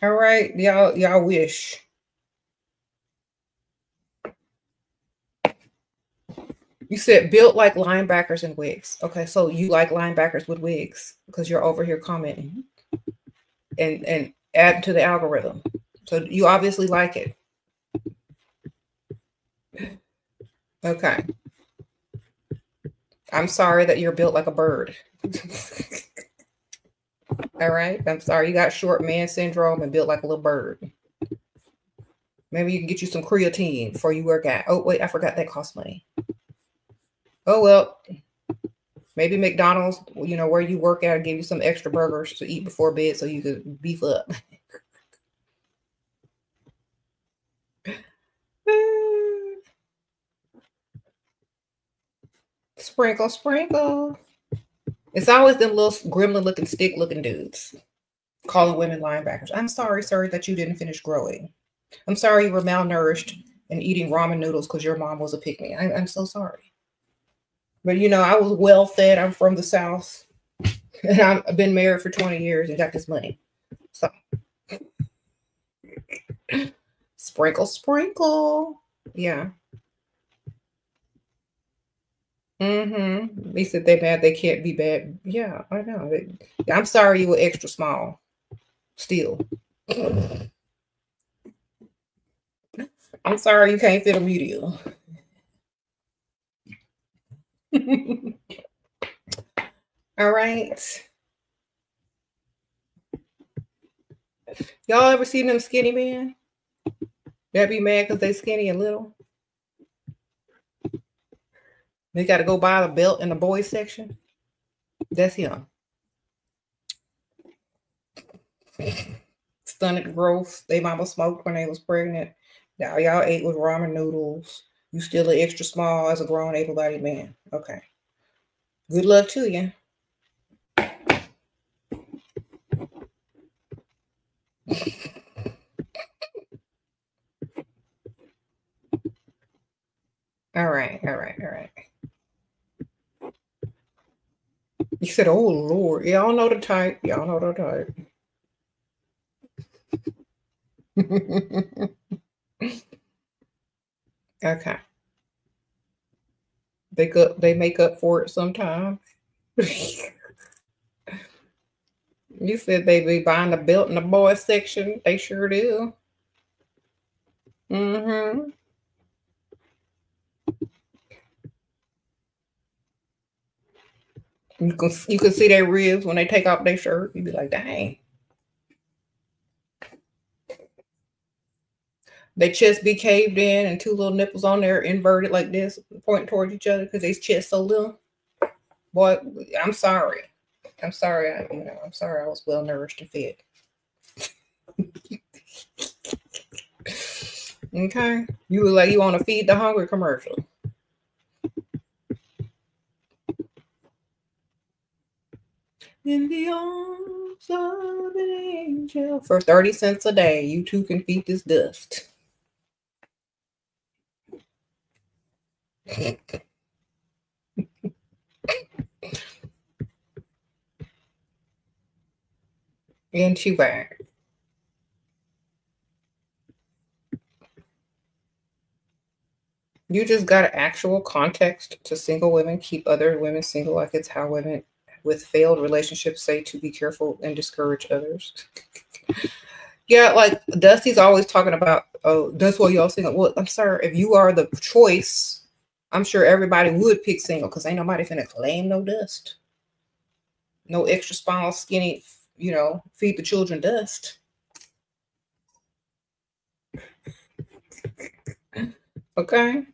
All right, y'all wish. You said built like linebackers and wigs. Okay, so you like linebackers with wigs because you're over here commenting and add to the algorithm. So you obviously like it. Okay. I'm sorry that you're built like a bird. All right. I'm sorry you got short man syndrome and built like a little bird. Maybe you can get you some creatine before you work out. Oh, wait, I forgot that costs money. Oh, well, maybe McDonald's, where you work out, give you some extra burgers to eat before bed so you could beef up. Sprinkle, sprinkle. It's always them little gremlin looking, stick looking dudes calling women linebackers. I'm sorry, sir, that you didn't finish growing. I'm sorry you were malnourished and eating ramen noodles because your mom was a pick-me. I'm so sorry. But you know, I was well fed. I'm from the South. And I've been married for 20 years and got this money. So sprinkle, sprinkle. Yeah. Mm-hmm. They said they bad, they can't be bad. Yeah, I know. I'm sorry you were extra small. Still. I'm sorry you can't fit a medium. All right. Y'all ever seen them skinny men? They'll be mad because they skinny and little. They got to go buy the belt in the boys section. That's him. Stomach growth. They mama smoked when they was pregnant. Now y'all ate with ramen noodles. You still an extra small as a grown able-bodied man. Okay. Good luck to you. All right. You said, oh, Lord. Y'all know the type. Y'all know the type. Okay. They make up for it sometimes. You said they be buying the belt in the boys section. They sure do. Mm-hmm. You can see their ribs when they take off their shirt. You be like, dang. Their chest be caved in and two little nipples on there inverted like this, pointing towards each other because their chest so little. Boy, I'm sorry. I'm sorry. I'm sorry I was well nourished and fed. Okay. You look like you want to feed the hungry commercial. In the arms of an angel. For 30 cents a day, you too can feed this dust. And she back. You just got actual context to single women keep other women single, like it's how women with failed relationships say to be careful and discourage others. Yeah, like Dusty's always talking about, oh, that's why y'all single. Well, I'm sorry, if you are the choice, I'm sure everybody would pick single because ain't nobody finna claim no dust. No extra small, skinny, feed the children dust. Okay.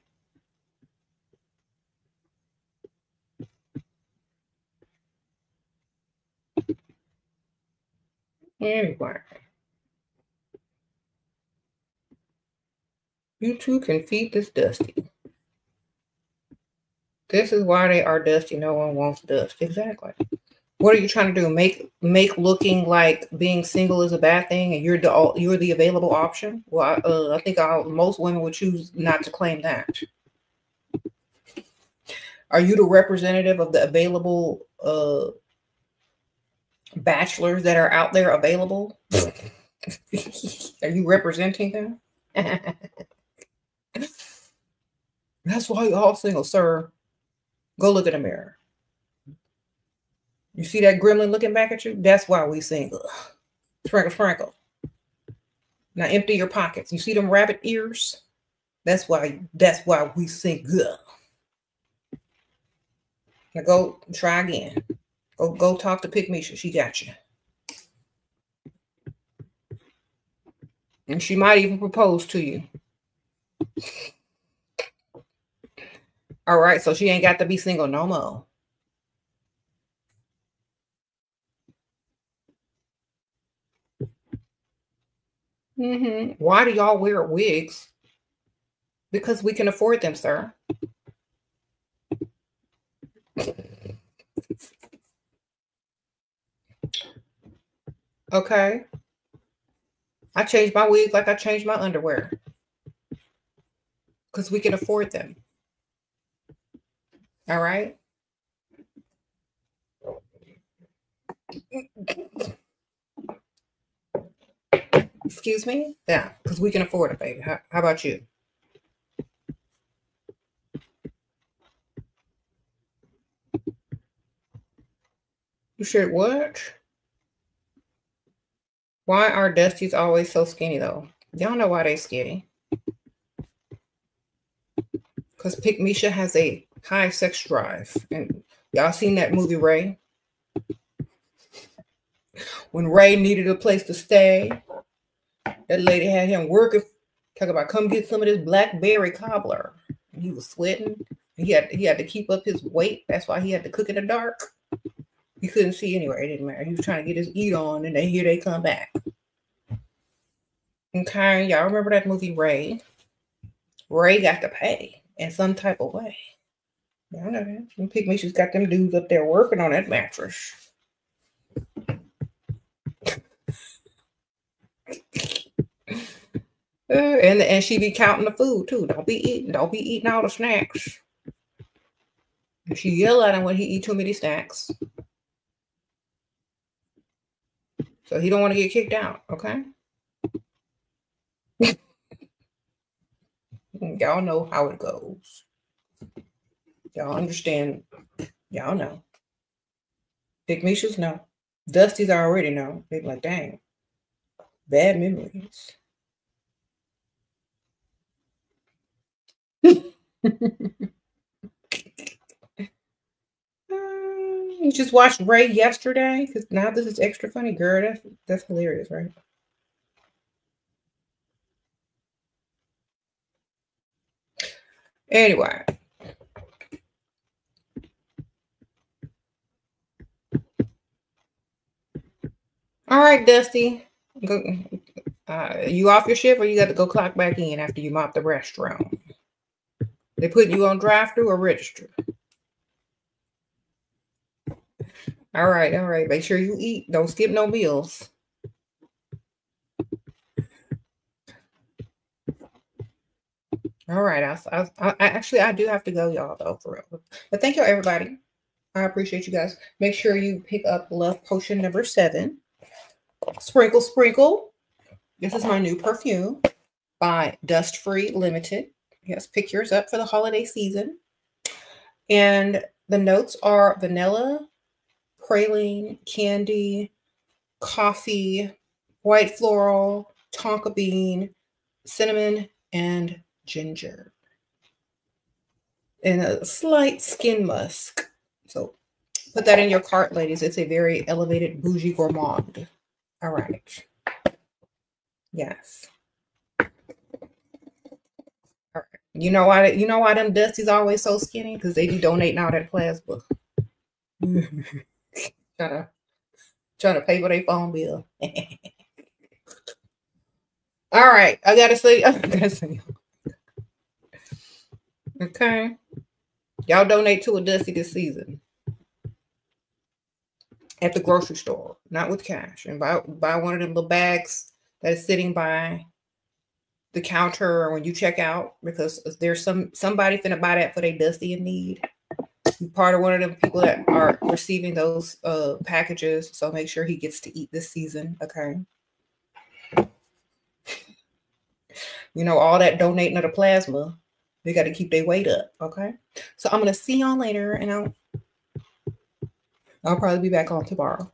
Anyway. You too can feed this Dusty. This is why they are dusty. No one wants dust. Exactly. What are you trying to do? Make looking like being single is a bad thing, and you're the available option? Well, I think most women would choose not to claim that. Are you the representative of the available bachelors that are out there available? Are you representing them? That's why you're all single, sir. Go look in the mirror. You see that gremlin looking back at you? That's why we single. Sprinkle, sprinkle. Now empty your pockets. You see them rabbit ears? That's why we single. Now go try again. Go talk to Pick Misha. She got you. And she might even propose to you. All right, so she ain't got to be single no more. Why do y'all wear wigs? Because we can afford them, sir. Okay. I change my wigs like I change my underwear. Because we can afford them. All right? Excuse me? Yeah, because we can afford it, baby. How about you? You should what? Why are Dusties always so skinny, though? Y'all know why they skinny. Because Pick Misha has a high sex drive. And y'all seen that movie, Ray? When Ray needed a place to stay, that lady had him working, talking about come get some of this blackberry cobbler. And he was sweating. He had to keep up his weight. That's why he had to cook in the dark. He couldn't see anywhere. It didn't matter. He was trying to get his eat on, and then here they come back. Okay, y'all remember that movie, Ray? Ray got to pay in some type of way. Y'all know that. And Pick Misha's got them dudes up there working on that mattress. And she be counting the food too. Don't be eating all the snacks. And she yell at him when he eat too many snacks. So he don't want to get kicked out, okay? Y'all know how it goes. Y'all understand. Y'all know. Pick Misha's know. Dusty's already know. They be like, dang. Bad memories. You just watched Ray yesterday? Because now this is extra funny, girl. That's hilarious, right? Anyway. All right, Dusty. Go, you off your shift or you got to go clock back in after you mop the restroom? They put you on drive-through or register? All right. Make sure you eat. Don't skip no meals. All right. I do have to go, y'all, though, for real. But thank you, everybody. I appreciate you guys. Make sure you pick up Love Potion number 7. Sprinkle, Sprinkle. This is my new perfume by Dust Free Limited. Yes, pick yours up for the holiday season. And the notes are vanilla, praline, candy, coffee, white floral, tonka bean, cinnamon, and ginger. And a slight skin musk. So put that in your cart, ladies. It's a very elevated bougie gourmand. All right. Yes. All right. You know why them Dusties always so skinny? Because they be donating all that plasma. trying to pay for their phone bill. All right. I gotta say. Okay. Y'all donate to a Dusty this season. At the grocery store, not with cash. And buy one of them little bags that is sitting by the counter when you check out, because there's somebody finna buy that for their Dusty in need. You're part of one of them people that are receiving those packages, so make sure he gets to eat this season, okay? You know, all that donating of the plasma, they got to keep their weight up, okay? So I'm gonna see y'all later, and I'll probably be back on tomorrow.